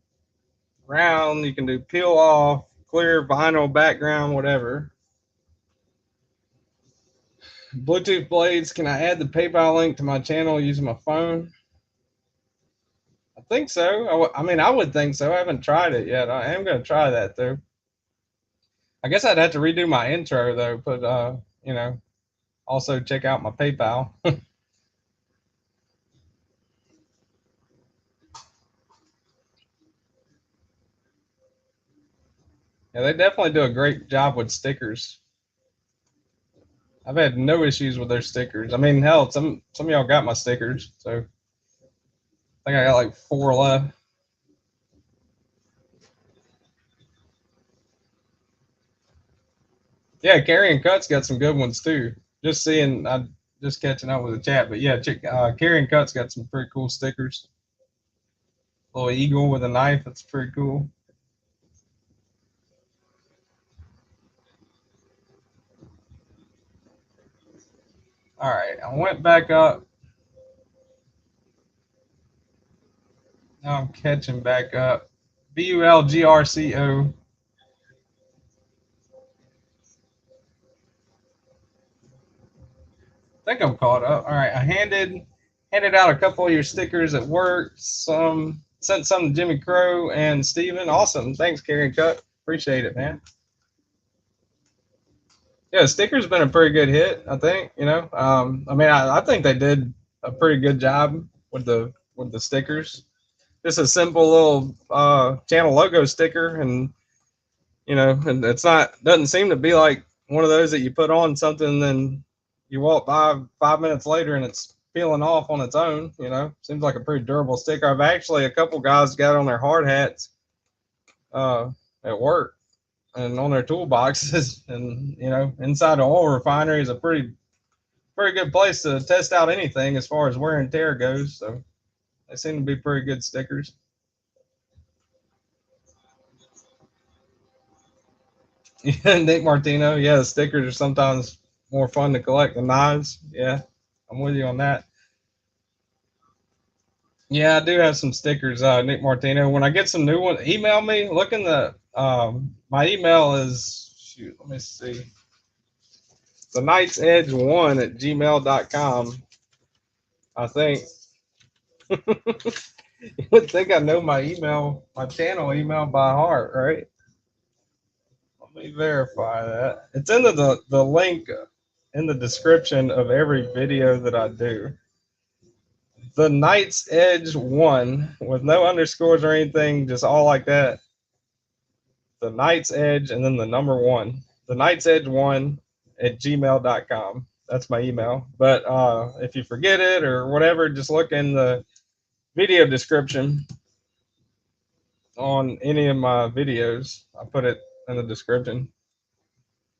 round. You can do peel off, clear, vinyl, background, whatever. Bluetooth blades. Can I add the PayPal link to my channel using my phone? I think so. I mean, I would think so. I haven't tried it yet. I am going to try that though. I guess I'd have to redo my intro though, but you know, also check out my PayPal. Yeah, they definitely do a great job with stickers. I've had no issues with their stickers. I mean, hell, some of y'all got my stickers, so I think I got like 4 left. Yeah, Carrying Cuts got some good ones too. Just seeing, I just catching up with the chat, but yeah, Carrying Cuts got some pretty cool stickers. Little eagle with a knife, that's pretty cool. All right, I went back up. Now I'm catching back up. BULGRCO. I think I'm caught up. All right, I handed out a couple of your stickers at work. Some sent some to Jimmy Crow and Steven. Awesome. Thanks, Carrying Cut. Appreciate it, man. Yeah, stickers been a pretty good hit, I think. You know, I mean, I think they did a pretty good job with the stickers. Just a simple little channel logo sticker, and you know, and it's not doesn't seem to be like one of those that you put on something and then you walk by 5 minutes later and it's peeling off on its own. You know, seems like a pretty durable sticker. I've actually a couple guys got on their hard hats uh, at work and on their toolboxes, and you know, inside the oil refinery is a pretty good place to test out anything as far as wear and tear goes. So they seem to be pretty good stickers. Yeah, Nick Martino. Yeah, the stickers are sometimes more fun to collect than knives. Yeah, I'm with you on that. Yeah, I do have some stickers, Nick Martino. When I get some new ones, email me. Look in the my email is shoot. Let me see. The Knight's Edge 1 at gmail.com. I think you would think I know my email, my channel email by heart, right? Let me verify that. It's in the link in the description of every video that I do. The Knight's Edge 1 with no underscores or anything, just all like that. The Knight's Edge and then the number 1. The Knight's Edge 1 at gmail.com. That's my email. But if you forget it or whatever, just look in the video description on any of my videos. I put it in the description.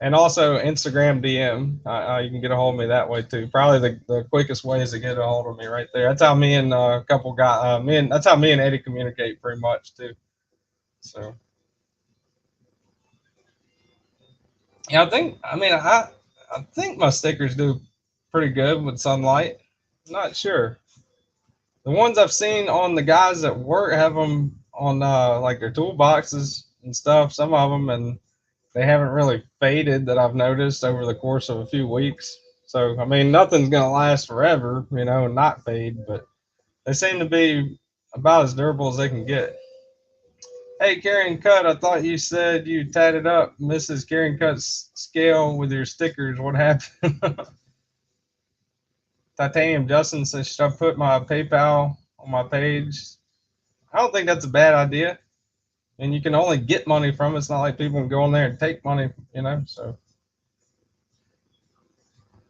And also Instagram DM. You can get a hold of me that way too. Probably the quickest way is to get a hold of me right there. That's how me and a couple guys, that's how me and Eddie communicate pretty much too. So yeah, I think my stickers do pretty good with sunlight. I'm not sure. The ones I've seen on the guys at work have them on like their toolboxes and stuff. Some of them, and they haven't really faded that I've noticed over the course of a few weeks. So I mean, nothing's gonna last forever, you know, and not fade, but they seem to be about as durable as they can get. Hey, Carrying Cut, I thought you said you tatted up Mrs. Carrying Cut's scale with your stickers. What happened? Titanium Justin says, should I put my PayPal on my page? I don't think that's a bad idea. And you can only get money from it. It's not like people can go in there and take money, you know. So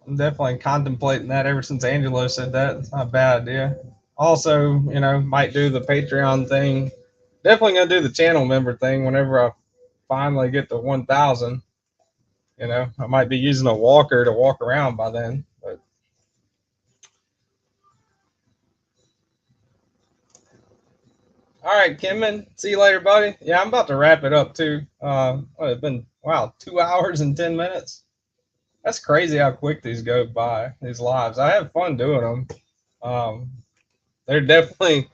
I'm definitely contemplating that ever since Angelo said that. It's not a bad idea. Also, you know, might do the Patreon thing. Definitely gonna do the channel member thing whenever I finally get to 1,000. You know, I might be using a walker to walk around by then. But all right, Kimman. See you later, buddy. Yeah, I'm about to wrap it up too. It's been 2 hours and 10 minutes. That's crazy how quick these go by. These lives. I have fun doing them. Um, they're definitely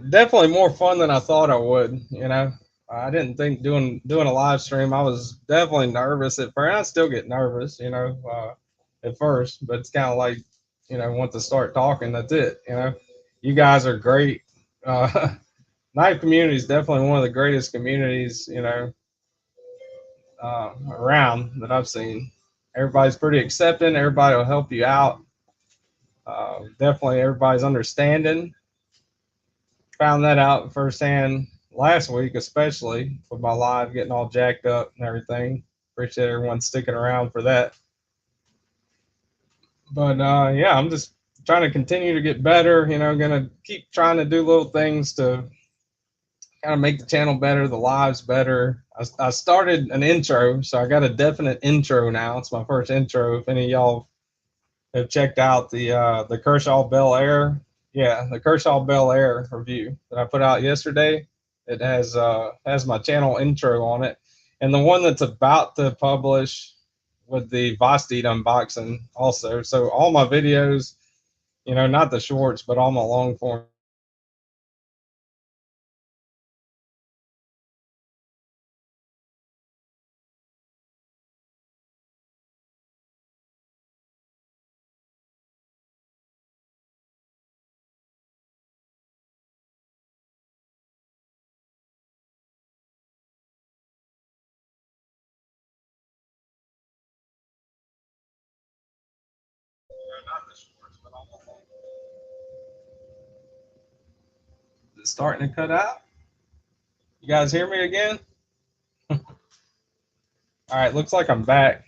definitely more fun than I thought I would. You know, I didn't think doing a live stream. I was definitely nervous at first. I still get nervous, you know, at first, but it's kind of like, you know, once I start talking, that's it. You know, you guys are great. Knife community is definitely one of the greatest communities, you know, around that I've seen. Everybody's pretty accepting. Everybody will help you out. Definitely, everybody's understanding. Found that out firsthand last week, especially with my live getting all jacked up and everything. Appreciate everyone sticking around for that. But yeah, I'm just trying to continue to get better. You know, gonna keep trying to do little things to kind of make the channel better, the lives better. I started an intro, so I got a definite intro now. It's my first intro. If any of y'all have checked out the Kershaw Bel Air, yeah, the Kershaw Bel Air review that I put out yesterday, it has my channel intro on it, and the one that's about to publish with the Vosteed unboxing also. So all my videos, you know, not the shorts, but all my long form is starting to cut out. You guys hear me again? All right, looks like I'm back.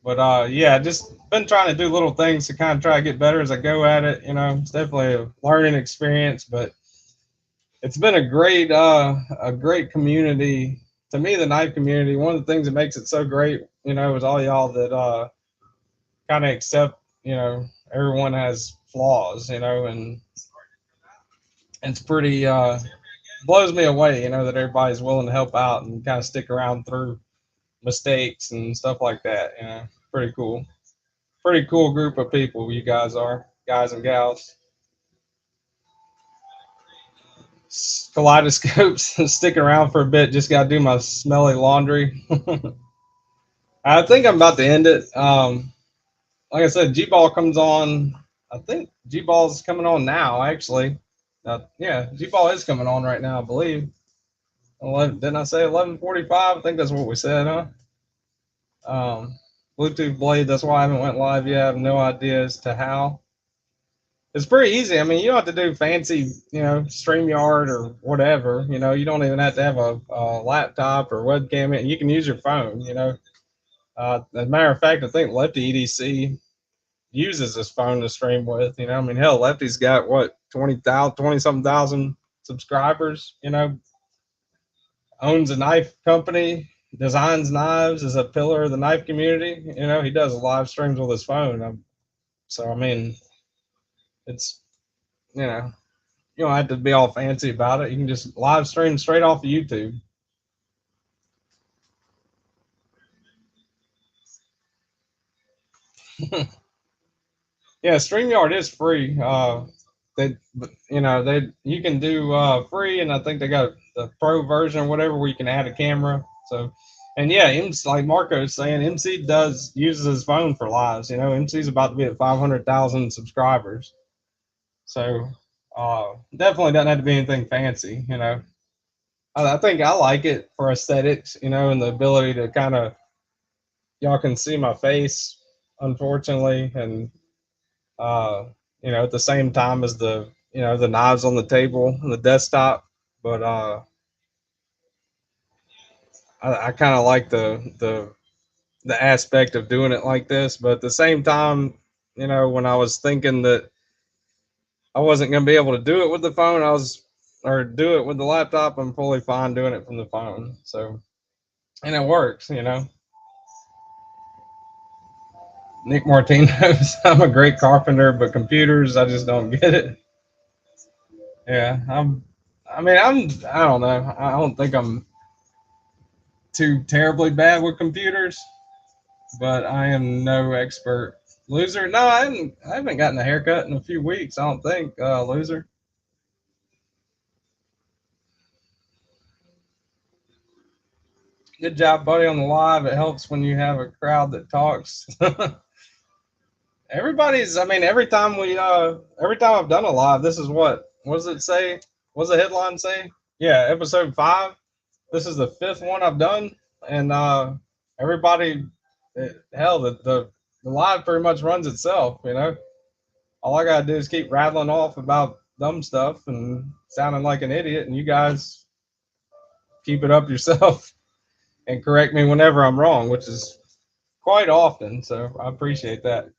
But yeah, just been trying to do little things to kind of try to get better as I go at it. You know, it's definitely a learning experience, but it's been a great community. To me, the knife community, one of the things that makes it so great, you know, is all y'all that kind of accept, you know, everyone has flaws, you know, and it's pretty blows me away, you know, that everybody's willing to help out and kind of stick around through mistakes and stuff like that. You know, pretty cool. Pretty cool group of people you guys are, guys and gals. Kaleidoscopes sticking around for a bit. Just got to do my smelly laundry. I think I'm about to end it. Like I said, G Ball comes on. I think G Ball's coming on now, actually. Yeah, G Ball is coming on right now, I believe. 11, didn't I say 11:45? I think that's what we said, huh? Um, Bluetooth Blade. That's why I haven't went live yet. I have no idea as to how. It's pretty easy. I mean, you don't have to do fancy, you know, StreamYard or whatever. You know, you don't even have to have a laptop or webcam. You can use your phone. You know, as a matter of fact, I think Lefty EDC uses his phone to stream with. You know, I mean, hell, Lefty's got what 20,000, 20 something thousand subscribers. You know, owns a knife company, designs knives, is a pillar of the knife community. You know, he does live streams with his phone. So I mean, it's you know, you don't have to be all fancy about it. You can just live stream straight off of YouTube. Yeah, StreamYard is free. They, you know, they you can do free, and I think they got the pro version or whatever where you can add a camera. So, and yeah, like Marco's saying, MC does uses his phone for lives. You know, MC's about to be at 500,000 subscribers. So, definitely doesn't have to be anything fancy. You know, I think I like it for aesthetics. You know, and the ability to kind of y'all can see my face, unfortunately, and uh, you know, at the same time as the you know the knives on the table and the desktop. But I kind of like the aspect of doing it like this. But at the same time, you know, when I was thinking that I wasn't going to be able to do it with the phone, or do it with the laptop. I'm fully fine doing it from the phone. So, and it works, you know. Nick Martinez, I'm a great carpenter, but computers, I just don't get it. Yeah, I mean, I don't know. I don't think I'm too terribly bad with computers, but I am no expert. Loser? No, I haven't gotten a haircut in a few weeks. I don't think. Loser. Good job, buddy, on the live. It helps when you have a crowd that talks. Everybody's, I mean, every time I've done a live, this is what does it say? What's the headline say? Yeah, episode 5. This is the 5th one I've done, and everybody, hell, the live pretty much runs itself. All I gotta do is keep rattling off about dumb stuff and sounding like an idiot, and you guys keep it up yourself and correct me whenever I'm wrong, which is quite often. So I appreciate that.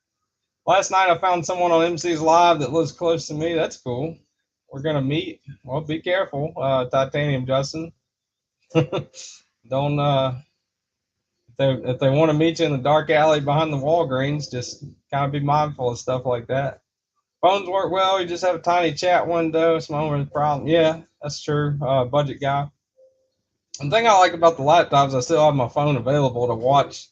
Last night I found someone on MC's live that lives close to me. That's cool. We're gonna meet. Well, be careful, Titanium Justin. Don't if they want to meet you in the dark alley behind the Walgreens, just kind of be mindful of stuff like that. Phones work well. You just have a tiny chat window. It's my only problem. Yeah, that's true. Budget guy. The thing I like about the laptops, I still have my phone available to watch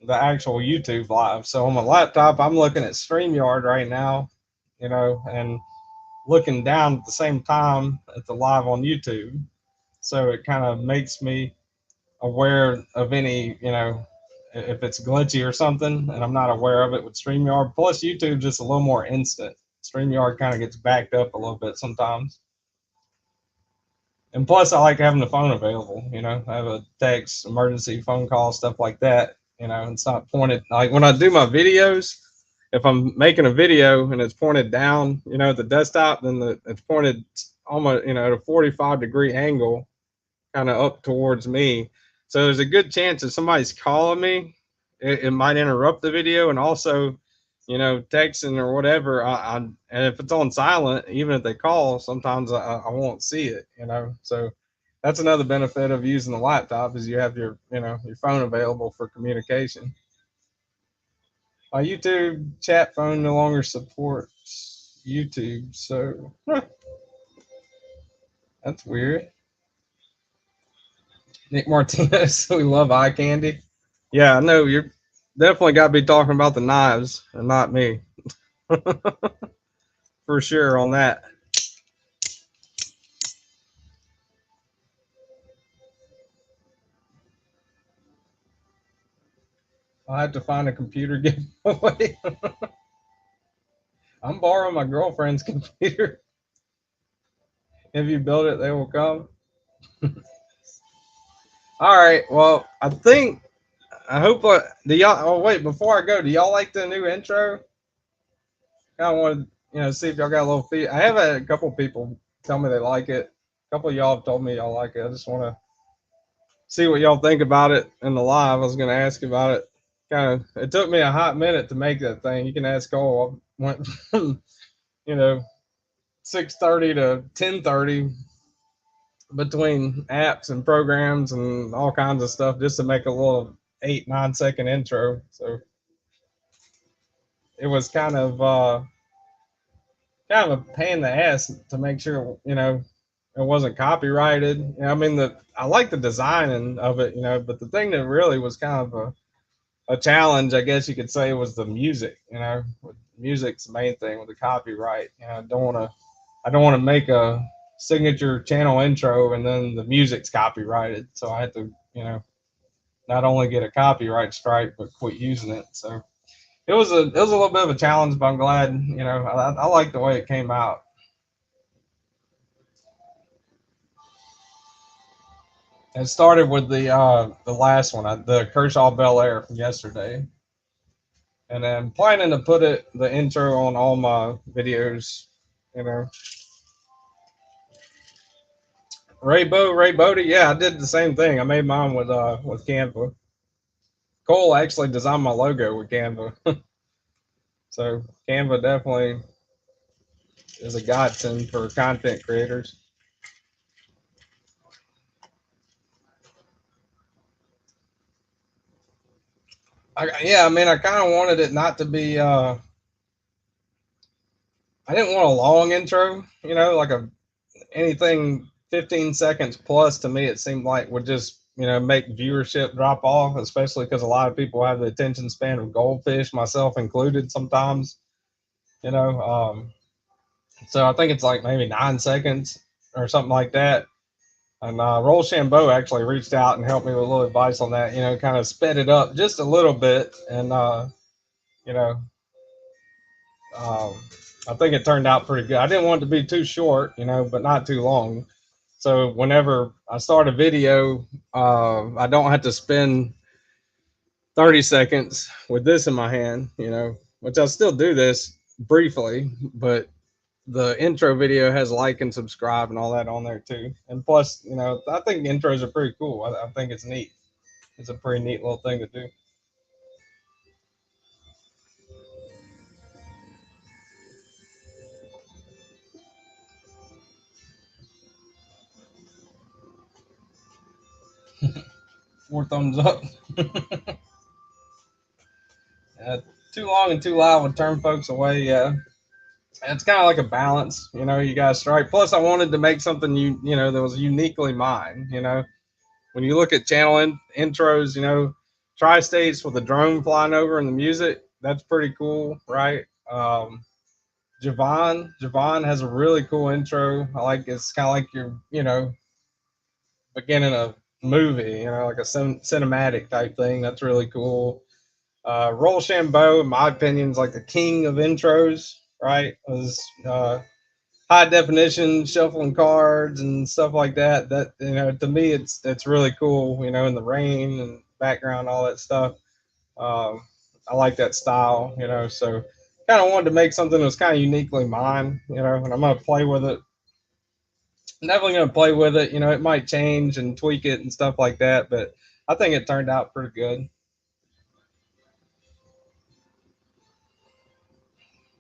the actual YouTube live. So on my laptop, I'm looking at StreamYard right now, and looking down at the same time at the live on YouTube. So it kind of makes me aware of any, if it's glitchy or something, and I'm not aware of it with StreamYard. Plus, YouTube just a little more instant. StreamYard kind of gets backed up a little bit sometimes. And plus, I like having the phone available. I have a text, emergency phone call, stuff like that. It's not pointed like when I do my videos. If I'm making a video and it's pointed down, the desktop, then it's pointed almost, at a 45-degree angle, kind of up towards me. So there's a good chance if somebody's calling me, it might interrupt the video, and also, texting or whatever. And if it's on silent, even if they call, sometimes I won't see it. So that's another benefit of using the laptop is you have your phone available for communication. My YouTube chat phone no longer supports YouTube, so that's weird. Nick Martinez, we love eye candy. Yeah, I know you're definitely got to be talking about the knives and not me. For sure on that. I'll have to find a computer giveaway. I'm borrowing my girlfriend's computer. If you build it, they will come. All right. Well, I hope. Do y'all? Oh wait, before I go, do y'all like the new intro? Kind of want to, see if y'all got a little feed. I have had a couple people tell me they like it. A couple of y'all have told me y'all like it. I just want to see what y'all think about it in the live. I was going to ask about it. It took me a hot minute to make that thing. You can ask Cole. I went from, 6:30 to 10:30 between apps and programs and all kinds of stuff just to make a little 8-9 second intro. So it was kind of a pain in the ass to make sure it wasn't copyrighted. I mean, I like the design of it, but the thing that really was kind of a challenge, I guess you could say, was the music. Music's the main thing with the copyright. I don't want to make a signature channel intro and then the music's copyrighted. So I had to, not only get a copyright strike but quit using it. So it was a little bit of a challenge, but I'm glad, I like the way it came out. It started with the last one, the Kershaw Bel Air from yesterday, and I'm planning to put the intro on all my videos. Ray Bodie, yeah, I did the same thing. I made mine with Canva. Cole actually designed my logo with Canva, so Canva definitely is a godsend for content creators. I mean, I kind of wanted it not to be. I didn't want a long intro, like anything 15 seconds plus. To me, it seemed like would just make viewership drop off, especially because a lot of people have the attention span of goldfish, myself included. Sometimes, so I think it's like maybe 9 seconds or something like that. And Rochambeau actually reached out and helped me with a little advice on that. You know, kind of sped it up just a little bit, and you know, um, I think it turned out pretty good. I didn't want it to be too short, you know, but not too long. So whenever I start a video, I don't have to spend 30 seconds with this in my hand, you know, which I'll still do this briefly, but the intro video has like and subscribe and all that on there too. And plus, you know, I think intros are pretty cool. I think it's neat. It's a pretty neat little thing to do. Four thumbs up. uh, Too long and too loud would turn folks away. Yeah, it's kind of like a balance. You know, you guys strike. Plus, I wanted to make something you know that was uniquely mine. You know, when you look at channel intros, you know, tri-states with a drone flying over and the music, that's pretty cool, right? Javon has a really cool intro. I like it's kind of like you're, you know, beginning a movie, you know, like a cinematic type thing. That's really cool. Rochambeau, in my opinion, is like the king of intros, right? Was high definition, shuffling cards and stuff like that. That, you know, to me, it's really cool. You know, in the rain and background, all that stuff. Um, I like that style. You know, so kind of wanted to make something that was kind of uniquely mine. You know, and I'm gonna play with it. I'm definitely gonna play with it. You know, it might change and tweak it and stuff like that, but I think it turned out pretty good.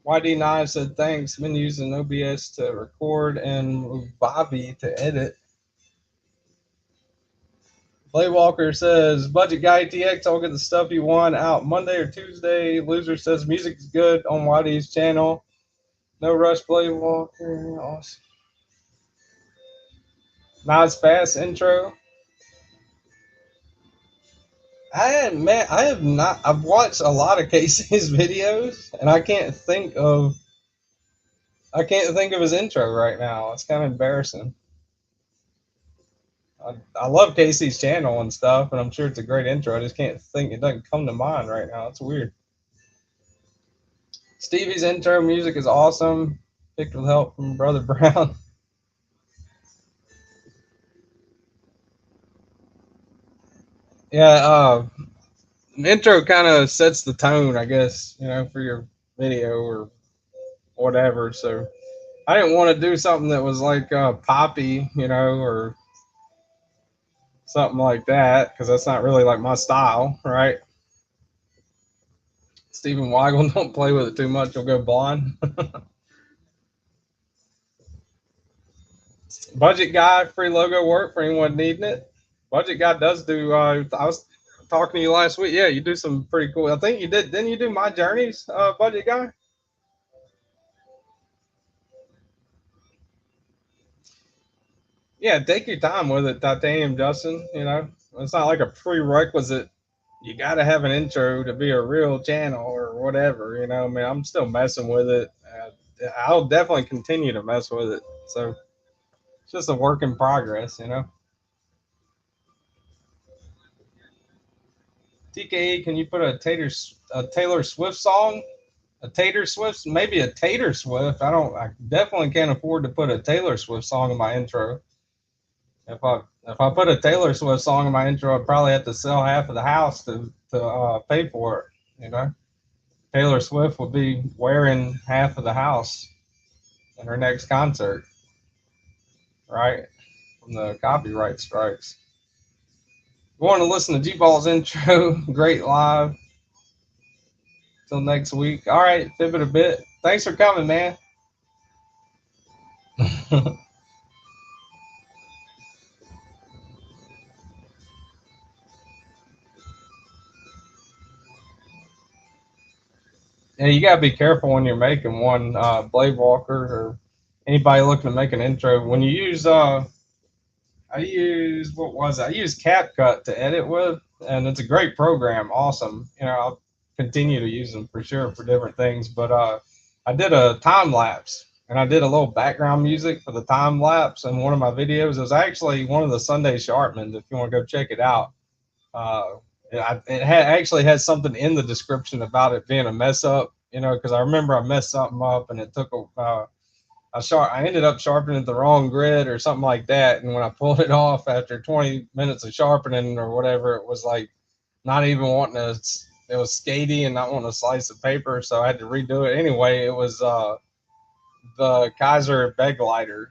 YD9 said thanks. Been using OBS to record and Bobby to edit. Playwalker says, Budget Guy TX, I'll get the stuff you want out Monday or Tuesday. Loser says, music's good on YD's channel. No rush, Playwalker. Awesome. Nice fast intro. I have not, I've watched a lot of Casey's videos and I can't think of his intro right now. It's kind of embarrassing. I love Casey's channel and stuff, and I'm sure it's a great intro. I just can't think, it doesn't come to mind right now. It's weird. Stevie's intro music is awesome. Picked with help from Brother Brown. Yeah, intro kind of sets the tone, I guess, you know, for your video or whatever. So I didn't want to do something that was like poppy, you know, or something like that, because that's not really like my style, right? Stephen Weigel, don't play with it too much, you'll go blind. Budget Guy, free logo work for anyone needing it. Budget Guy does do. I was talking to you last week. Yeah, you do some pretty cool. I think you did. Didn't you do My Journeys, Budget Guy? Yeah, take your time with it, Titanium Justin. You know, it's not like a prerequisite. You got to have an intro to be a real channel or whatever. You know, I mean, I'm still messing with it. I'll definitely continue to mess with it. So it's just a work in progress. You know. TKE, can you put a Taylor Swift song? A Taylor Swift, maybe a Taylor Swift. I definitely can't afford to put a Taylor Swift song in my intro. If I put a Taylor Swift song in my intro, I'd probably have to sell half of the house to pay for it. You know, Taylor Swift would be wearing half of the house in her next concert, right? From the copyright strikes. You want to listen to G Ball's intro? Great live. Till next week. All right, Fibbit a bit. Thanks for coming, man. Yeah, you gotta be careful when you're making one, Blade Walker or anybody looking to make an intro. When you use, I use what was it? I use CapCut to edit with, and it's a great program. Awesome. You know, I'll continue to use them for sure for different things. But I did a time lapse, and I did a little background music for the time lapse in one of my videos. It was actually one of the Sunday Sharpmans. If you want to go check it out, uh, actually has something in the description about it being a mess up. You know, because I remember I messed something up, and it took a I ended up sharpening the wrong grid or something like that. And when I pulled it off after 20 minutes of sharpening or whatever, it was like not even wanting to, it was skatey and not wanting to slice the paper. So I had to redo it. Anyway, it was the Kaiser Beglighter.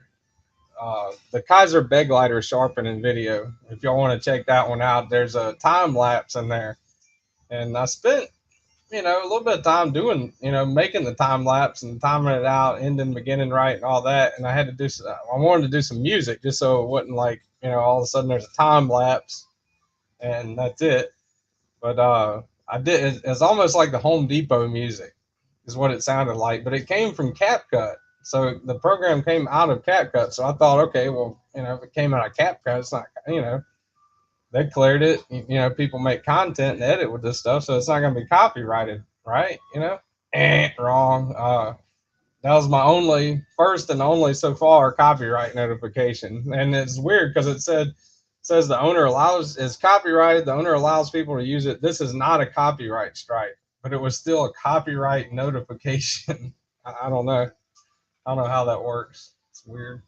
The Kaiser Beglighter sharpening video. If y'all want to check that one out, there's a time lapse in there. And I spent a little bit of time doing, making the time lapse and timing it out, ending, beginning right, and all that. And I had to do, I wanted to do some music just so it wasn't like, all of a sudden there's a time lapse and that's it. But I did, it's almost like the Home Depot music is what it sounded like, but it came from CapCut. So the program came out of CapCut. So I thought, okay, well, if it came out of CapCut, it's not, they cleared it. People make content and edit with this stuff, so it's not going to be copyrighted, right? Wrong. That was my first and only so far copyright notification, and it's weird because it says the owner is copyrighted. The owner allows people to use it. This is not a copyright strike, but it was still a copyright notification. I don't know. I don't know how that works. It's weird.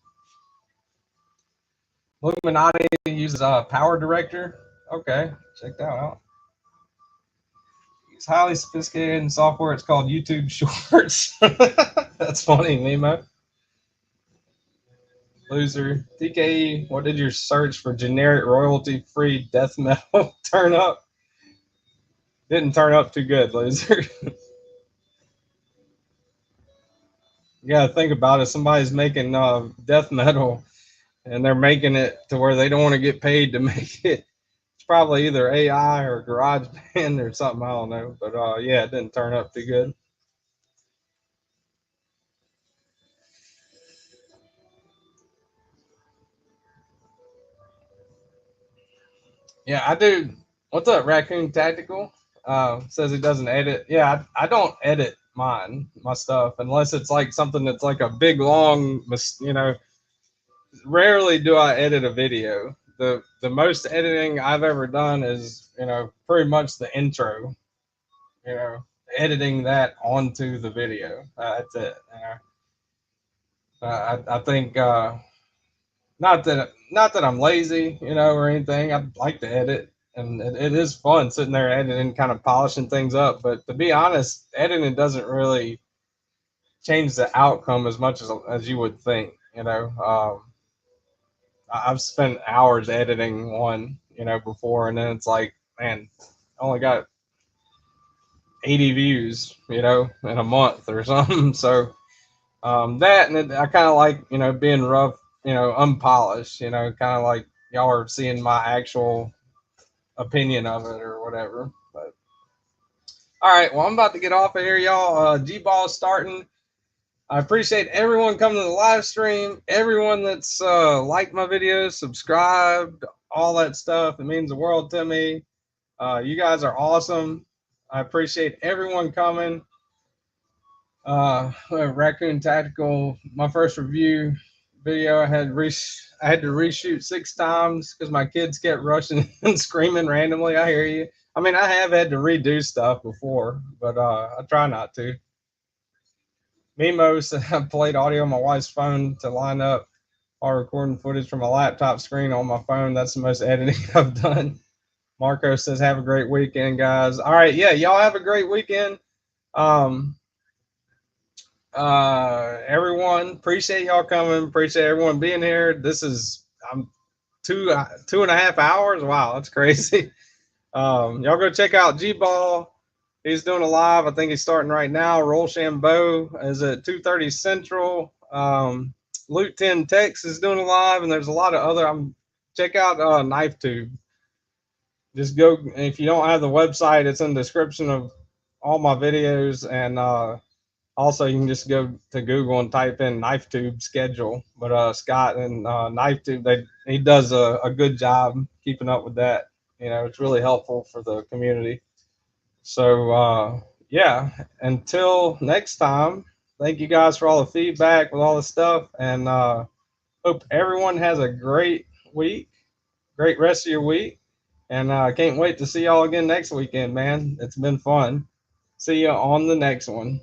Illuminati uses Power Director. Okay, check that out. It's highly sophisticated in software. It's called YouTube Shorts. That's funny, Nemo. Loser. TKE, what did your search for generic royalty-free death metal turn up? Didn't turn up too good, loser. You gotta think about it. Somebody's making death metal, and they're making it to where they don't want to get paid to make it. It's probably either AI or GarageBand or something. I don't know, but yeah, it didn't turn up too good. Yeah, I do. What's up, Raccoon Tactical? Says he doesn't edit. Yeah, I don't edit my stuff, unless it's like something that's like a big long, rarely do I edit a video. The most editing I've ever done is, pretty much the intro, editing that onto the video. That's it. I think not that I'm lazy, or anything. I'd like to edit, and it is fun sitting there editing, kind of polishing things up. But to be honest, editing doesn't really change the outcome as much as you would think. I've spent hours editing one, before, and then it's like, man, I only got 80 views, in a month or something. So that, and I kind of like, being rough, unpolished, kind of like y'all are seeing my actual opinion of it or whatever. But all right, well, I'm about to get off of here, y'all. G-Ball starting. I appreciate everyone coming to the live stream, everyone that's liked my videos, subscribed, all that stuff. It means the world to me. You guys are awesome. I appreciate everyone coming. Raccoon Tactical, my first review video, I had to reshoot 6 times because my kids kept rushing and screaming randomly. I hear you. I mean, I have had to redo stuff before, but I try not to. Mimos, I played audio on my wife's phone to line up our recording footage from my laptop screen on my phone. That's the most editing I've done. Marco says, have a great weekend, guys. All right, yeah, y'all have a great weekend. Everyone, appreciate y'all coming. Appreciate everyone being here. This is I'm 2.5 hours. Wow, that's crazy. Y'all go check out G-Ball. He's doing a live. I think he's starting right now. Rochambeau is at 2:30 Central. Loot 10 Tex is doing a live, and there's a lot of other. Check out Knife Tube. Just go, if you don't have the website, it's in the description of all my videos, and also you can just go to Google and type in Knife Tube schedule. But Scott and Knife Tube, he does a good job keeping up with that. It's really helpful for the community. So yeah, until next time, Thank you guys for all the feedback with all the stuff, and hope everyone has a great week, great rest of your week, and I can't wait to see y'all again next weekend, man. It's been fun. See you on the next one.